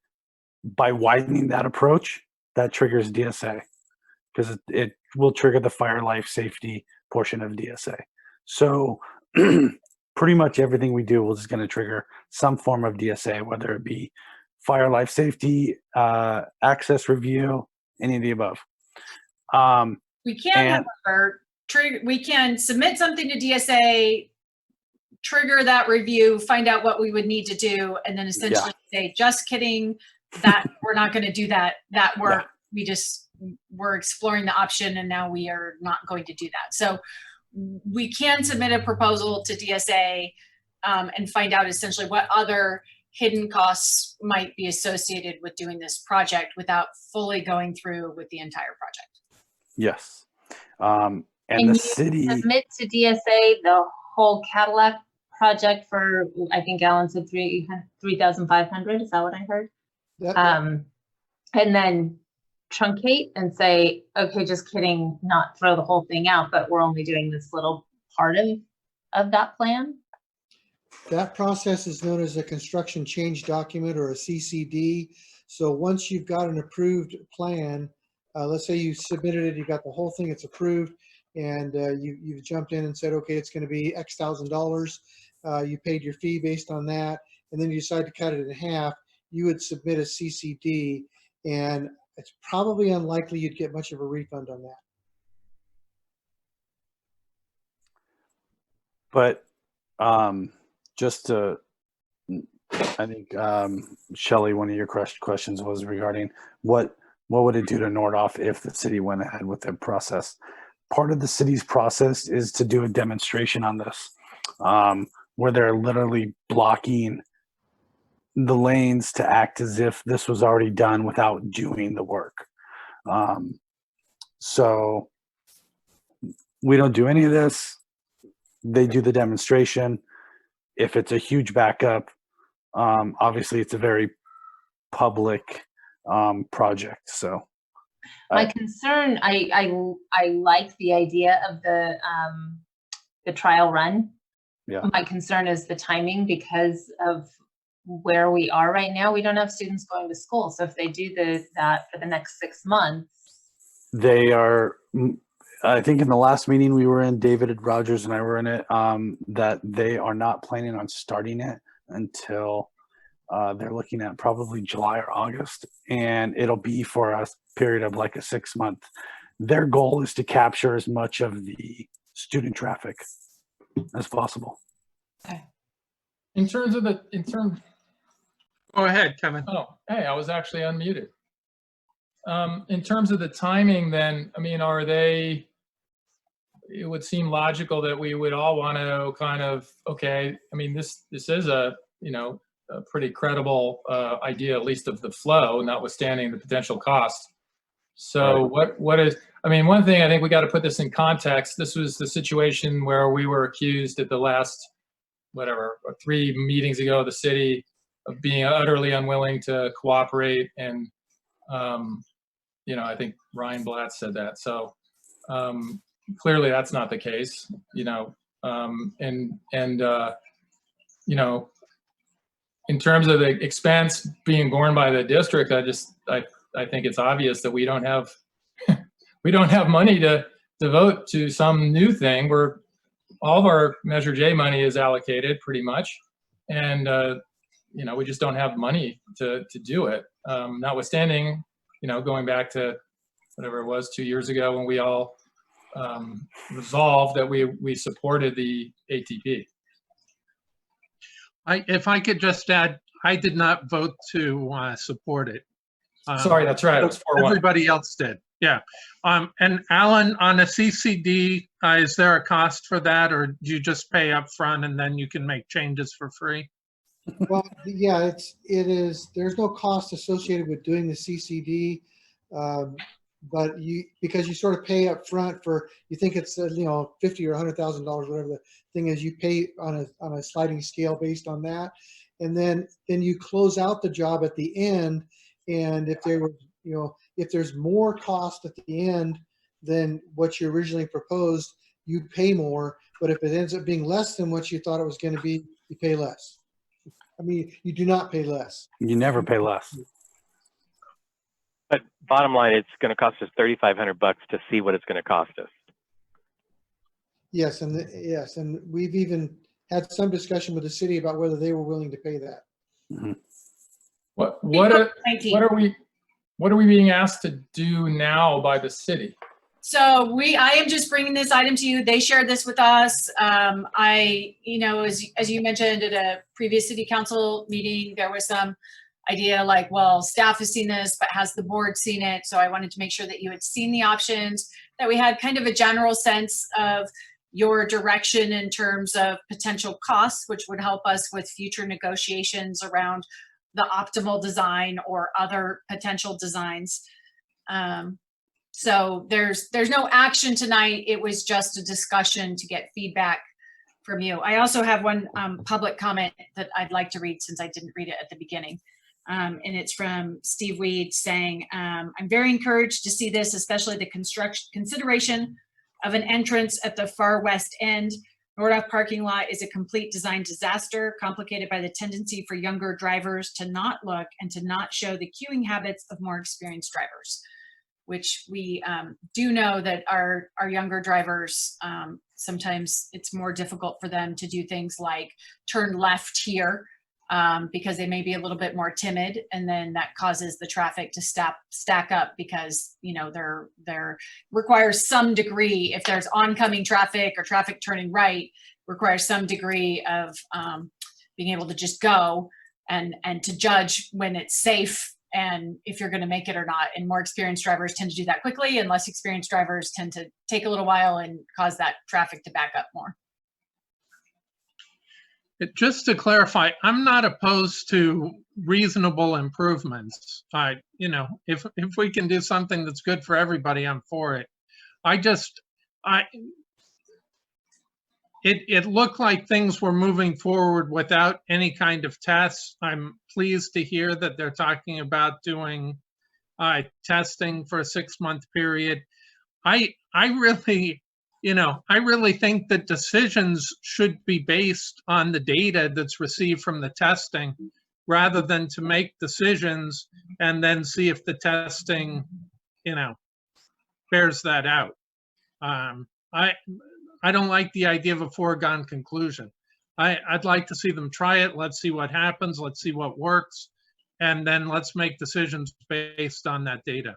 by widening that approach, that triggers DSA, because it will trigger the fire life safety portion of DSA. So pretty much everything we do is going to trigger some form of DSA, whether it be fire life safety, access review, any of the above. We can, however, we can submit something to DSA, trigger that review, find out what we would need to do, and then essentially say, just kidding, that we're not going to do that work. We're exploring the option, and now we are not going to do that. So we can submit a proposal to DSA and find out essentially what other hidden costs might be associated with doing this project without fully going through with the entire project. Yes. And Can the you city submit to DSA the whole Cadillac project for, I think Alan said 3,500, is that what I heard? And then truncate and say, okay, just kidding, not throw the whole thing out, but we're only doing this little part of that plan? That process is known as a construction change document, or a CCD. So once you've got an approved plan, let's say you submitted it, you got the whole thing, it's approved, and you've jumped in and said, okay, it's going to be X thousand dollars. You paid your fee based on that, and then you decide to cut it in half. You would submit a CCD, and it's probably unlikely you'd get much of a refund on that. But just to, I think, Shelley, one of your questions was regarding what would it do to Nordoff if the city went ahead with the process. Part of the city's process is to do a demonstration on this, where they're literally blocking the lanes to act as if this was already done without doing the work. So we don't do any of this. They do the demonstration. If it's a huge backup, obviously it's a very public project. So My concern, I like the idea of the trial run. Yeah. My concern is the timing, because of where we are right now. We don't have students going to school. So if they do that for the next 6 months. They are, I think in the last meeting we were in, David Rogers and I were in it, that they are not planning on starting it until they're looking at probably July or August, and it'll be for a period of like a 6 month. Their goal is to capture as much of the student traffic as possible. In terms of Go ahead, Kevin. Oh, hey, I was actually unmuted. In terms of the timing, then, I mean, it would seem logical that we would all want to kind of, okay, I mean, this is a pretty credible idea, at least of the flow, notwithstanding the potential cost. So what is, I mean, one thing, I think we got to put this in context. This was the situation where we were accused at the last, 3 meetings ago, the city of being utterly unwilling to cooperate. And, I think Ryan Blatt said that. So clearly that's not the case, in terms of the expense being borne by the district, I think it's obvious that we don't have money to devote to some new thing where all of our Measure J money is allocated pretty much. And, we just don't have money to do it. Notwithstanding, going back to whatever it was 2 years ago when we all resolved that we supported the ATP. If I could just add, I did not vote to support it. Sorry, that's right. It was 4-1. Everybody else did. Yeah. And Alan, on a CCD, is there a cost for that, or do you just pay up front and then you can make changes for free? Well, yeah, it is. There's no cost associated with doing the CCD, but because you sort of pay up front for, you think it's $50 or $100,000, whatever the thing is, you pay on a sliding scale based on that, and then you close out the job at the end. And if there was, if there's more cost at the end than what you originally proposed, you pay more. But if it ends up being less than what you thought it was going to be, you pay less. I mean, you do not pay less. You never pay less. But bottom line, it's going to cost us $3,500 to see what it's going to cost us. Yes, and we've even had some discussion with the city about whether they were willing to pay that. Mm-hmm. What are we being asked to do now by the city? So I am just bringing this item to you. They shared this with us. As you mentioned at a previous city council meeting, there was some idea like, well, staff has seen this, but has the board seen it? So I wanted to make sure that you had seen the options, that we had kind of a general sense of your direction in terms of potential costs, which would help us with future negotiations around the optimal design or other potential designs. So there's no action tonight. It was just a discussion to get feedback from you. I also have one public comment that I'd like to read since I didn't read it at the beginning. And it's from Steve Weed saying, I'm very encouraged to see this, especially the consideration of an entrance at the far west end. Nordhoff parking lot is a complete design disaster, complicated by the tendency for younger drivers to not look and to not show the queuing habits of more experienced drivers, which we do know that our younger drivers, sometimes it's more difficult for them to do things like turn left here because they may be a little bit more timid, and then that causes the traffic to stack up because there requires some degree, if there's oncoming traffic or traffic turning right, requires some degree of being able to just go and to judge when it's safe and if you're going to make it or not. And more experienced drivers tend to do that quickly, and less experienced drivers tend to take a little while and cause that traffic to back up more. Just to clarify, I'm not opposed to reasonable improvements. If we can do something that's good for everybody, I'm for it. It looked like things were moving forward without any kind of tests. I'm pleased to hear that they're talking about doing testing for a 6-month period. I really think that decisions should be based on the data that's received from the testing, rather than to make decisions and then see if the testing, bears that out. I don't like the idea of a foregone conclusion. I'd like to see them try it. Let's see what happens. Let's see what works. And then let's make decisions based on that data.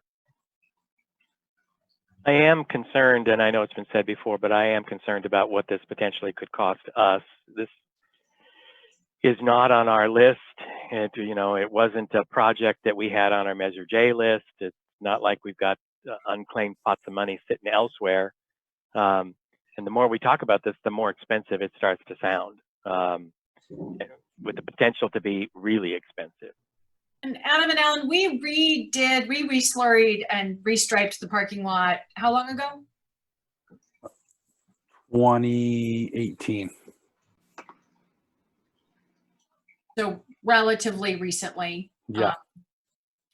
I am concerned, and I know it's been said before, but I am concerned about what this potentially could cost us. This is not on our list. It wasn't a project that we had on our Measure J list. It's not like we've got unclaimed pots of money sitting elsewhere. And the more we talk about this, the more expensive it starts to sound, with the potential to be really expensive. And Adam and Alan, we re-slurried and restriped the parking lot how long ago? 2018. So relatively recently. Yeah.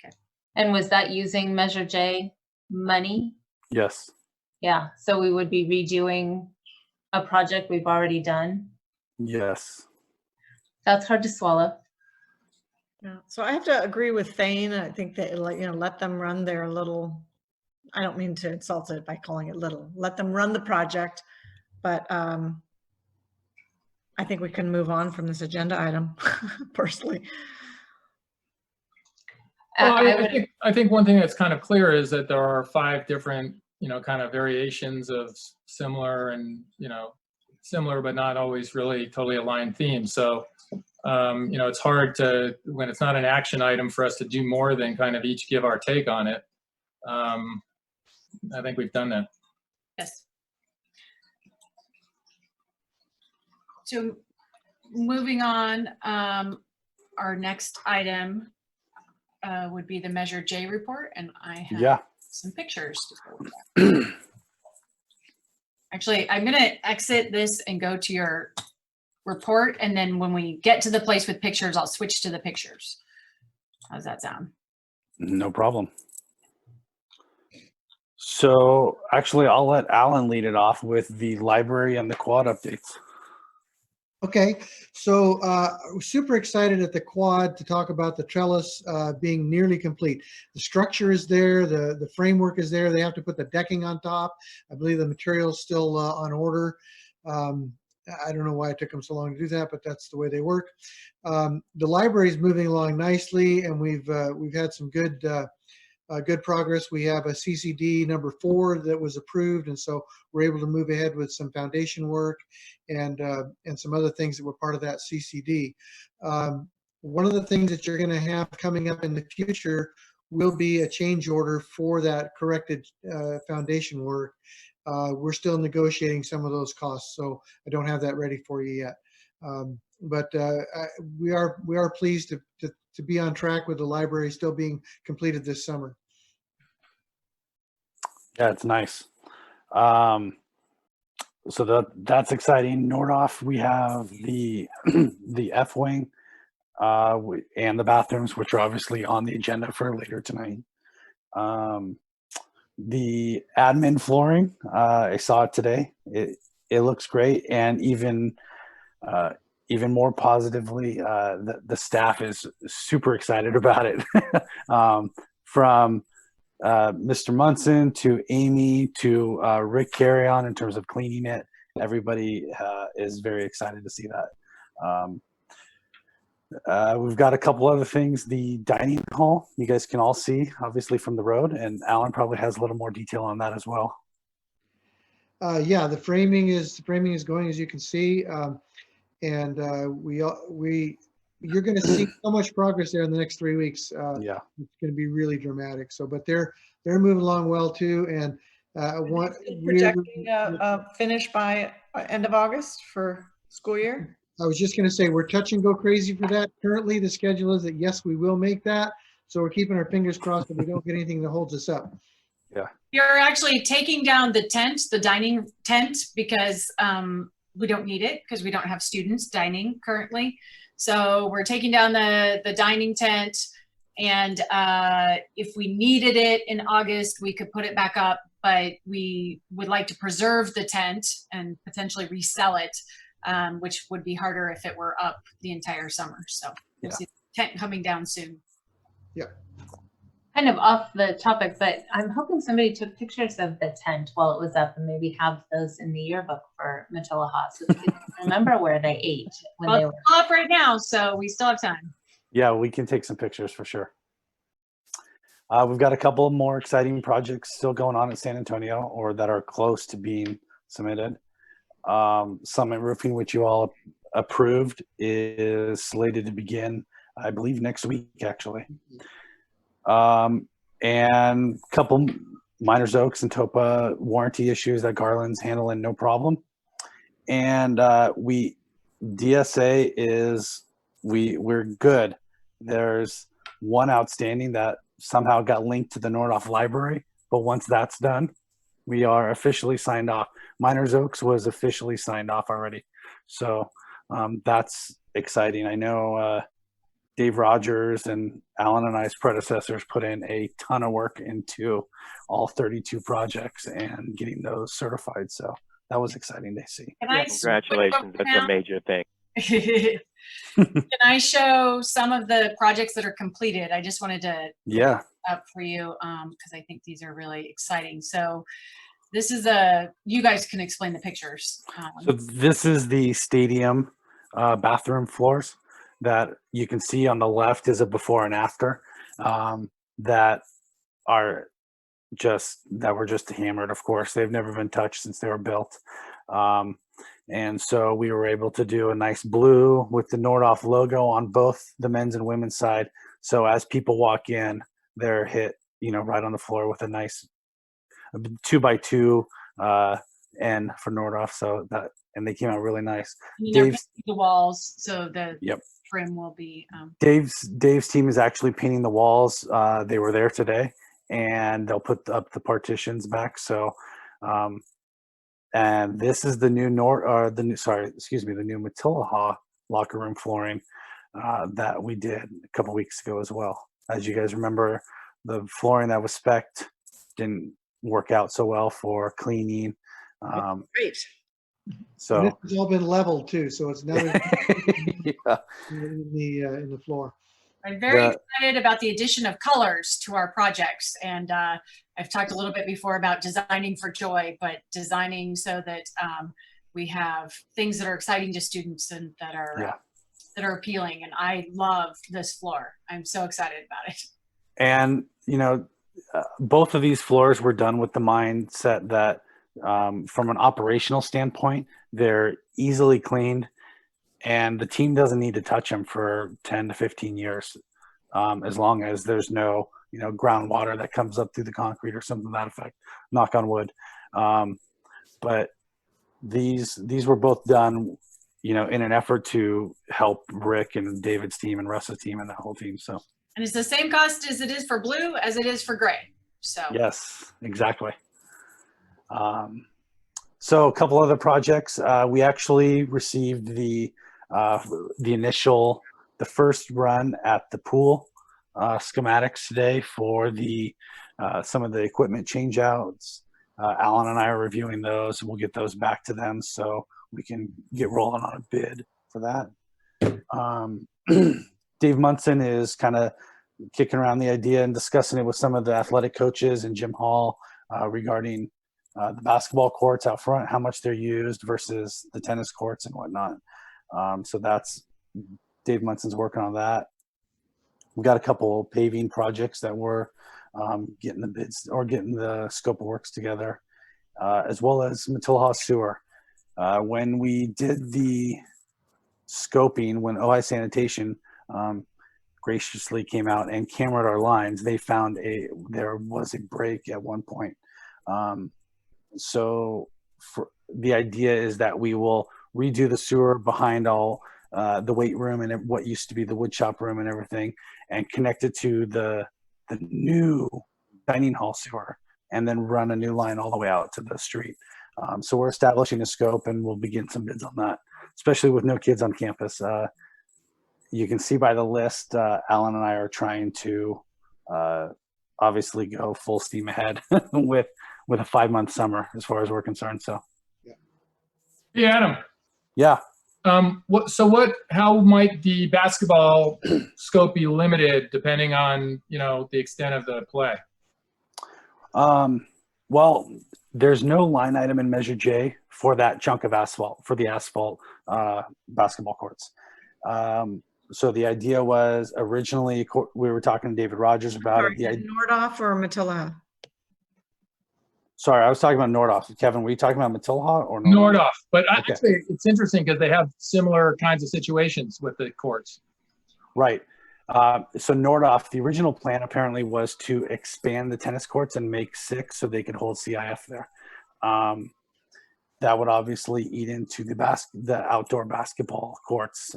Okay. And was that using Measure J money? Yes. Yeah, so we would be redoing a project we've already done. Yes. That's hard to swallow. Yeah, so I have to agree with Thane. I think that, let them run their little, I don't mean to insult it by calling it little, let them run the project. But I think we can move on from this agenda item, personally. Well, I think one thing that's kind of clear is that there are 5 different, kind of variations of similar and, similar but not always really totally aligned themes. So, it's hard to, when it's not an action item, for us to do more than kind of each give our take on it. I think we've done that. Yes. So moving on, our next item would be the Measure J report, and I have some pictures to go with that. Actually, I'm going to exit this and go to your report, and then when we get to the place with pictures, I'll switch to the pictures. How's that sound? No problem. So actually, I'll let Alan lead it off with the library and the quad updates. Okay, so we're super excited at the quad to talk about the trellis being nearly complete. The structure is there, the framework is there. They have to put the decking on top. I believe the material is still on order. I don't know why it took them so long to do that, but that's the way they work. The library is moving along nicely, and we've had some good progress. We have a CCD number 4 that was approved, and so we're able to move ahead with some foundation work and some other things that were part of that CCD. One of the things that you're going to have coming up in the future will be a change order for that corrected foundation work. We're still negotiating some of those costs, so I don't have that ready for you yet. But we are pleased to be on track with the library still being completed this summer. Yeah, it's nice. So that's exciting. Nordoff, we have the the F wing and the bathrooms, which are obviously on the agenda for later tonight. The admin flooring, I saw it today. It looks great, and even more positively, the staff is super excited about it. From Mr. Munson to Amy to Rick Carrion in terms of cleaning it, everybody is very excited to see that. We've got a couple other things. The dining hall, you guys can all see, obviously, from the road, and Alan probably has a little more detail on that as well. Yeah, the framing is going, as you can see, and you're going to see so much progress there in the next 3 weeks. Yeah, it's going to be really dramatic. So, but they're moving along well too, and projecting a finish by end of August for school year. I was just going to say, we're touch and go crazy for that. Currently, the schedule is that, yes, we will make that. So we're keeping our fingers crossed that we don't get anything that holds us up. Yeah. You're actually taking down the tent, the dining tent, because we don't need it because we don't have students dining currently. So we're taking down the dining tent, and if we needed it in August, we could put it back up, but we would like to preserve the tent and potentially resell it. Which would be harder if it were up the entire summer. So we'll see the tent coming down soon. Yeah. Kind of off the topic, but I'm hoping somebody took pictures of the tent while it was up and maybe have those in the yearbook for Matilaha so they can remember where they ate when they were up right now, so we still have time. Yeah, we can take some pictures for sure. We've got a couple more exciting projects still going on in San Antonio, or that are close to being submitted. Summit Roofing, which you all approved, is slated to begin, I believe, next week, actually. And a couple Miners Oaks and Topa warranty issues that Garland's handling no problem. And DSA is, we're good. There's one outstanding that somehow got linked to the Nordoff Library, but once that's done, we are officially signed off. Miners Oaks was officially signed off already. So that's exciting. I know Dave Rogers and Alan and I's predecessors put in a ton of work into all 32 projects and getting those certified. So that was exciting to see. Congratulations. That's a major thing. Can I show some of the projects that are completed? I just wanted to up for you because I think these are really exciting. So this is you guys can explain the pictures. So this is the stadium bathroom floors that you can see on the left is a before and after, that are that were just hammered. Of course, they've never been touched since they were built. And so we were able to do a nice blue with the Nordoff logo on both the men's and women's side. So as people walk in, they're hit, right on the floor with a nice 2x2 N for Nordoff. So and they came out really nice. And they're Dave's, painting the walls, so the yep. trim will be. Dave's team is actually painting the walls. They were there today, and they'll put up the partitions back. So, and this is the new the new Matilaha locker room flooring that we did a couple weeks ago as well. As you guys remember, the flooring that was spec'd didn't work out so well for cleaning. Great. So And it's all been leveled too, so it's now yeah. in the floor. I'm very excited about the addition of colors to our projects. And I've talked a little bit before about designing for joy, but designing so that we have things that are exciting to students and that are appealing. And I love this floor. I'm so excited about it. And, both of these floors were done with the mindset that from an operational standpoint, they're easily cleaned and the team doesn't need to touch them for 10 to 15 years, as long as there's no, groundwater that comes up through the concrete or something to that effect, knock on wood. But these were both done, in an effort to help Rick and David's team and Russ's team and that whole team. So. And it's the same cost as it is for blue as it is for gray. So. Yes, exactly. So a couple other projects. We actually received the first run at the pool schematics today for some of the equipment change outs. Alan and I are reviewing those. We'll get those back to them so we can get rolling on a bid for that. Dave Munson is kind of kicking around the idea and discussing it with some of the athletic coaches and Jim Hall regarding the basketball courts out front, how much they're used versus the tennis courts and whatnot. So that's Dave Munson's working on that. We've got a couple paving projects that we're getting the bids or getting the scope of works together, as well as Matilaha Sewer. When we did the scoping, when OI Sanitation graciously came out and cameraed our lines, they found there was a break at one point. So the idea is that we will redo the sewer behind all the weight room and what used to be the wood shop room and everything, and connect it to the new dining hall sewer, and then run a new line all the way out to the street. So we're establishing a scope, and we'll begin some bids on that, especially with no kids on campus. You can see by the list, Alan and I are trying to obviously go full steam ahead with a 5-month summer as far as we're concerned. So, Hey, Adam. Yeah. How might the basketball scope be limited depending on, the extent of the play? Well, there's no line item in Measure J for that chunk of asphalt, for the asphalt basketball courts. So the idea was originally, we were talking to David Rogers about it. Nordoff or Matilaha? Sorry, I was talking about Nordoff. Kevin, were you talking about Matilaha or Nordoff? But Okay. actually, it's interesting because they have similar kinds of situations with the courts. Right. So Nordoff, the original plan apparently was to expand the tennis courts and make 6 so they could hold CIF there. That would obviously eat into the outdoor basketball courts.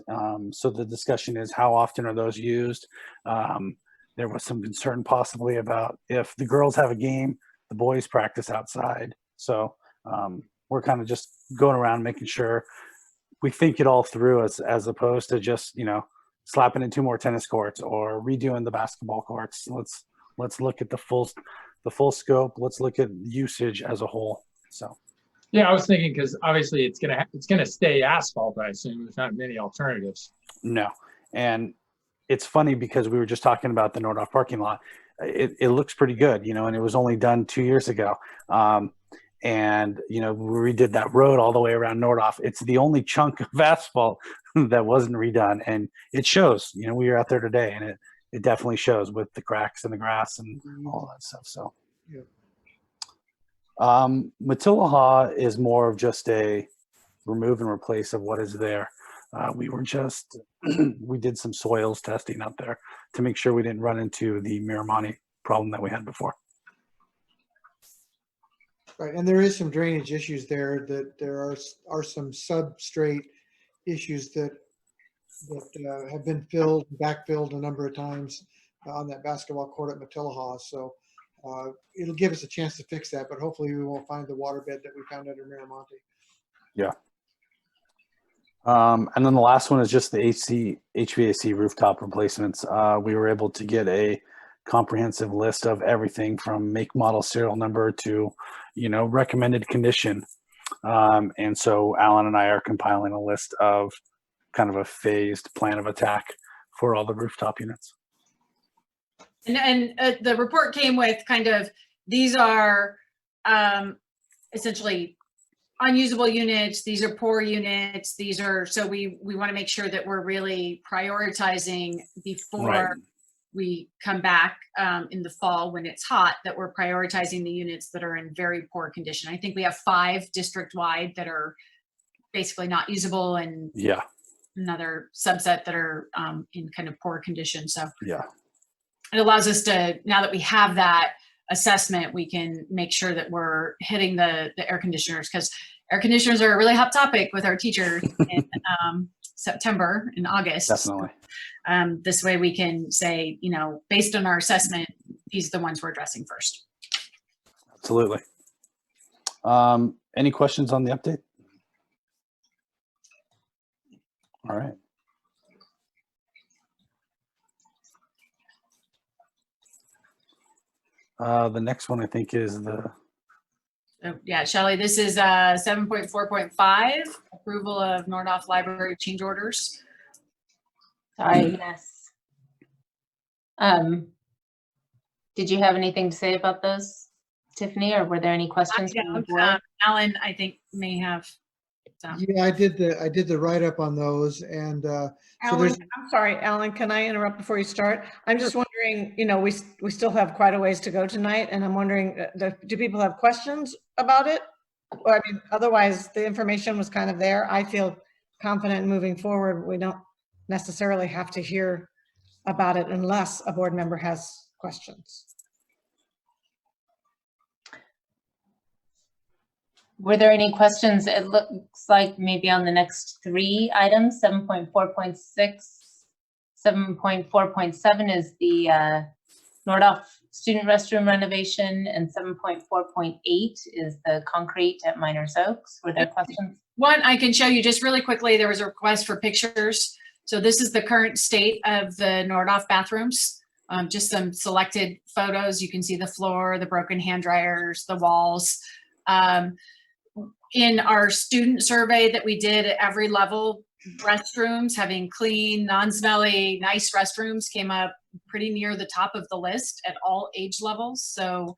So the discussion is, how often are those used? There was some concern possibly about if the girls have a game, the boys practice outside. So we're kind of just going around making sure we think it all through as opposed to just, slapping in 2 more tennis courts or redoing the basketball courts. Let's look at the full scope. Let's look at usage as a whole. So. Yeah, I was thinking because obviously it's gonna stay asphalt. I assume there's not many alternatives. No, and it's funny because we were just talking about the Nordoff parking lot. It looks pretty good, and it was only done 2 years ago. And, you know, we redid that road all the way around Nordhoff. It's the only chunk of asphalt that wasn't redone. And it shows, you know, we were out there today and it definitely shows with the cracks in the grass and all that stuff. So, Yeah. Matilaha is more of just a remove and replace of what is there. We were just, we did some soils testing out there to make sure we didn't run into the Miramani problem that we had before. Right, and there is some drainage issues there, that there are some substrate issues that have been backfilled a number of times on that basketball court at Matilaha. So it'll give us a chance to fix that, but hopefully we won't find the waterbed that we found under Miramonte. Yeah. And then the last one is just the HVAC rooftop replacements. We were able to get a comprehensive list of everything from make, model, serial number to, you know, recommended condition. And so Alan and I are compiling a list of kind of a phased plan of attack for all the rooftop units. And the report came with kind of, these are essentially unusable units, these are poor units, these are, so we want to make sure that we're really prioritizing before we come back in the fall when it's hot, that we're prioritizing the units that are in very poor condition. I think we have 5 district-wide that are basically not usable, and another subset that are in kind of poor condition. So it allows us to, now that we have that assessment, we can make sure that we're hitting the air conditioners, because air conditioners are a really hot topic with our teachers in September and August. Definitely. This way we can say, you know, based on our assessment, these are the ones we're addressing first. Absolutely. Any questions on the update? All right. The next one I think is the. So, yeah, Shelley, this is 7.4.5, approval of Nordhoff Library change orders. Sorry, yes. Did you have anything to say about those, Tiffany, or were there any questions from the board? Alan, I think may have. Yeah, I did the write-up on those, and so Alan, I'm sorry, Alan, can I interrupt before you start? I'm just wondering, you know, we still have quite a ways to go tonight, and I'm wondering, do people have questions about it? Or, I mean, otherwise the information was kind of there. I feel confident moving forward. We don't necessarily have to hear about it unless a board member has questions. Were there any questions? It looks like maybe on the next 3 items, 7.4.6, 7.4.7 is the Nordhoff student restroom renovation, and 7.4.8 is the concrete at Miners Oaks. Were there questions? One, I can show you just really quickly, there was a request for pictures. So this is the current state of the Nordhoff bathrooms. Just some selected photos. You can see the floor, the broken hand dryers, the walls. In our student survey that we did at every level, restrooms, having clean, non-smelly, nice restrooms came up pretty near the top of the list at all age levels. So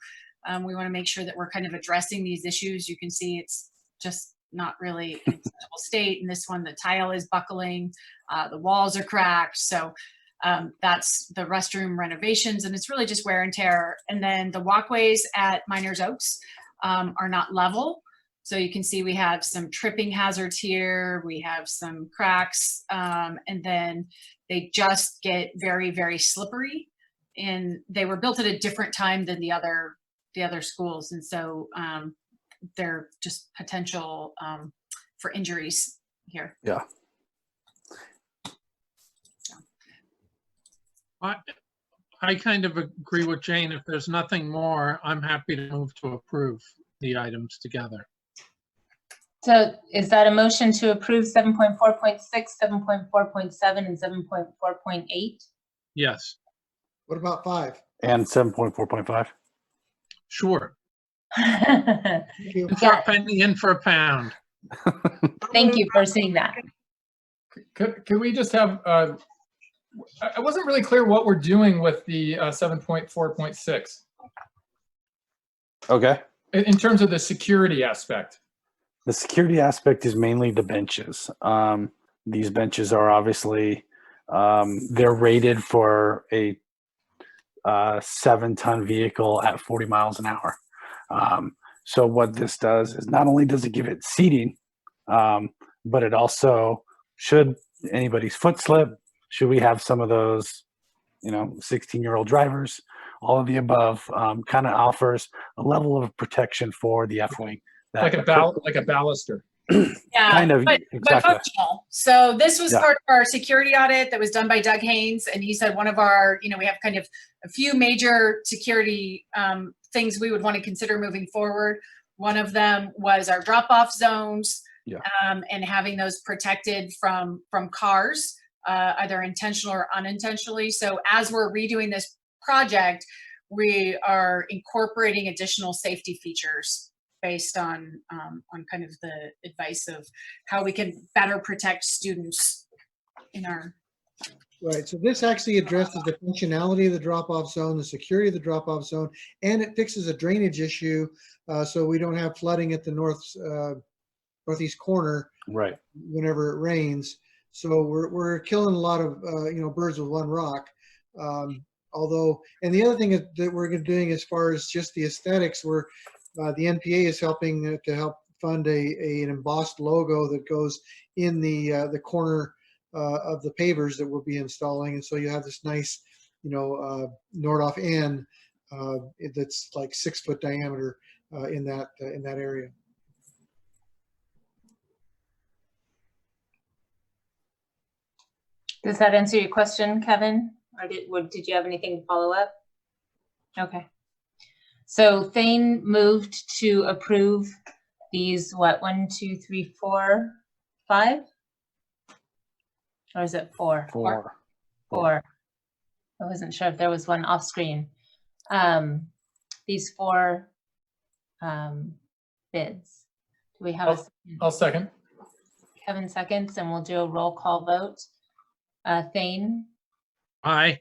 we want to make sure that we're kind of addressing these issues. You can see it's just not really in acceptable state. And this one, the tile is buckling, the walls are cracked. So that's the restroom renovations, and it's really just wear and tear. And then the walkways at Miners Oaks are not level. So you can see we have some tripping hazards here. We have some cracks, and then they just get very, very slippery. And they were built at a different time than the other schools, and so they're just potential for injuries here. Yeah. I kind of agree with Jane. If there's nothing more, I'm happy to move to approve the items together. So is that a motion to approve 7.4.6, 7.4.7, and 7.4.8? Yes. What about 5? And 7.4.5? Sure. Thank you. In for a penny, in for a pound. Thank you for seeing that. Could we just have, I wasn't really clear what we're doing with the 7.4.6. Okay. In terms of the security aspect? The security aspect is mainly the benches. These benches are obviously, they're rated for a 7-ton vehicle at 40 miles an hour. So what this does is not only does it give it seating, but it also, should anybody's foot slip, should we have some of those, 16-year-old drivers, all of the above, kind of offers a level of protection for the F-wing. Like a baluster. Yeah, Kind of, but exactly. functional. So this was Yeah. part of our security audit that was done by Doug Haynes, and he said one of our, we have kind of a few major security things we would want to consider moving forward. One of them was our drop-off zones, and having those protected from cars, either intentional or unintentionally. So as we're redoing this project, we are incorporating additional safety features based on kind of the advice of how we can better protect students in our. Right, so this actually addresses the functionality of the drop-off zone, the security of the drop-off zone, and it fixes a drainage issue, so we don't have flooding at the northeast corner. Right. Whenever it rains. So we're killing a lot of birds with one rock. Although, and the other thing that we're doing as far as just the aesthetics, the NPA is helping to help fund an embossed logo that goes in the corner of the pavers that we'll be installing, and so you have this nice, Nordhoff N that's like 6 foot diameter in that area. Does that answer your question, Kevin? Or did you have anything to follow up? Okay. So Thane moved to approve these, 1, 2, 3, 4, 5? Or is it 4? 4. 4. I wasn't sure if there was one off screen. These 4 bids. Do we have a second? I'll second. Kevin seconds, and we'll do a roll call vote. Thane? Aye.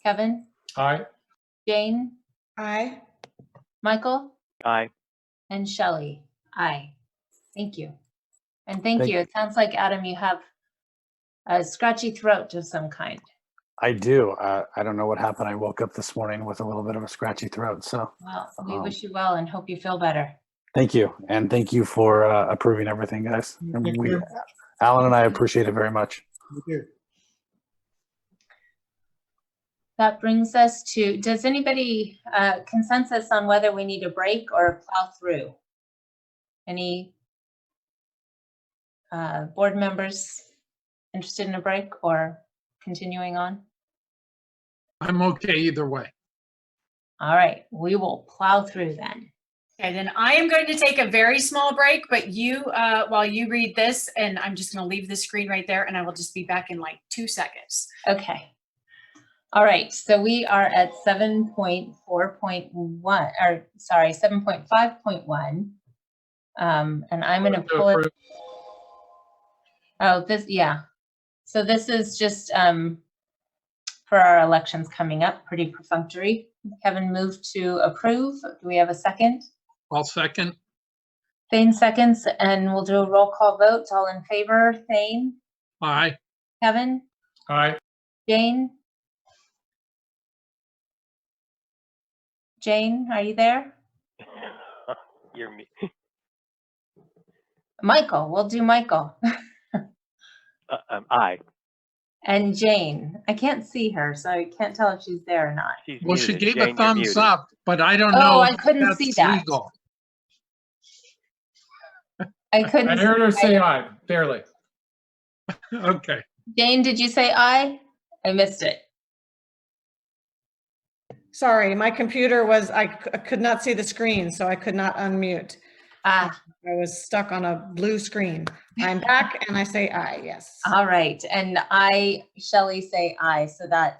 Kevin? Aye. Jane? Aye. Michael? Aye. And Shelley? Aye. Thank you. And thank Thank you. It sounds like, Adam, you have a scratchy throat of some kind. I do. I don't know what happened. I woke up this morning with a little bit of a scratchy throat. So Well, we wish you well and hope you feel better. thank you. And thank you for approving everything, guys. And Thank you. Alan and I appreciate it very much. Thank you. That brings us to, does anybody consensus on whether we need a break or plow through? Any board members interested in a break or continuing on? I'm okay either way. All right, we will plow through then. Okay, then I am going to take a very small break, but you, while you read this, and I'm just going to leave the screen right there, and I will just be back in like 2 seconds. Okay. All right, so we are at 7.4.1, or sorry, 7.5.1. And I'm going to pull it. Oh, this, yeah. So this is just for our elections coming up, pretty perfunctory. Kevin moved to approve. Do we have a second? I'll second. Thane seconds, and we'll do a roll call vote. All in favor, Thane? Aye. Kevin? Aye. Jane? Jane, are you there? You're me. Michael, we'll do Michael. Aye. And Jane, I can't see her, so I can't tell if she's there or not. She's Well, she muted. gave Jane, a you're thumbs muted. up, but I don't Oh, know I if couldn't see that's that. legal. I couldn't. I heard her say aye, barely. Okay. Jane, did you say aye? I missed it. Sorry, my computer was, I could not see the screen, so I could not unmute. Ah, I was stuck on a blue screen. I'm back and I say aye, yes. all right. And I, Shelley, say aye, so that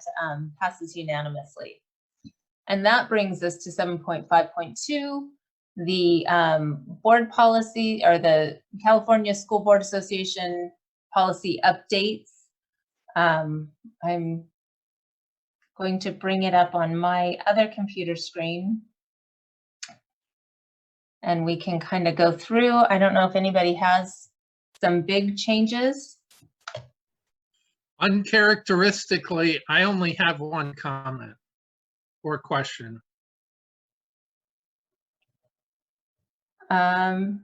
passes unanimously. And that brings us to 7.5.2, the board policy, or the California School Board Association policy updates. I'm going to bring it up on my other computer screen. and we can kind of go through. I don't know if anybody has some big changes. Uncharacteristically, I only have one comment or question. Do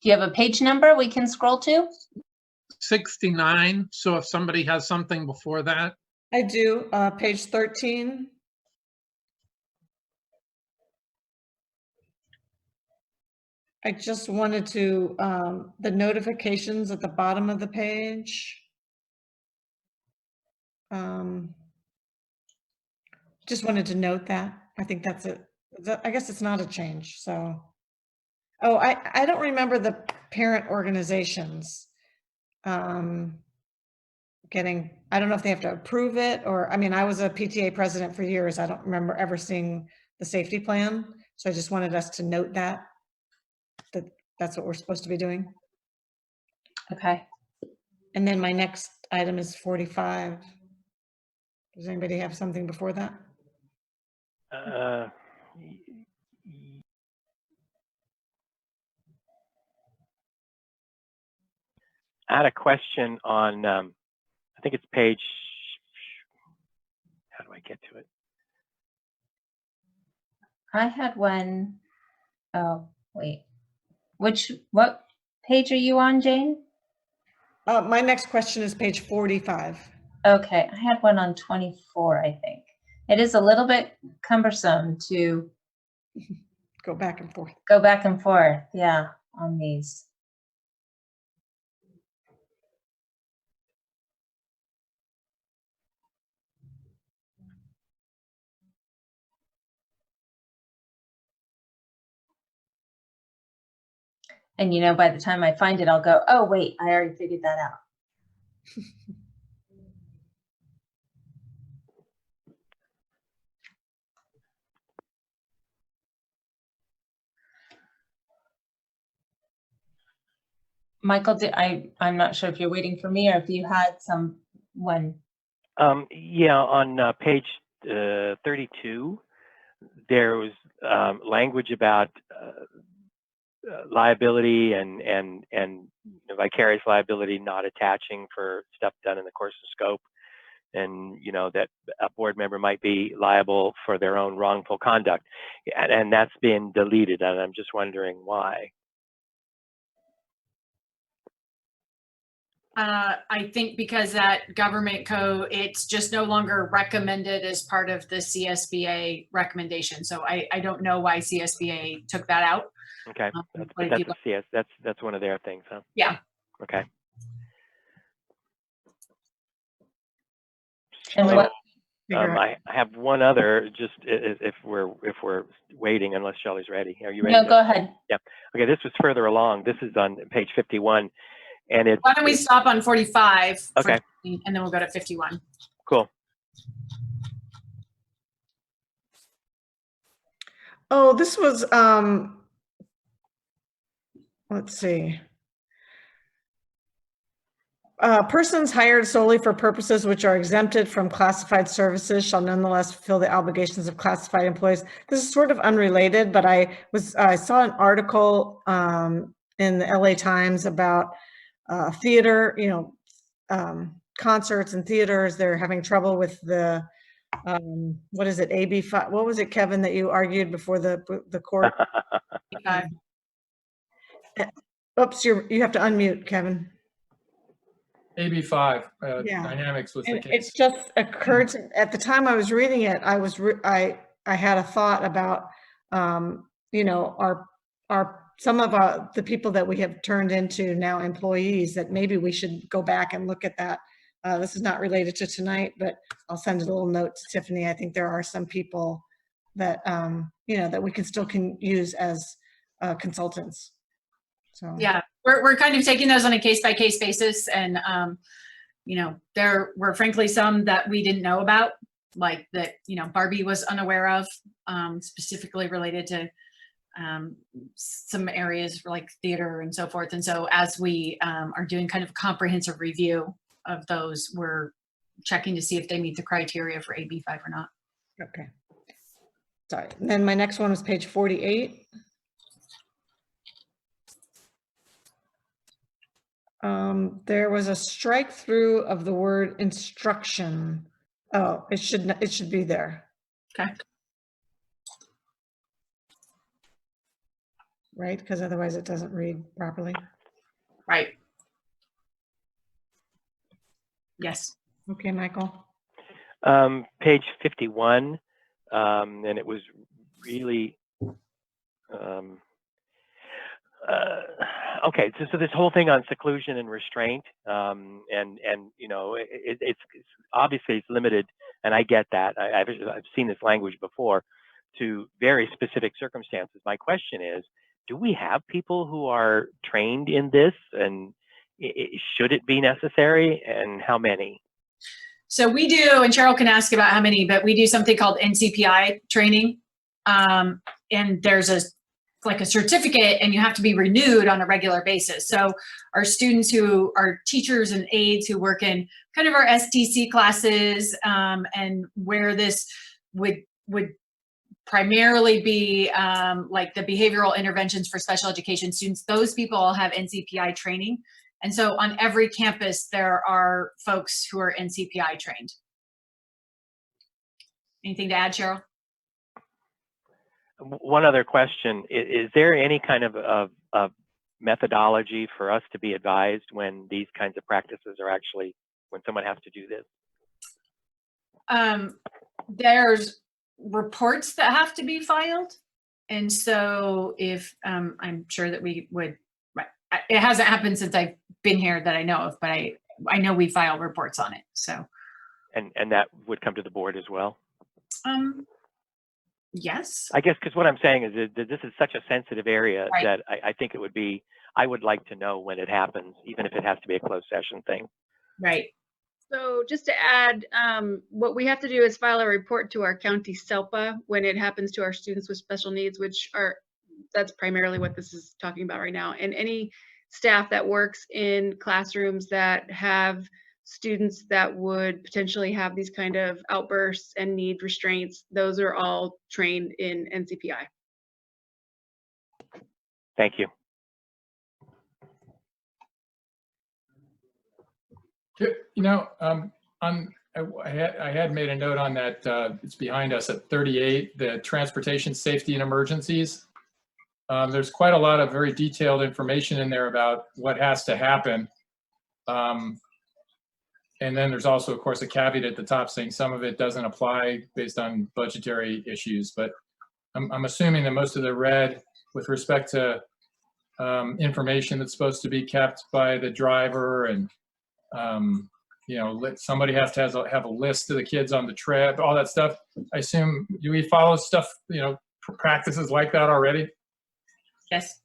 you have a page number we can scroll to? 69, so if somebody has something before that. I do, page 13. I just wanted to, the notifications at the bottom of the page. Just wanted to note that. I think that's it. I guess it's not a change, so. Oh, I don't remember the parent organizations getting, I don't know if they have to approve it or, I mean, I was a PTA president for years. I don't remember ever seeing the safety plan. So I just wanted us to note that that's what we're supposed to be doing. Okay. And then my next item is 45. Does anybody have something before that? I had a question on, I think it's page, how do I get to it? I had one. Oh, wait. What page are you on, Jane? My next question is page 45. Okay, I had one on 24, I think. It is a little bit cumbersome to go back and forth. Yeah, on these. And you know, by the time I find it, I'll go, oh, wait, I already figured that out. Michael, I'm not sure if you're waiting for me or if you had one. Yeah, on page 32, there was language about liability and vicarious liability not attaching for stuff done in the course of scope, and you know that a board member might be liable for their own wrongful conduct, and that's been deleted, and I'm just wondering why. I think because that government code, it's just no longer recommended as part of the CSBA recommendation. So I don't know why CSBA took that out. Okay, that's one of their things, huh? Yeah. Okay. And so, what? I have one other, just if we're waiting, unless Shelley's ready. Are you ready? No, go ahead. Yeah. Okay, this was further along. This is on page 51. And it's, why don't we stop on 45? Okay. And then we'll go to 51. Cool. Oh, this was, let's see. Persons hired solely for purposes which are exempted from classified services shall nonetheless fulfill the obligations of classified employees. This is sort of unrelated, but I saw an article in the LA Times about theater, concerts and theaters. They're having trouble with the, what is it, AB5? What was it, Kevin, that you argued before the court? Oops, you have to unmute, Kevin. AB5 Yeah. dynamics was And the case. it just occurred to, at the time I was reading it, I had a thought about, some of the people that we have turned into now employees, that maybe we should go back and look at that. This is not related to tonight, but I'll send a little note to Tiffany. I think there are some people that, that we can still use as consultants. So yeah, we're kind of taking those on a case-by-case basis, and there were frankly some that we didn't know about, like that Barbie was unaware of, specifically related to some areas like theater and so forth. And so as we are doing kind of a comprehensive review of those, we're checking to see if they meet the criteria for AB5 or not. Okay. Sorry. And then my next one is page 48. There was a strike through of the word instruction. Oh, it should be there, Okay. right? Because otherwise it doesn't read properly. Right. Yes. Okay, Michael. Page 51, and it was really, okay, so this whole thing on seclusion and restraint, and you know, it's obviously it's limited, and I get that. I've seen this language before, to very specific circumstances. My question is, do we have people who are trained in this, and should it be necessary, and how many? So we do, and Cheryl can ask about how many, but we do something called NCPI training. And there's like a certificate, and you have to be renewed on a regular basis. So our students who are teachers and aides who work in kind of our STC classes, and where this would primarily be like the behavioral interventions for special education students, those people all have NCPI training. And so on every campus, there are folks who are NCPI trained. Anything to add, Cheryl? One other question, is there any kind of methodology for us to be advised when these kinds of practices are actually, when someone has to do this? There's reports that have to be filed. And so if, I'm sure that we would, it hasn't happened since I've been here that I know of, but I know we file reports on it, so. And that would come to the board as well? Yes. I guess, because what I'm saying is that this is such a sensitive area, Right. that I think it would be, I would like to know when it happens, even if it has to be a closed session thing. Right. So just to add, what we have to do is file a report to our county SELPA when it happens to our students with special needs, which are, that's primarily what this is talking about right now. And any staff that works in classrooms that have students that would potentially have these kind of outbursts and need restraints, those are all trained in NCPI. Thank you. You know, I had made a note on that, it's behind us at 38, the transportation safety and emergencies. There's quite a lot of very detailed information in there about what has to happen. And then there's also, of course, a caveat at the top saying some of it doesn't apply based on budgetary issues. But I'm assuming that most of the red with respect to information that's supposed to be kept by the driver, and you know, somebody has to have a list of the kids on the trip, all that stuff. I assume, do we follow stuff, you know, practices like that already? Yes.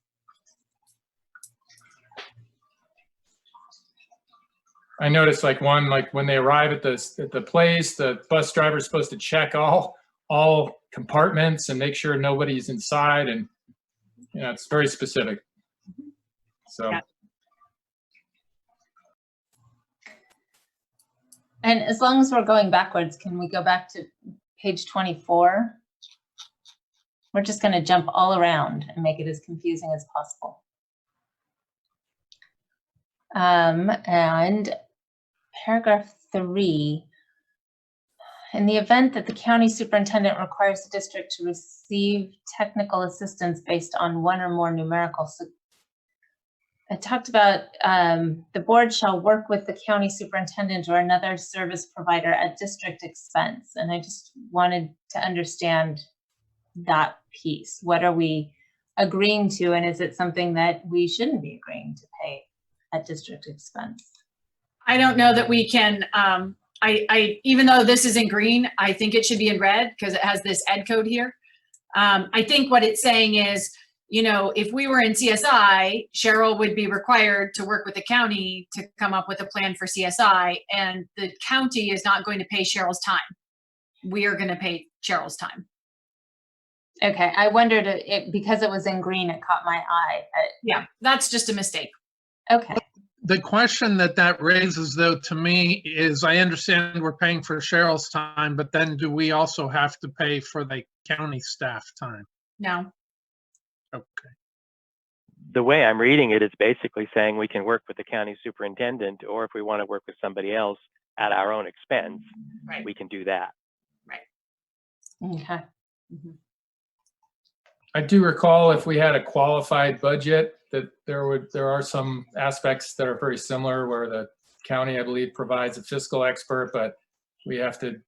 I noticed like one, like when they arrive at the place, the bus driver is supposed to check all compartments and make sure nobody's inside, and you know, it's very specific. So. Yeah. And as long as we're going backwards, can we go back to page 24? We're just going to jump all around and make it as confusing as possible. And paragraph 3, in the event that the county superintendent requires the district to receive technical assistance based on one or more numerical, I talked about the board shall work with the county superintendent or another service provider at district expense. And I just wanted to understand that piece. What are we agreeing to, and is it something that we shouldn't be agreeing to pay at district expense? I don't know that we can, even though this is in green, I think it should be in red because it has this ed code here. I think what it's saying is, you know, if we were in CSI, Cheryl would be required to work with the county to come up with a plan for CSI, and the county is not going to pay Cheryl's time. We are going to pay Cheryl's time. Okay, I wondered because it was in green, it caught my eye. Yeah, that's just a mistake. Okay. The question that raises, though, to me is, I understand we're paying for Cheryl's time, but then do we also have to pay for the county staff time? No. Okay. the way I'm reading it, it's basically saying we can work with the county superintendent, or if we want to work with somebody else at our own expense, Right. we can do that. Okay. I do recall if we had a qualified budget that there are some aspects that are very similar where the county, I believe, provides a fiscal expert, but we have to,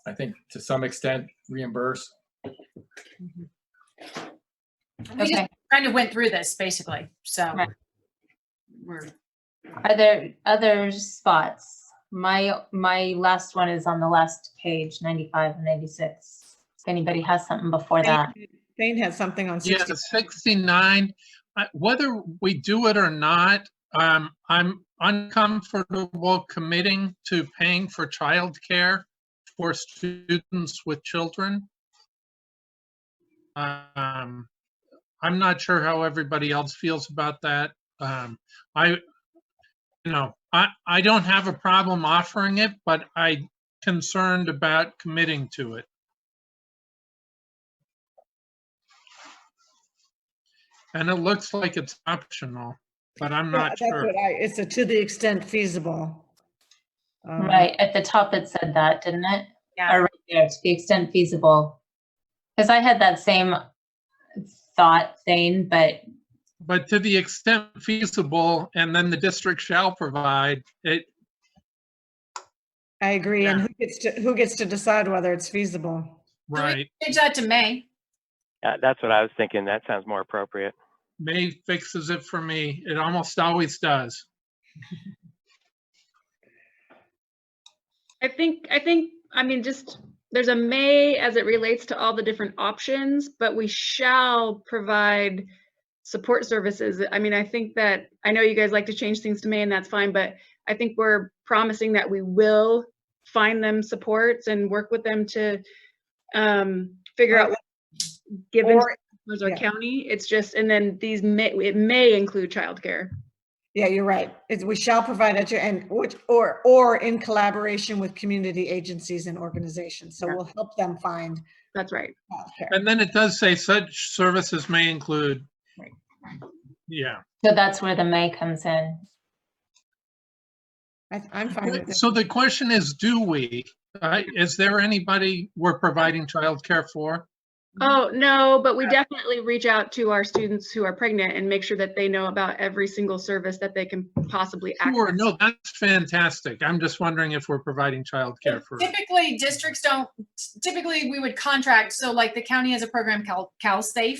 I think, to some extent reimburse. We just kind of went through this basically, so we're. Are there other spots? My last one is on the last page, 95 and 96. If anybody has something before that. Thane had something on Yeah, 60. 69. Whether we do it or not, I'm uncomfortable committing to paying for childcare for students with children. I'm not sure how everybody else feels about that. I don't have a problem offering it, but I'm concerned about committing to it. And it looks like it's optional, but I'm Yeah, not that's sure. what it's a to the extent feasible. Right, at the top it said that, didn't it? Yeah. Or right there, to the extent feasible. Because I had that same thought, Thane, But to the extent feasible, and then the district shall provide it. I agree. Yeah. And who gets to decide whether it's feasible? Right. Change that to May. That's what I was thinking. That sounds more appropriate. May fixes it for me. It almost always does. I think, I mean, just, there's a may as it relates to all the different options, but we shall provide support services. I mean, I think that, I know you guys like to change things to may, and that's fine, but I think we're promising that we will find them supports and work with them to figure out what given as our county. It's just, and then these it may include childcare. Yeah, you're right. We shall provide or in collaboration with community agencies and organizations. So we'll help them find. That's right. Childcare. And then it does say such services may include. Right. Yeah. so that's where the may comes in. I'm fine with it. So the question is, do we? Is there anybody we're providing childcare for? Oh, no, but we definitely reach out to our students who are pregnant and make sure that they know about every single service that they can possibly access. Sure, no, that's fantastic. I'm just wondering if we're providing childcare for. Typically, districts don't, typically we would contract, so like the county has a program called CalSafe,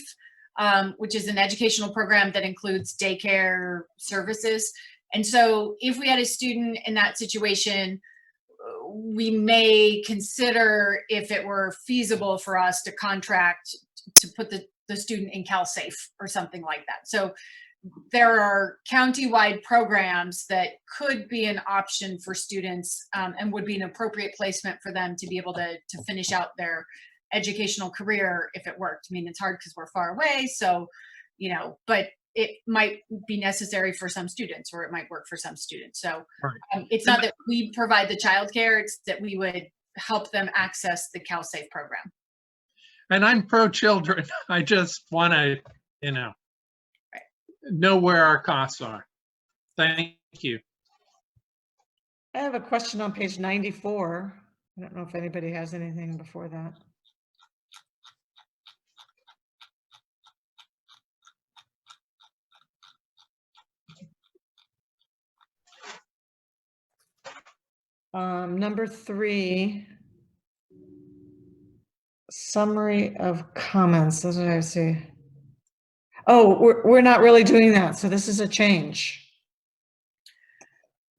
which is an educational program that includes daycare services. And so if we had a student in that situation, we may consider if it were feasible for us to contract to put the student in CalSafe or something like that. So there are county-wide programs that could be an option for students and would be an appropriate placement for them to be able to finish out their educational career if it worked. I mean, it's hard because we're far away, so, but it might be necessary for some students, or it might work for some students. So it's not that we provide the childcare, it's that we would help them access the CalSafe program. And I'm pro-children. I just want to, know where our costs are. Thank you. I have a question on page 94. I don't know if anybody has anything before that. Number 3, summary of comments. That's what I see. Oh, we're not really doing that. So this is a change.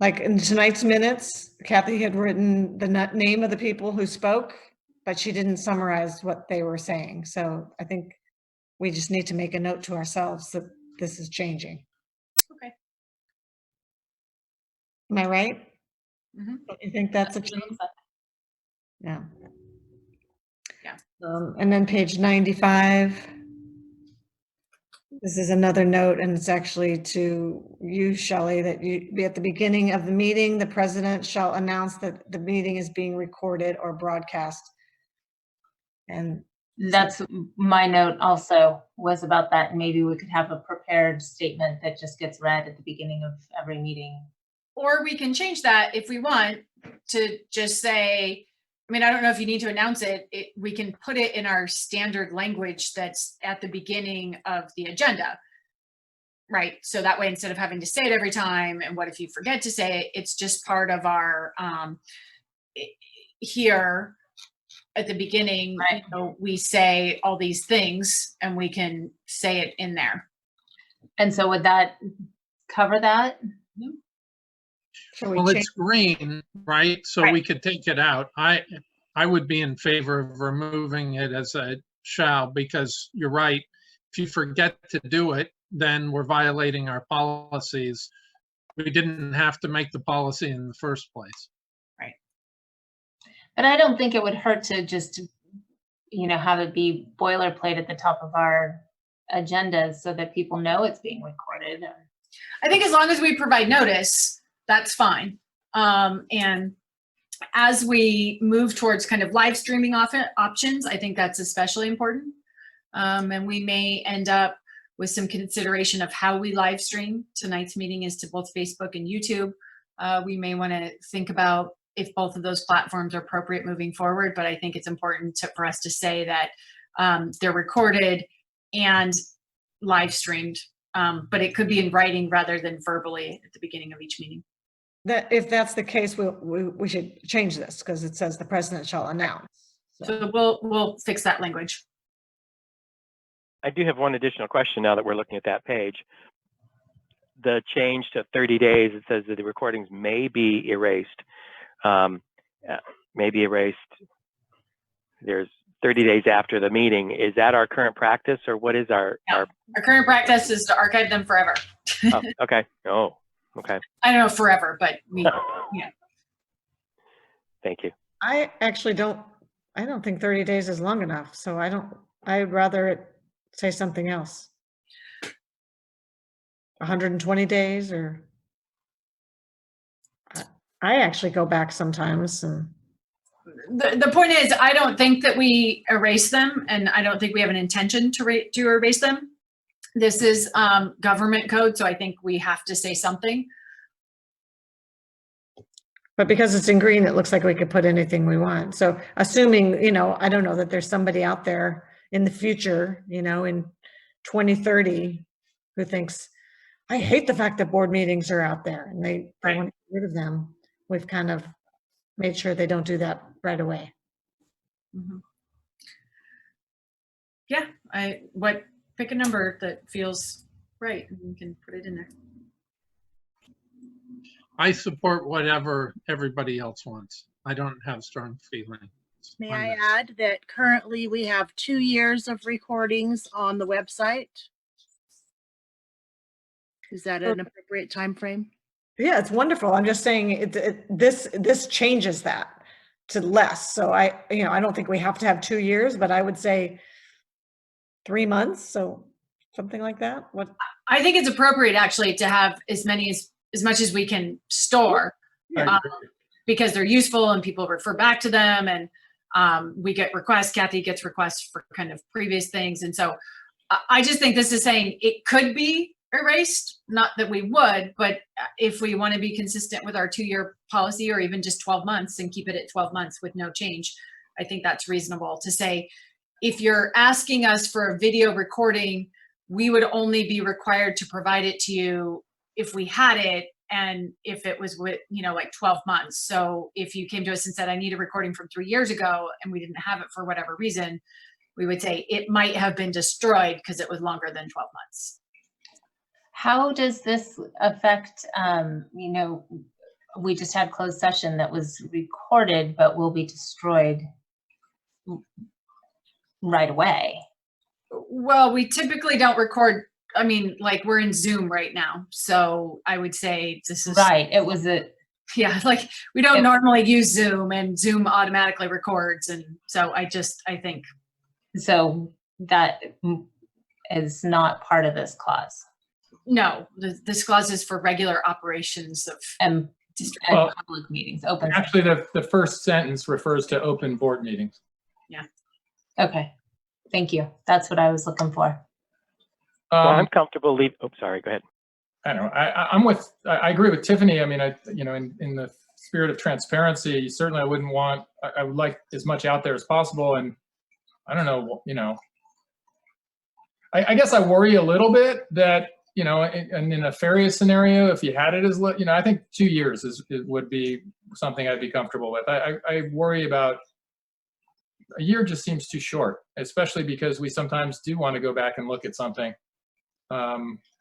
Like in tonight's minutes, Kathy had written the name of the people who spoke, but she didn't summarize what they were saying. So I think we just need to make a note to ourselves that this is changing. Okay. Am I right? Mm-hmm. You think that's a change? Yeah. Yeah. And then page 95. This is another note, and it's actually to you, Shelley, that you be at the beginning of the meeting, the president shall announce that the meeting is being recorded or broadcast. And That's my note also was about that. Maybe we could have a prepared statement that just gets read at the beginning of every meeting. Or we can change that if we want to just say, I mean, I don't know if you need to announce it. We can put it in our standard language that's at the beginning of the agenda. Right. So that way, instead of having to say it every time, and what if you forget to say it, it's just part of our here at the beginning, right. You know, we say all these things and we can say it in there. And so would that cover that? Well, it's green, right? So Right. we could take it out. I would be in favor of removing it as a shall, because you're right. If you forget to do it, then we're violating our policies. We didn't have to make the policy in the first place. Right. But I don't think it would hurt to just, have it be boilerplate at the top of our agendas so that people know it's being recorded. I think as long as we provide notice, that's fine. And as we move towards kind of live streaming options, I think that's especially important. And we may end up with some consideration of how we live stream. Tonight's meeting is to both Facebook and YouTube. We may want to think about if both of those platforms are appropriate moving forward, but I think it's important for us to say that they're recorded and live streamed, but it could be in writing rather than verbally at the beginning of each meeting. That if that's the case, we should change this because it says the president shall announce. So we'll fix that language. I do have one additional question now that we're looking at that page. The change to 30 days, it says that the recordings may be erased. There's 30 days after the meeting. Is that our current practice, or what is our current practice is to archive them forever. Oh, okay. Oh, okay. I don't know forever, but yeah. Thank you. I actually don't think 30 days is long enough. So I'd rather it say something else. 120 days or I actually go back sometimes. And the point is, I don't think that we erase them, and I don't think we have an intention to erase them. This is government code, so I think we have to say something. But because it's in green, it looks like we could put anything we want. So assuming, I don't know that there's somebody out there in the future, in 2030 who thinks, I hate the fact that board meetings are out there and they want to get rid of them. We've kind of made sure they don't do that right away. Mm-hmm. Yeah, pick a number that feels right and we can put it in there. I support whatever everybody else wants. I don't have strong feelings. May I add that currently we have 2 years of recordings on the website? Is that an appropriate time frame? Yeah, it's wonderful. I'm just saying this changes that to less. So I don't think we have to have 2 years, but I would say 3 months. So something like that. What? I think it's appropriate actually to have as much as we can store, because they're useful and people refer back to them, and we get requests. Kathy gets requests for kind of previous things, and so I just think this is saying it could be erased. Not that we would, but if we want to be consistent with our 2-year policy, or even just 12 months and keep it at 12 months with no change, I think that's reasonable to say. If you're asking us for a video recording, we would only be required to provide it to you if we had it, and if it was with, like 12 months. So if you came to us and said, I need a recording from 3 years ago, and we didn't have it for whatever reason, we would say it might have been destroyed because it was longer than 12 months. How does this affect, we just had closed session that was recorded, but will be destroyed right away? Well, we typically don't record. I mean, like we're in Zoom right now. So I would say this is right. Yeah, like we don't normally use Zoom, and Zoom automatically records. And so I think. So that is not part of this clause. No, this clause is for regular operations of public meetings. Open. Actually, the first sentence refers to open board meetings. Yeah. Okay. Thank you. That's what I was looking for. Well, I'm comfortable leave. Oh, sorry. Go ahead. I don't know. I agree with Tiffany. I mean, in the spirit of transparency, certainly I wouldn't want, I would like as much out there as possible. And I don't know, I guess I worry a little bit that, in a nefarious scenario, if you had it as, I think 2 years would be something I'd be comfortable with. I worry about a year just seems too short, especially because we sometimes do want to go back and look at something,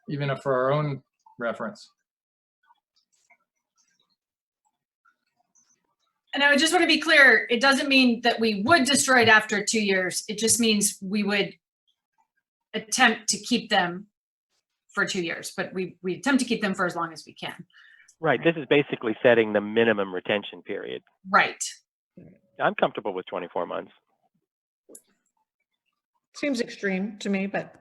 even if for our own reference. And I would just want to be clear, it doesn't mean that we would destroy it after 2 years. It just means we would attempt to keep them for 2 years, but we attempt to keep them for as long as we can. Right. This is basically setting the minimum retention period. Right. I'm comfortable with 24 months. Seems extreme to me, but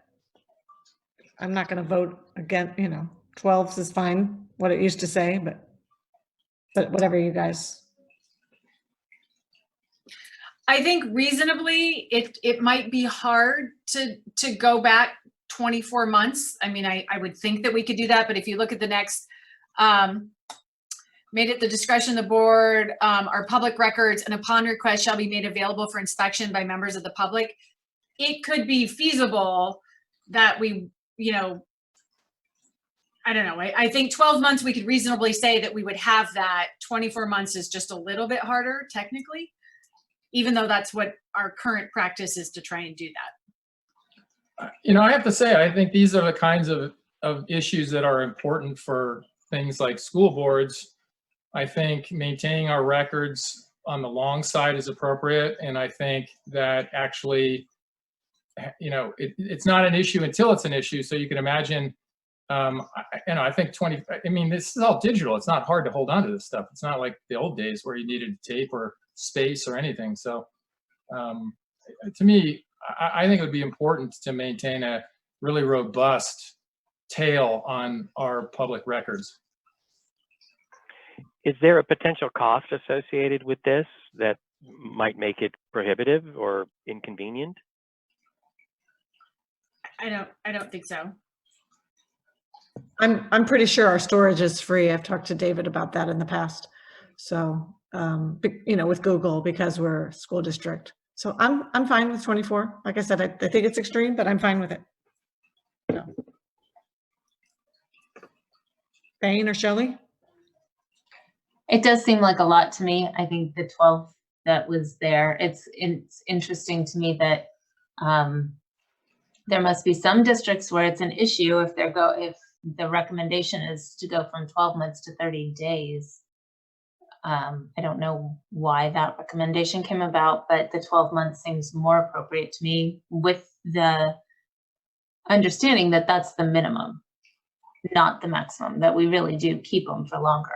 I'm not going to vote again. 12 is fine, what it used to say, but whatever you guys. I think reasonably, it might be hard to go back 24 months. I mean, I would think that we could do that, but if you look at the next, made at the discretion of the board, our public records and upon request shall be made available for inspection by members of the public. It could be feasible that we, I don't know. I think 12 months, we could reasonably say that we would have that. 24 months is just a little bit harder technically, even though that's what our current practice is to try and do that. I have to say, I think these are the kinds of issues that are important for things like school boards. I think maintaining our records on the long side is appropriate. And I think that actually, it's not an issue until it's an issue. So you can imagine, I think this is all digital. It's not hard to hold on to this stuff. It's not like the old days where you needed tape or space or anything. So to me, I think it would be important to maintain a really robust tail on our public records. Is there a potential cost associated with this that might make it prohibitive or inconvenient? I don't think so. I'm pretty sure our storage is free. I've talked to David about that in the past. So, with Google, because we're a school district. So I'm fine with 24. Like I said, I think it's extreme, but I'm fine with it. Thane or Shelley? It does seem like a lot to me. I think the 12 that was there, it's interesting to me that there must be some districts where it's an issue if the recommendation is to go from 12 months to 30 days. I don't know why that recommendation came about, but the 12 months seems more appropriate to me, with the understanding that that's the minimum, not the maximum, that we really do keep them for longer.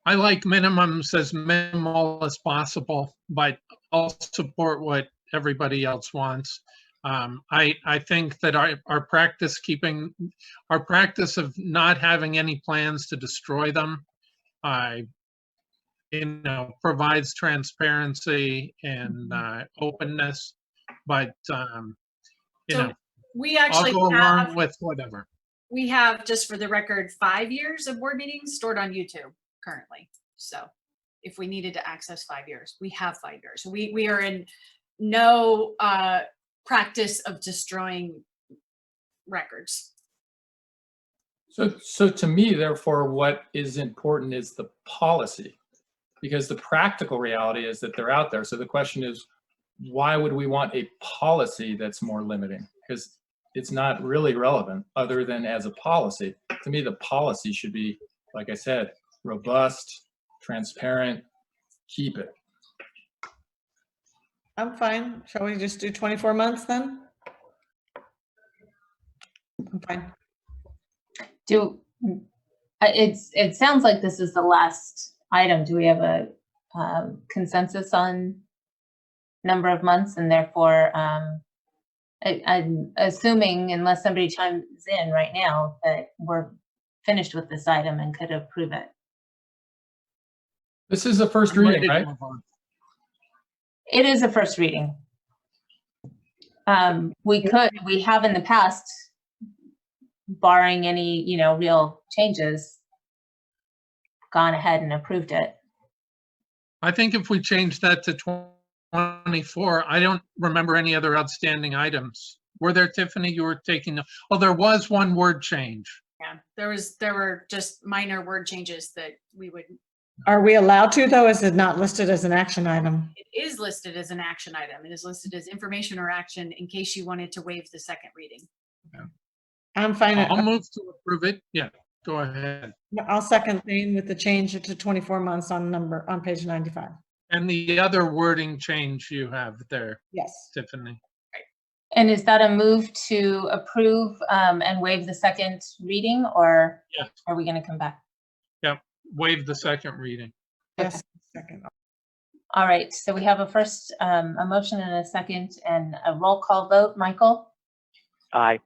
I like minimums as minimal as possible, but I'll support what everybody else wants. I think that our practice of not having any plans to destroy them, provides transparency and openness, but we actually I'll go along with whatever. We have, just for the record, 5 years of board meetings stored on YouTube currently. So if we needed to access 5 years, we have 5 years. We are in no practice of destroying records. So to me, therefore, what is important is the policy, because the practical reality is that they're out there. So the question is, why would we want a policy that's more limiting? Because it's not really relevant other than as a policy. To me, the policy should be, like I said, robust, transparent, keep it. I'm fine. Shall we just do 24 months then? I'm fine. It sounds like this is the last item. Do we have a consensus on number of months? And therefore, I'm assuming, unless somebody chimes in right now, that we're finished with this item and could approve it. This is a first reading, right? It is a first reading. We have in the past, barring any, real changes, gone ahead and approved it. I think if we change that to 24, I don't remember any other outstanding items. Were there, Tiffany, you were taking, oh, there was one word change. Yeah, there were just minor word changes that we would. Are we allowed to, though? Is it not listed as an action item? It is listed as an action item. It is listed as information or action in case you wanted to waive the second reading. I'm fine. I'll move to approve it. Yeah, go ahead. I'll second Thane with the change to 24 months on page 95. And the other wording change you have there. Yes. Tiffany. And is that a move to approve and waive the second reading, or yes, are we going to come back? Yeah, waive the second reading. Yes, second. All right, so we have a first, a motion and a second, and a roll call vote. Michael? Aye.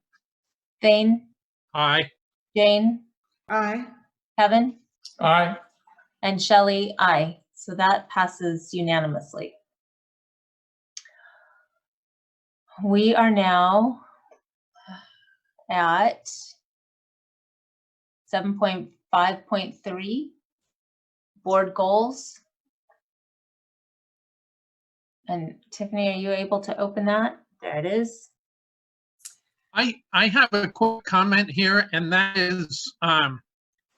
Thane? Aye. Jane? Aye. Kevin? Aye. And Shelley? Aye. So that passes unanimously. We are now at 7.5.3, board goals. And Tiffany, are you able to open that? There it is. I have a quick comment here, and that is,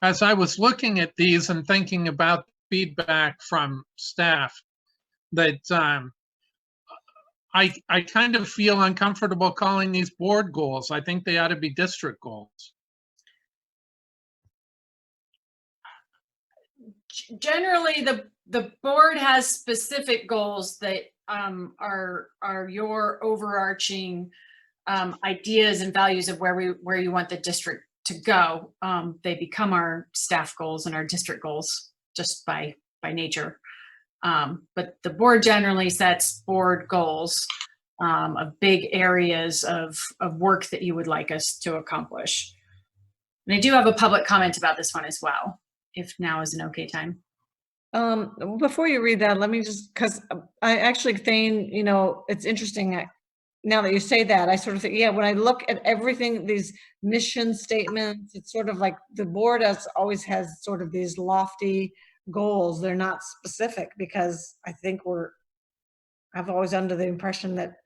as I was looking at these and thinking about feedback from staff, that I kind of feel uncomfortable calling these board goals. I think they ought to be district goals. Generally, the board has specific goals that are your overarching ideas and values of where you want the district to go. They become our staff goals and our district goals just by nature. But the board generally sets board goals of big areas of work that you would like us to accomplish. And I do have a public comment about this one as well, if now is an okay time. Before you read that, let me just, because I actually, Thane, it's interesting. Now that you say that, I sort of think, yeah, when I look at everything, these mission statements, it's sort of like the board always has sort of these lofty goals. They're not specific, because I think I've always under the impression that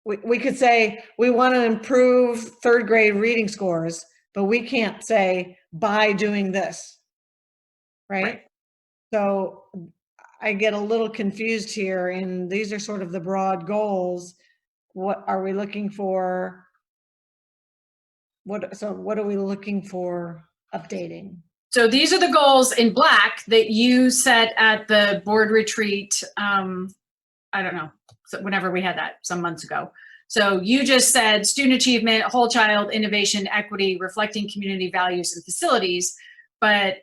we could say we want to improve third grade reading scores, but we can't say by doing this, right? So I get a little confused here, and these are sort of the broad goals. What are we looking for? What are we looking for updating? So these are the goals in black that you set at the board retreat. I don't know, so whenever we had that some months ago. So you just said student achievement, whole child, innovation, equity, reflecting community values and facilities. But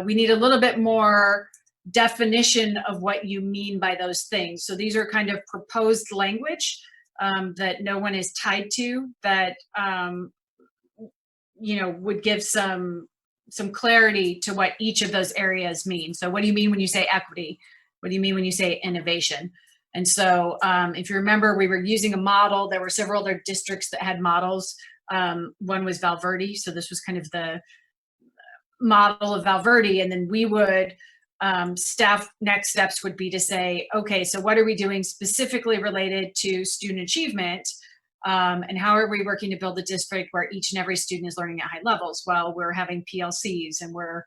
we need a little bit more definition of what you mean by those things. So these are kind of proposed language that no one is tied to, that would give some clarity to what each of those areas mean. So what do you mean when you say equity? What do you mean when you say innovation? And so if you remember, we were using a model. There were several other districts that had models. One was Val Verde. So this was kind of the model of Val Verde. And then we would, staff next steps would be to say, okay, so what are we doing specifically related to student achievement? And how are we working to build a district where each and every student is learning at high levels? Well, we're having PLCs, and we're,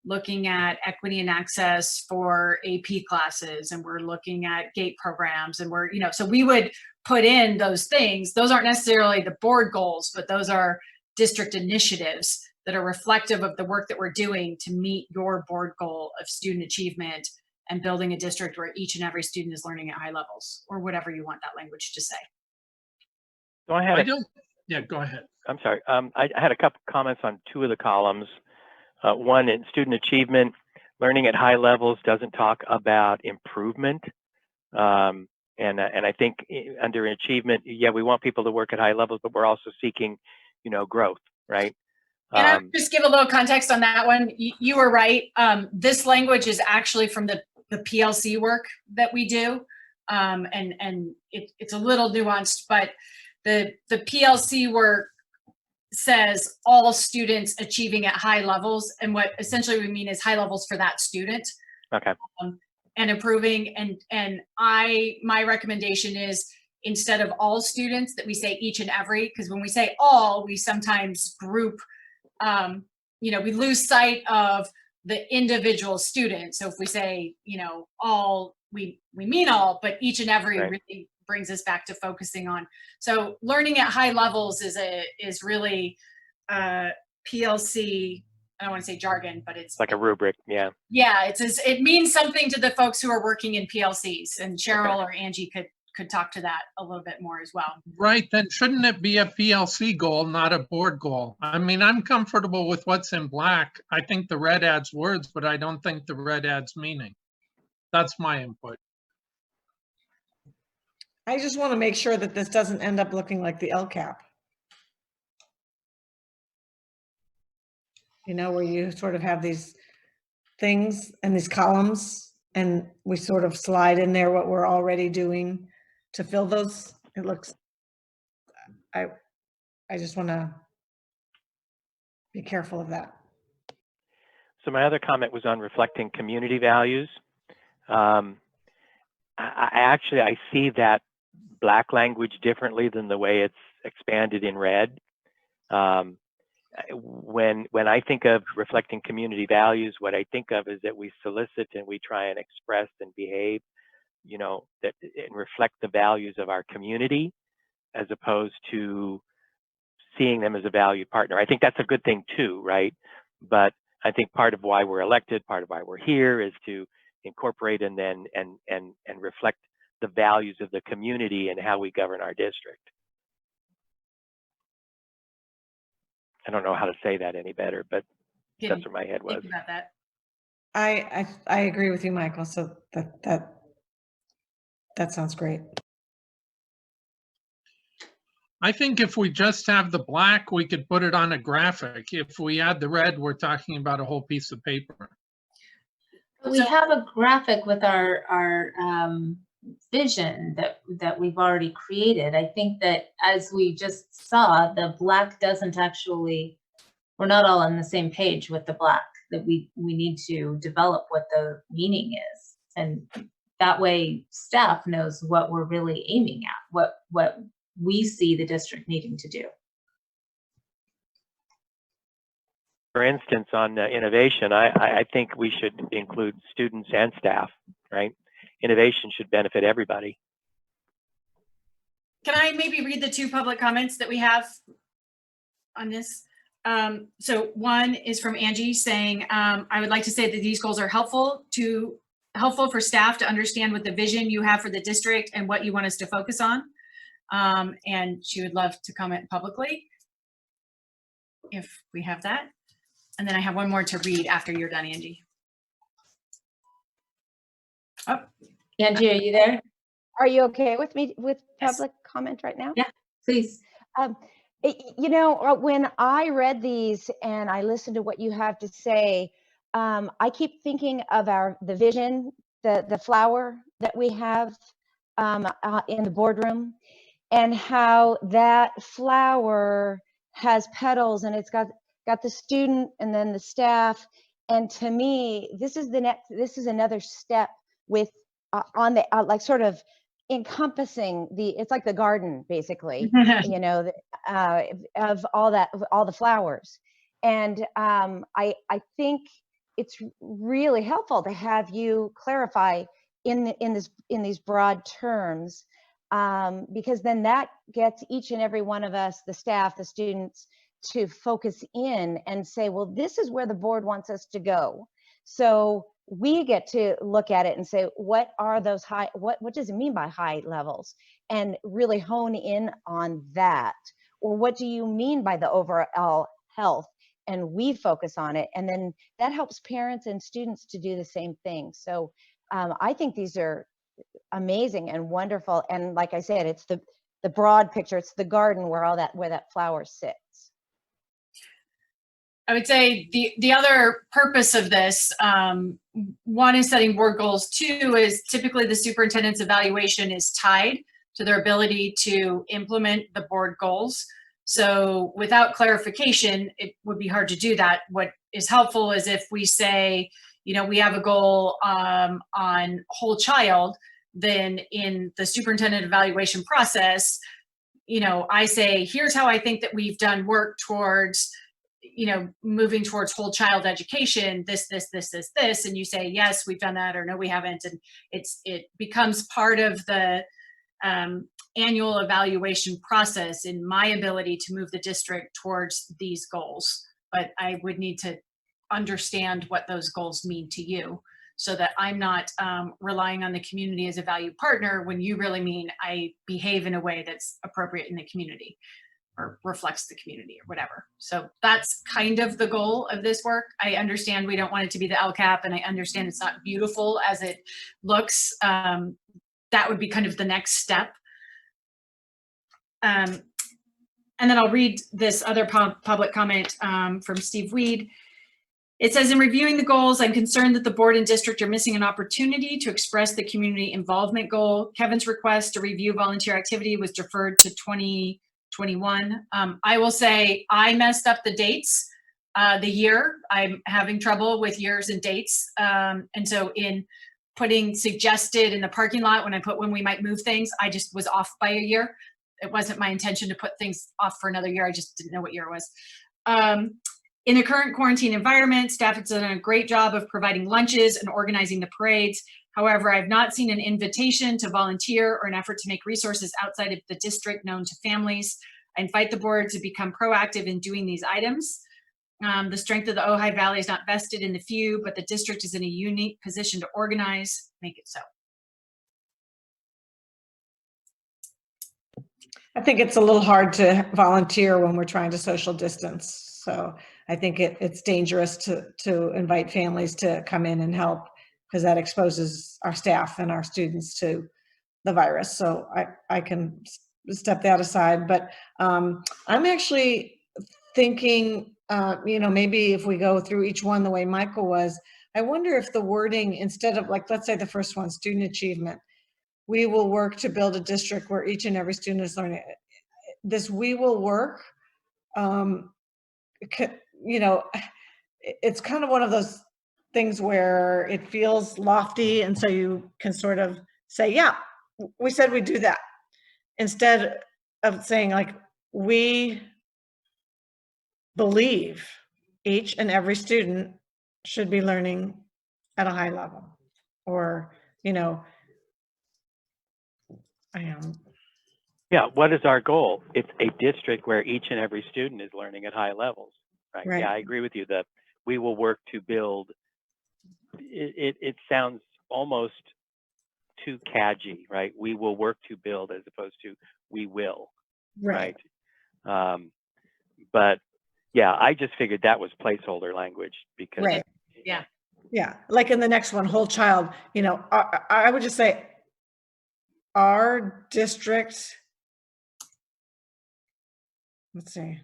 looking at equity and access for AP classes, and we're looking at GATE programs, and we're, so we would put in those things. Those aren't necessarily the board goals, but those are district initiatives that are reflective of the work that we're doing to meet your board goal of student achievement and building a district where each and every student is learning at high levels, or whatever you want that language to say. So I had yeah, go ahead. I'm sorry. I had a couple comments on two of the columns. One, in student achievement, learning at high levels doesn't talk about improvement. And I think under achievement, yeah, we want people to work at high levels, but we're also seeking, growth, right? And I'll just give a little context on that one. You were right. This language is actually from the PLC work that we do. and it's a little nuanced, but the PLC work says all students achieving at high levels, and what essentially we mean is high levels for that student. Okay. And improving, and my recommendation is, instead of all students, that we say each and every, because when we say all, we sometimes group, we lose sight of the individual student. So if we say, all, we mean all, but each and every really brings us back to focusing on. So learning at high levels is really PLC. I don't want to say jargon, but it's like a rubric. Yeah. Yeah, it means something to the folks who are working in PLCs, and Cheryl or Angie could talk to that a little bit more as well. Right, then shouldn't it be a PLC goal, not a board goal? I mean, I'm comfortable with what's in black. I think the red adds words, but I don't think the red adds meaning. That's my input. I just want to make sure that this doesn't end up looking like the LCAP. Where you sort of have these things and these columns, and we sort of slide in there what we're already doing to fill those. It looks, I just want to be careful of that. So my other comment was on reflecting community values. I see that black language differently than the way it's expanded in red. When I think of reflecting community values, what I think of is that we solicit and we try and express and behave, that and reflect the values of our community, as opposed to seeing them as a valued partner. I think that's a good thing too, right? But I think part of why we're elected, part of why we're here, is to incorporate and then and reflect the values of the community and how we govern our district. I don't know how to say that any better, but that's where my head was. Think about that. I agree with you, Michael. So that sounds great. I think if we just have the black, we could put it on a graphic. If we add the red, we're talking about a whole piece of paper. We have a graphic with our vision that we've already created. I think that, as we just saw, the black doesn't actually, we're not all on the same page with the black, that we need to develop what the meaning is. And that way staff knows what we're really aiming at, what we see the district needing to do. For instance, on innovation, I think we should include students and staff, right? Innovation should benefit everybody. Can I maybe read the two public comments that we have on this? So one is from Angie saying, I would like to say that these goals are helpful for staff to understand what the vision you have for the district and what you want us to focus on. And she would love to comment publicly if we have that. And then I have one more to read after you're done, Angie. Oh, Angie, are you there? Are you okay with me with public comment right now? Yeah, please. When I read these and I listened to what you have to say, I keep thinking of the vision, the flower that we have in the boardroom, and how that flower has petals, and it's got the student and then the staff. And to me, this is another step with on the like sort of encompassing it's like the garden basically, of all the flowers. And I think it's really helpful to have you clarify in these broad terms, because then that gets each and every one of us, the staff, the students, to focus in and say, well, this is where the board wants us to go. So we get to look at it and say, what are those what does it mean by high levels? And really hone in on that. Or what do you mean by the overall health? And we focus on it. And then that helps parents and students to do the same thing. So I think these are amazing and wonderful. And like I said, it's the broad picture, it's the garden where that flower sits. I would say the other purpose of this, one is setting board goals. Two is typically the superintendent's evaluation is tied to their ability to implement the board goals. So without clarification, it would be hard to do that. What is helpful is if we say, you know, we have a goal on whole child, then in the superintendent evaluation process, you know, I say, here's how I think that we've done work towards, you know, moving towards whole child education, this, and you say, yes, we've done that, or no, we haven't. And it becomes part of the annual evaluation process in my ability to move the district towards these goals. But I would need to understand what those goals mean to you, so that I'm not relying on the community as a value partner when you really mean I behave in a way that's appropriate in the community or reflects the community or whatever. So that's kind of the goal of this work. I understand we don't want it to be the LCAP, and I understand it's not beautiful as it looks. That would be kind of the next step. And then I'll read this other public comment from Steve Weed. It says, in reviewing the goals, I'm concerned that the board and district are missing an opportunity to express the community involvement goal. Kevin's request to review volunteer activity was deferred to 2021. I will say I messed up the dates, the year. I'm having trouble with years and dates. And so in putting suggested in the parking lot, when I put when we might move things, I just was off by a year. It wasn't my intention to put things off for another year. I just didn't know what year it was. In the current quarantine environment, staff has done a great job of providing lunches and organizing the parades. However, I've not seen an invitation to volunteer or an effort to make resources outside of the district known to families. I invite the board to become proactive in doing these items. The strength of the Ojai Valley is not vested in the few, but the district is in a unique position to organize, make it so. I think it's a little hard to volunteer when we're trying to social distance. So I think it's dangerous to invite families to come in and help, because that exposes our staff and our students to the virus. So I can step that aside, but I'm actually thinking, you know, maybe if we go through each one the way Michael was, I wonder if the wording, instead of like, let's say the first one, student achievement, we will work to build a district where each and every student is learning. This we will work, you know, it's kind of one of those things where it feels lofty, and so you can sort of say, yeah, we said we'd do that, instead of saying like, we believe each and every student should be learning at a high level, or, you know, Yeah, what is our goal? It's a district where each and every student is learning at high levels, right? Right. Yeah, I agree with you that we will work to build. It sounds almost too cadgy, right? We will work to build as opposed to we will, right? But yeah, I just figured that was placeholder language because. Right. Yeah. Yeah, like in the next one, whole child, you know, I would just say our district, let's see.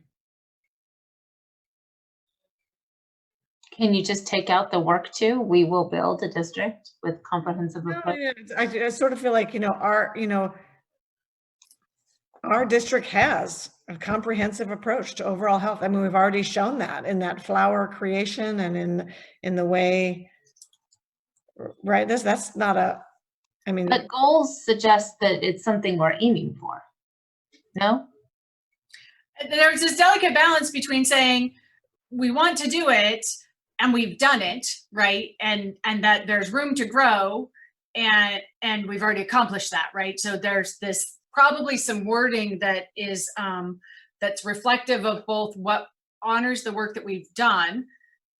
Can you just take out the work to? We will build a district with comprehensive approach. I sort of feel like, you know, our district has a comprehensive approach to overall health. I mean, we've already shown that in that flower creation and in the way, right? That's not a, I mean. But goals suggest that it's something we're aiming for. No? There's this delicate balance between saying we want to do it and we've done it, right? And that there's room to grow, and we've already accomplished that, right? So there's this probably some wording that is that's reflective of both what honors the work that we've done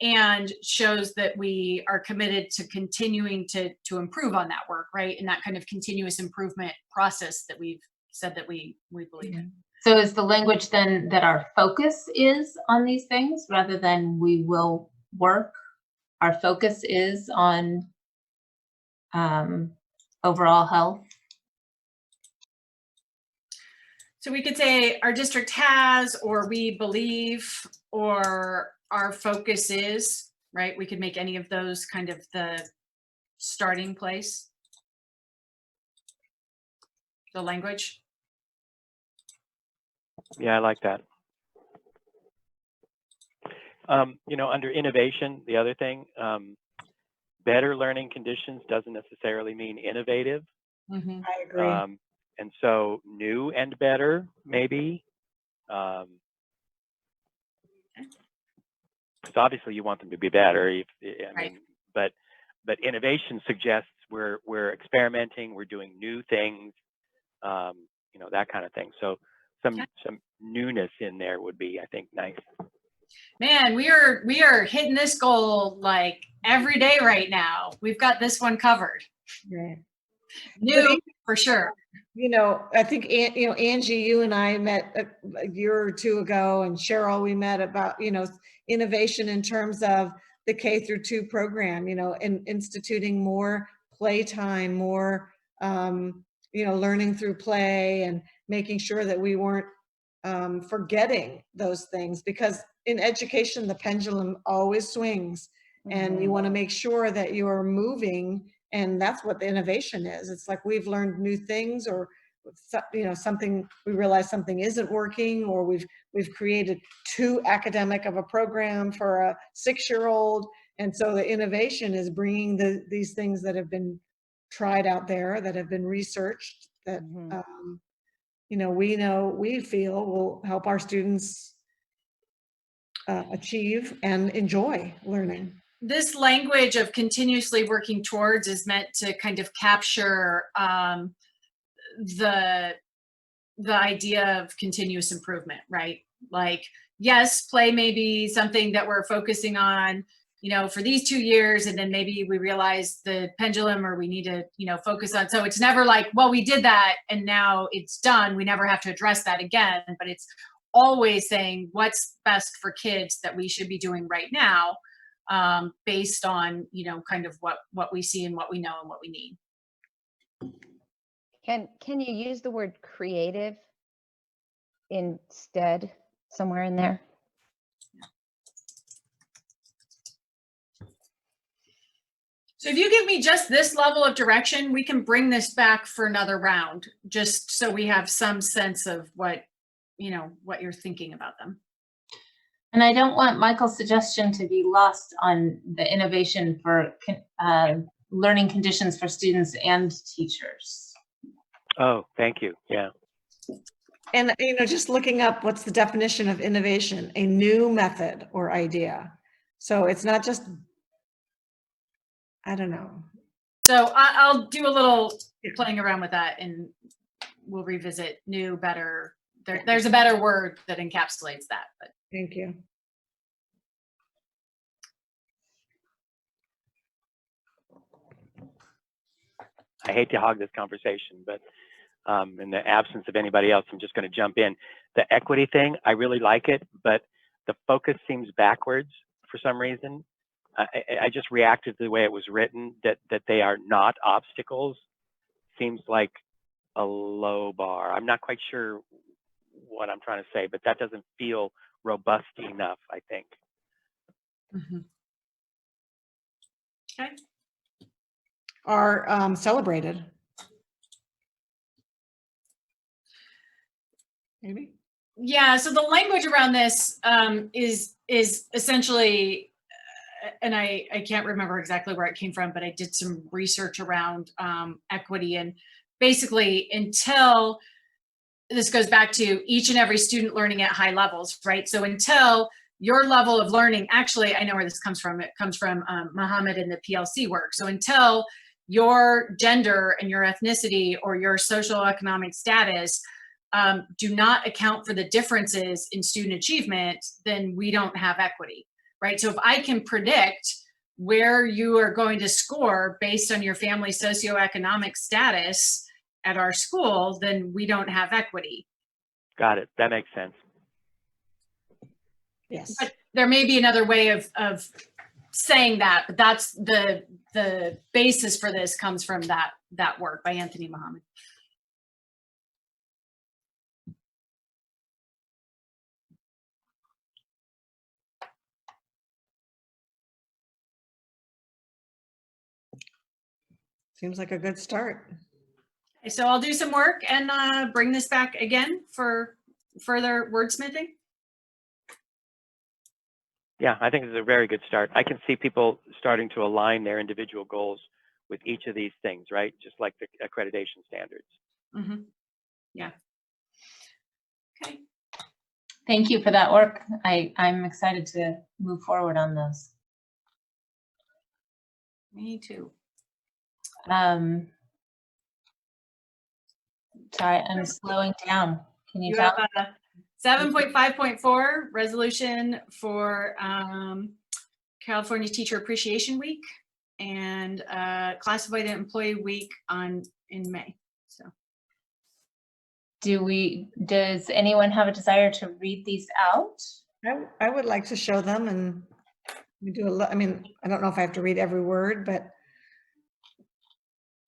and shows that we are committed to continuing to improve on that work, right? And that kind of continuous improvement process that we've said that we believe in. So is the language then that our focus is on these things rather than we will work? Our focus is on overall health? So we could say our district has, or we believe, or our focus is, right? We could make any of those kind of the starting place. The language. Yeah, I like that. Under innovation, the other thing, better learning conditions doesn't necessarily mean innovative. I agree. And so new and better, maybe. Because obviously you want them to be better. But innovation suggests we're experimenting, we're doing new things, that kind of thing. So some newness in there would be, I think, nice. Man, we are hitting this goal like every day right now. We've got this one covered. Right. New for sure. I think, Angie, you and I met a year or two ago, and Cheryl, we met about, innovation in terms of the K-2 program, and instituting more playtime, more, learning through play, and making sure that we weren't forgetting those things, because in education, the pendulum always swings, and you want to make sure that you are moving. And that's what the innovation is. It's like we've learned new things, or something, we realize something isn't working, or we've created too academic of a program for a 6-year-old. And so the innovation is bringing these things that have been tried out there, that have been researched, that we feel will help our students achieve and enjoy learning. This language of continuously working towards is meant to kind of capture the idea of continuous improvement, right? Like, yes, play may be something that we're focusing on, for these 2 years, and then maybe we realize the pendulum, or we need to, focus on. So it's never like, well, we did that and now it's done. We never have to address that again. But it's always saying what's best for kids that we should be doing right now, based on, kind of what we see and what we know and what we need. Can you use the word creative instead somewhere in there? So if you give me just this level of direction, we can bring this back for another round, just so we have some sense of what you're thinking about them. And I don't want Michael's suggestion to be lost on the innovation for learning conditions for students and teachers. Oh, thank you. Yeah. And, just looking up what's the definition of innovation, a new method or idea. So it's not just, I don't know. So I'll do a little playing around with that, and we'll revisit new, better. There's a better word that encapsulates that. But thank you. I hate to hog this conversation, but in the absence of anybody else, I'm just going to jump in. The equity thing, I really like it, but the focus seems backwards for some reason. I just reacted to the way it was written, that they are not obstacles. Seems like a low bar. I'm not quite sure what I'm trying to say, but that doesn't feel robust enough, I think. Okay. Are celebrated. Maybe. Yeah. So the language around this is essentially, and I can't remember exactly where it came from, but I did some research around equity, and basically until this goes back to each and every student learning at high levels, right? So until your level of learning, actually, I know where this comes from. It comes from Muhammad and the PLC work. So until your gender and your ethnicity or your socioeconomic status do not account for the differences in student achievement, then we don't have equity, right? So if I can predict where you are going to score based on your family socioeconomic status at our school, then we don't have equity. Got it. That makes sense. Yes. But there may be another way of saying that, but that's the basis for this comes from that work by Anthony Muhammad. Seems like a good start. Okay, so I'll do some work and bring this back again for further wordsmithing. Yeah, I think it's a very good start. I can see people starting to align their individual goals with each of these things, right? Just like the accreditation standards. Mm-hmm. Yeah. Okay. Thank you for that work. I'm excited to move forward on those. Me too. Sorry, I'm slowing down. Can you You tell? have a 7.5.4 resolution for California Teacher Appreciation Week and Classified Employee Week in May. So, does anyone have a desire to read these out? I would like to show them, and we do I mean, I don't know if I have to read every word, but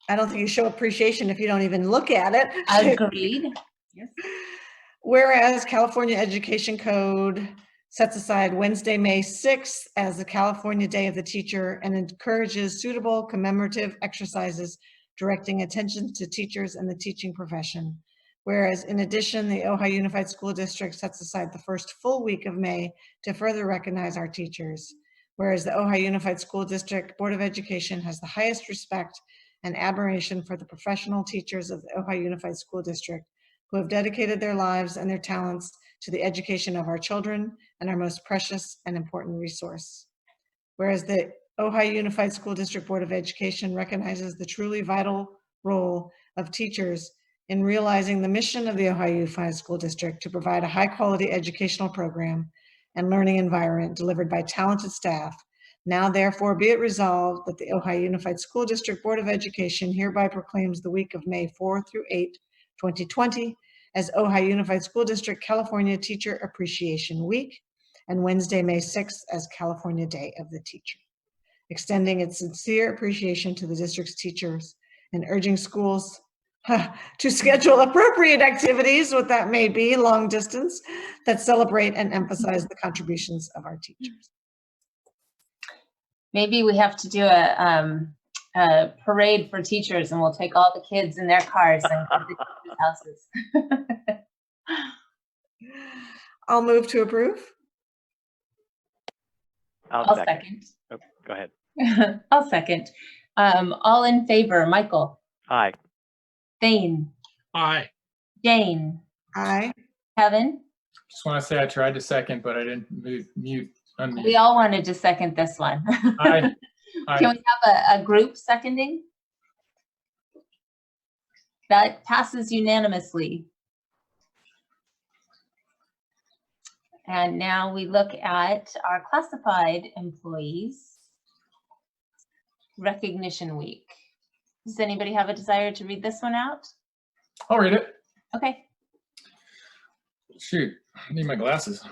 I don't think you show appreciation if you don't even look at it. Agreed. Yes. Whereas California Education Code sets aside Wednesday, May 6th as the California Day of the Teacher and encourages suitable commemorative exercises directing attention to teachers and the teaching profession. Whereas in addition, the Ojai Unified School District sets aside the first full week of May to further recognize our teachers. Whereas the Ojai Unified School District Board of Education has the highest respect and admiration for the professional teachers of the Ojai Unified School District who have dedicated their lives and their talents to the education of our children and our most precious and important resource. Whereas the Ojai Unified School District Board of Education recognizes the truly vital role of teachers in realizing the mission of the Ojai Unified School District to provide a high-quality educational program and learning environment delivered by talented staff. Now, therefore, be it resolved that the Ojai Unified School District Board of Education hereby proclaims the week of May 4 through 8, 2020 as Ojai Unified School District California Teacher Appreciation Week and Wednesday, May 6th as California Day of the Teacher, extending its sincere appreciation to the district's teachers and urging schools to schedule appropriate activities, what that may be, long distance, that celebrate and emphasize the contributions of our teachers. Maybe we have to do a parade for teachers, and we'll take all the kids in their cars and go to the teachers' houses. I'll move to approve. I'll second. Oh, go ahead. I'll second. All in favor, Michael. Aye. Thane. Aye. Jane. Aye. Kevin. Just want to say I tried to second, but I didn't unmute. We all wanted to second this one. Aye. Aye. Can we have a group seconding? That passes unanimously. And now we look at our classified employees recognition week. Does anybody have a desire to read this one out? I'll read it. Okay. Shoot, I need my glasses.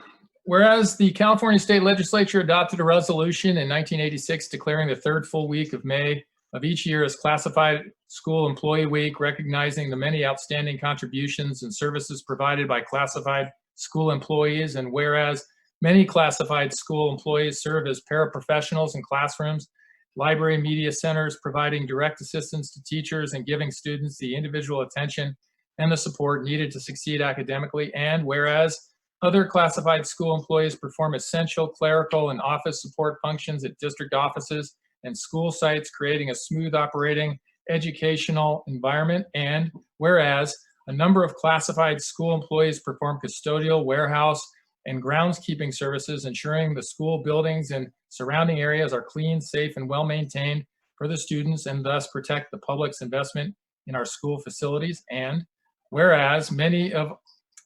Whereas the California State Legislature adopted a resolution in 1986 declaring the third full week of May of each year as Classified School Employee Week, recognizing the many outstanding contributions and services provided by classified school employees, and whereas many classified school employees serve as paraprofessionals in classrooms, library media centers, providing direct assistance to teachers and giving students the individual attention and the support needed to succeed academically, and whereas other classified school employees perform essential clerical and office support functions at district offices and school sites, creating a smooth operating educational environment, and whereas a number of classified school employees perform custodial, warehouse, and groundskeeping services, ensuring the school buildings and surrounding areas are clean, safe, and well-maintained for the students, and thus protect the public's investment in our school facilities. And whereas many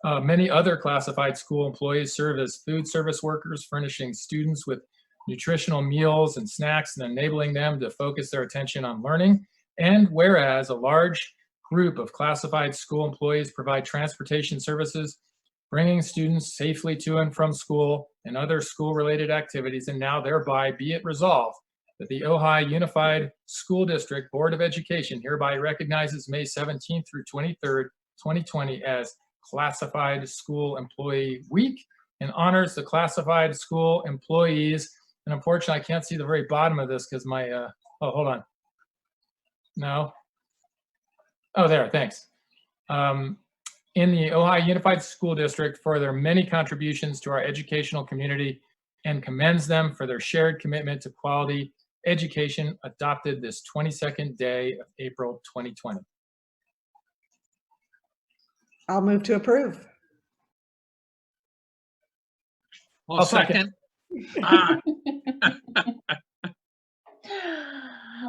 other classified school employees serve as food service workers, furnishing students with nutritional meals and snacks and enabling them to focus their attention on learning. And whereas a large group of classified school employees provide transportation services, bringing students safely to and from school and other school-related activities, and now thereby be it resolved that the Ojai Unified School District Board of Education hereby recognizes May 17th through 23rd, 2020 as Classified School Employee Week and honors the classified school employees. And unfortunately, I can't see the very bottom of this because my, oh, hold on. No? Oh, there, thanks. In the Ohio Unified School District for their many contributions to our educational community and commends them for their shared commitment to quality education adopted this 22nd day of April 2020. I'll move to approve. I'll second.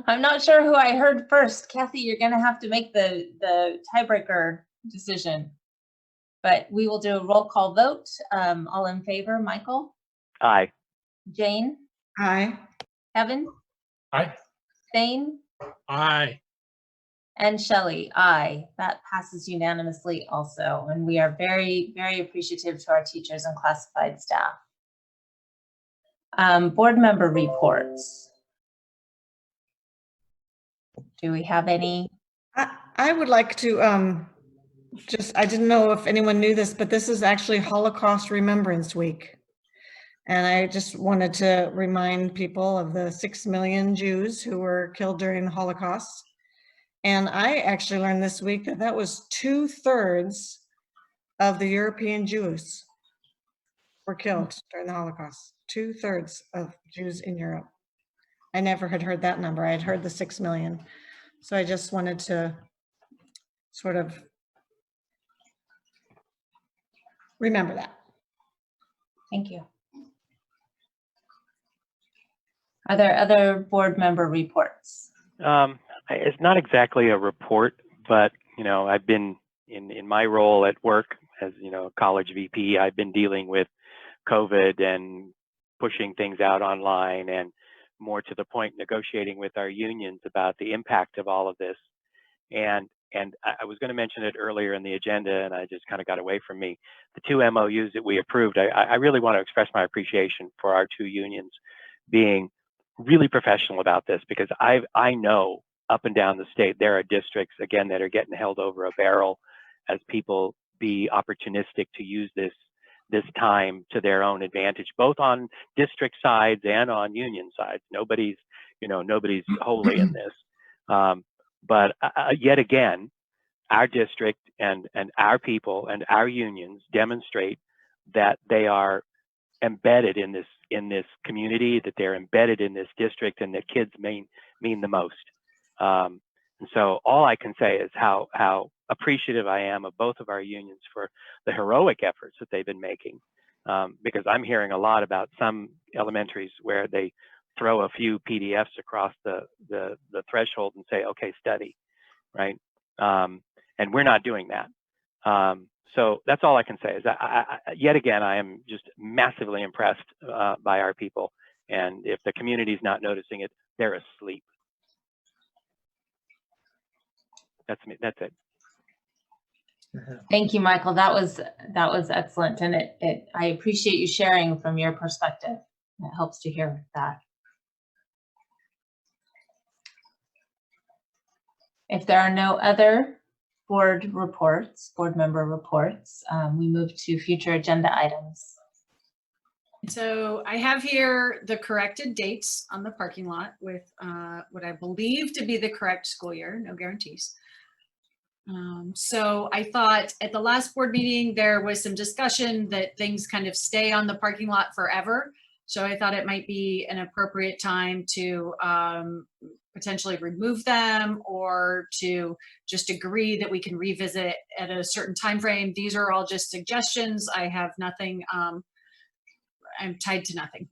I'm not sure who I heard first. Kathy, you're going to have to make the tiebreaker decision. But we will do a roll call vote. All in favor, Michael? Aye. Jane? Aye. Kevin? Aye. Thane? Aye. And Shelley, aye. That passes unanimously also. And we are very, very appreciative to our teachers and classified staff. Board member reports. Do we have any? I would like to I didn't know if anyone knew this, but this is actually Holocaust Remembrance Week. And I just wanted to remind people of the 6 million Jews who were killed during the Holocaust. And I actually learned this week that that was 2/3 of the European Jews were killed during the Holocaust. 2/3 of Jews in Europe. I never had heard that number. I had heard the 6 million. So I just wanted to sort of remember that. Thank you. Are there other board member reports? It's not exactly a report, but you know, I've been in my role at work as college VP. I've been dealing with COVID and pushing things out online, and more to the point, negotiating with our unions about the impact of all of this. And I was going to mention it earlier in the agenda, and I just kind of got away from me. The 2 MOUs that we approved, I really want to express my appreciation for our 2 unions being really professional about this, because I know up and down the state there are districts, again, that are getting held over a barrel as people be opportunistic to use this time to their own advantage, both on district sides and on union sides. Nobody's holy in this. But yet again, our district and our people and our unions demonstrate that they are embedded in this community, that they're embedded in this district, and that kids mean the most. And so all I can say is how appreciative I am of both of our unions for the heroic efforts that they've been making. Because I'm hearing a lot about some elementaries where they throw a few PDFs across the threshold and say, okay, study, right? And we're not doing that. So that's all I can say is that yet again, I am just massively impressed by our people. And if the community's not noticing it, they're asleep. That's me. That's it. Thank you, Michael. That was excellent. And I appreciate you sharing from your perspective. It helps to hear that. If there are no other board member reports, we move to future agenda items. So I have here the corrected dates on the parking lot with what I believe to be the correct school year, no guarantees. So I thought at the last board meeting, there was some discussion that things kind of stay on the parking lot forever. So I thought it might be an appropriate time to potentially remove them, or to just agree that we can revisit at a certain time frame. These are all just suggestions. I have nothing, I'm tied to nothing.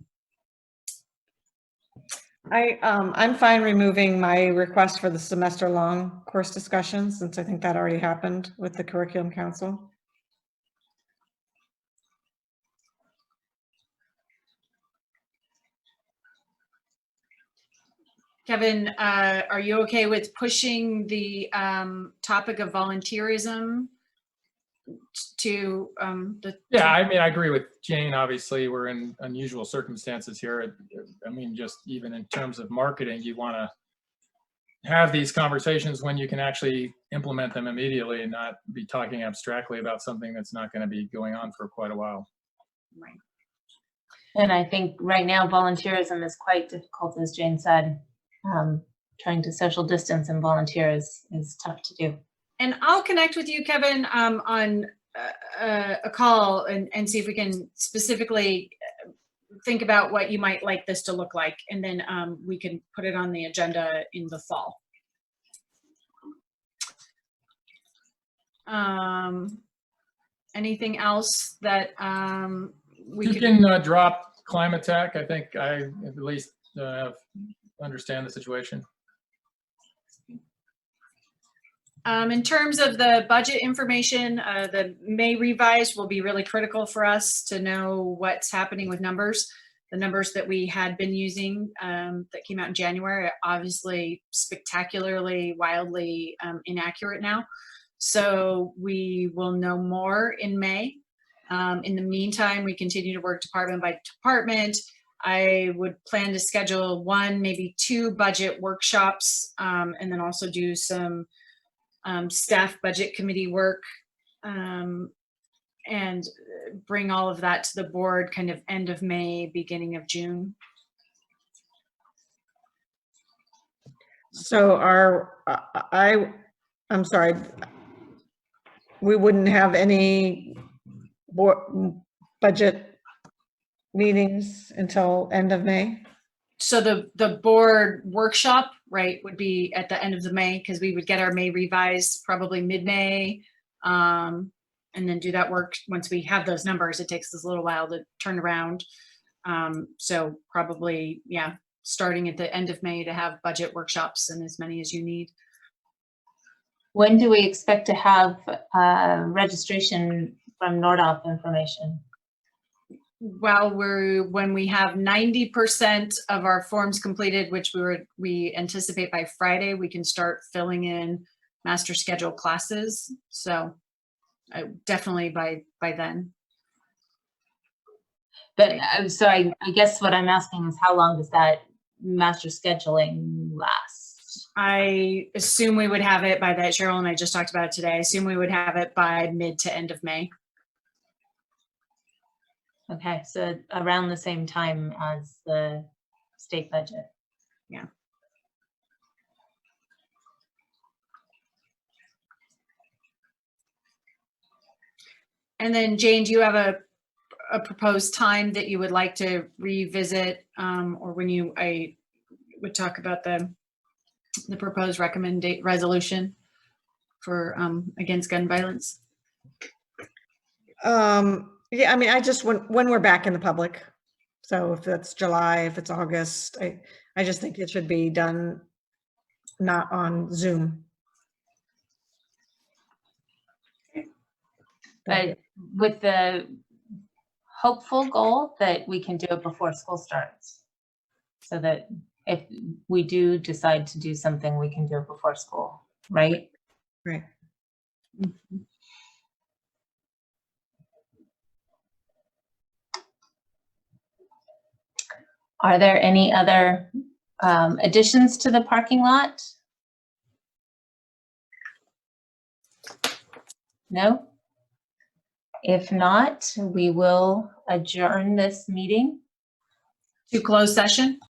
I'm fine removing my request for the semester-long course discussions, since I think that already happened with the curriculum council. Kevin, are you okay with pushing the topic of volunteerism to the? Yeah, I mean, I agree with Jane. Obviously, we're in unusual circumstances here. I mean, just even in terms of marketing, you want to have these conversations when you can actually implement them immediately and not be talking abstractly about something that's not going to be going on for quite a while. Right. And I think right now volunteerism is quite difficult, as Jane said, trying to social distance and volunteer is tough to do. And I'll connect with you, Kevin, on a call and see if we can specifically think about what you might like this to look like. And then we can put it on the agenda in the fall. Anything else that You can drop climate tech. I think I at least understand the situation. In terms of the budget information, the May revise will be really critical for us to know what's happening with numbers. The numbers that we had been using that came out in January are obviously spectacularly, wildly inaccurate now. So we will know more in May. In the meantime, we continue to work department by department. I would plan to schedule 1, maybe 2 budget workshops, and then also do some staff budget committee work, and bring all of that to the board kind of end of May, beginning of June. So I'm sorry, we wouldn't have any budget meetings until end of May? So the board workshop, right, would be at the end of the May, because we would get our May revise probably mid-May, and then do that work. Once we have those numbers, it takes us a little while to turn around. So probably, yeah, starting at the end of May to have budget workshops and as many as you need. When do we expect to have registration from NORDOP information? Well, when we have 90% of our forms completed, which we anticipate by Friday, we can start filling in master schedule classes. So definitely by then. But so I guess what I'm asking is how long does that master scheduling last? I assume we would have it by that. Cheryl and I just talked about it today. I assume we would have it by mid to end of May. Okay, so around the same time as the state budget. Yeah. And then Jane, do you have a proposed time that you would like to revisit, or when I would talk about the proposed resolution for against gun violence? Yeah, I mean, I just, when we're back in the public, so if that's July, if it's August, I just think it should be done not on Zoom. But with the hopeful goal that we can do it before school starts, so that if we do decide to do something, we can do it before school, right? Right. Mm-hmm. Are there any other additions to the parking lot? No? If not, we will adjourn this meeting. To close session?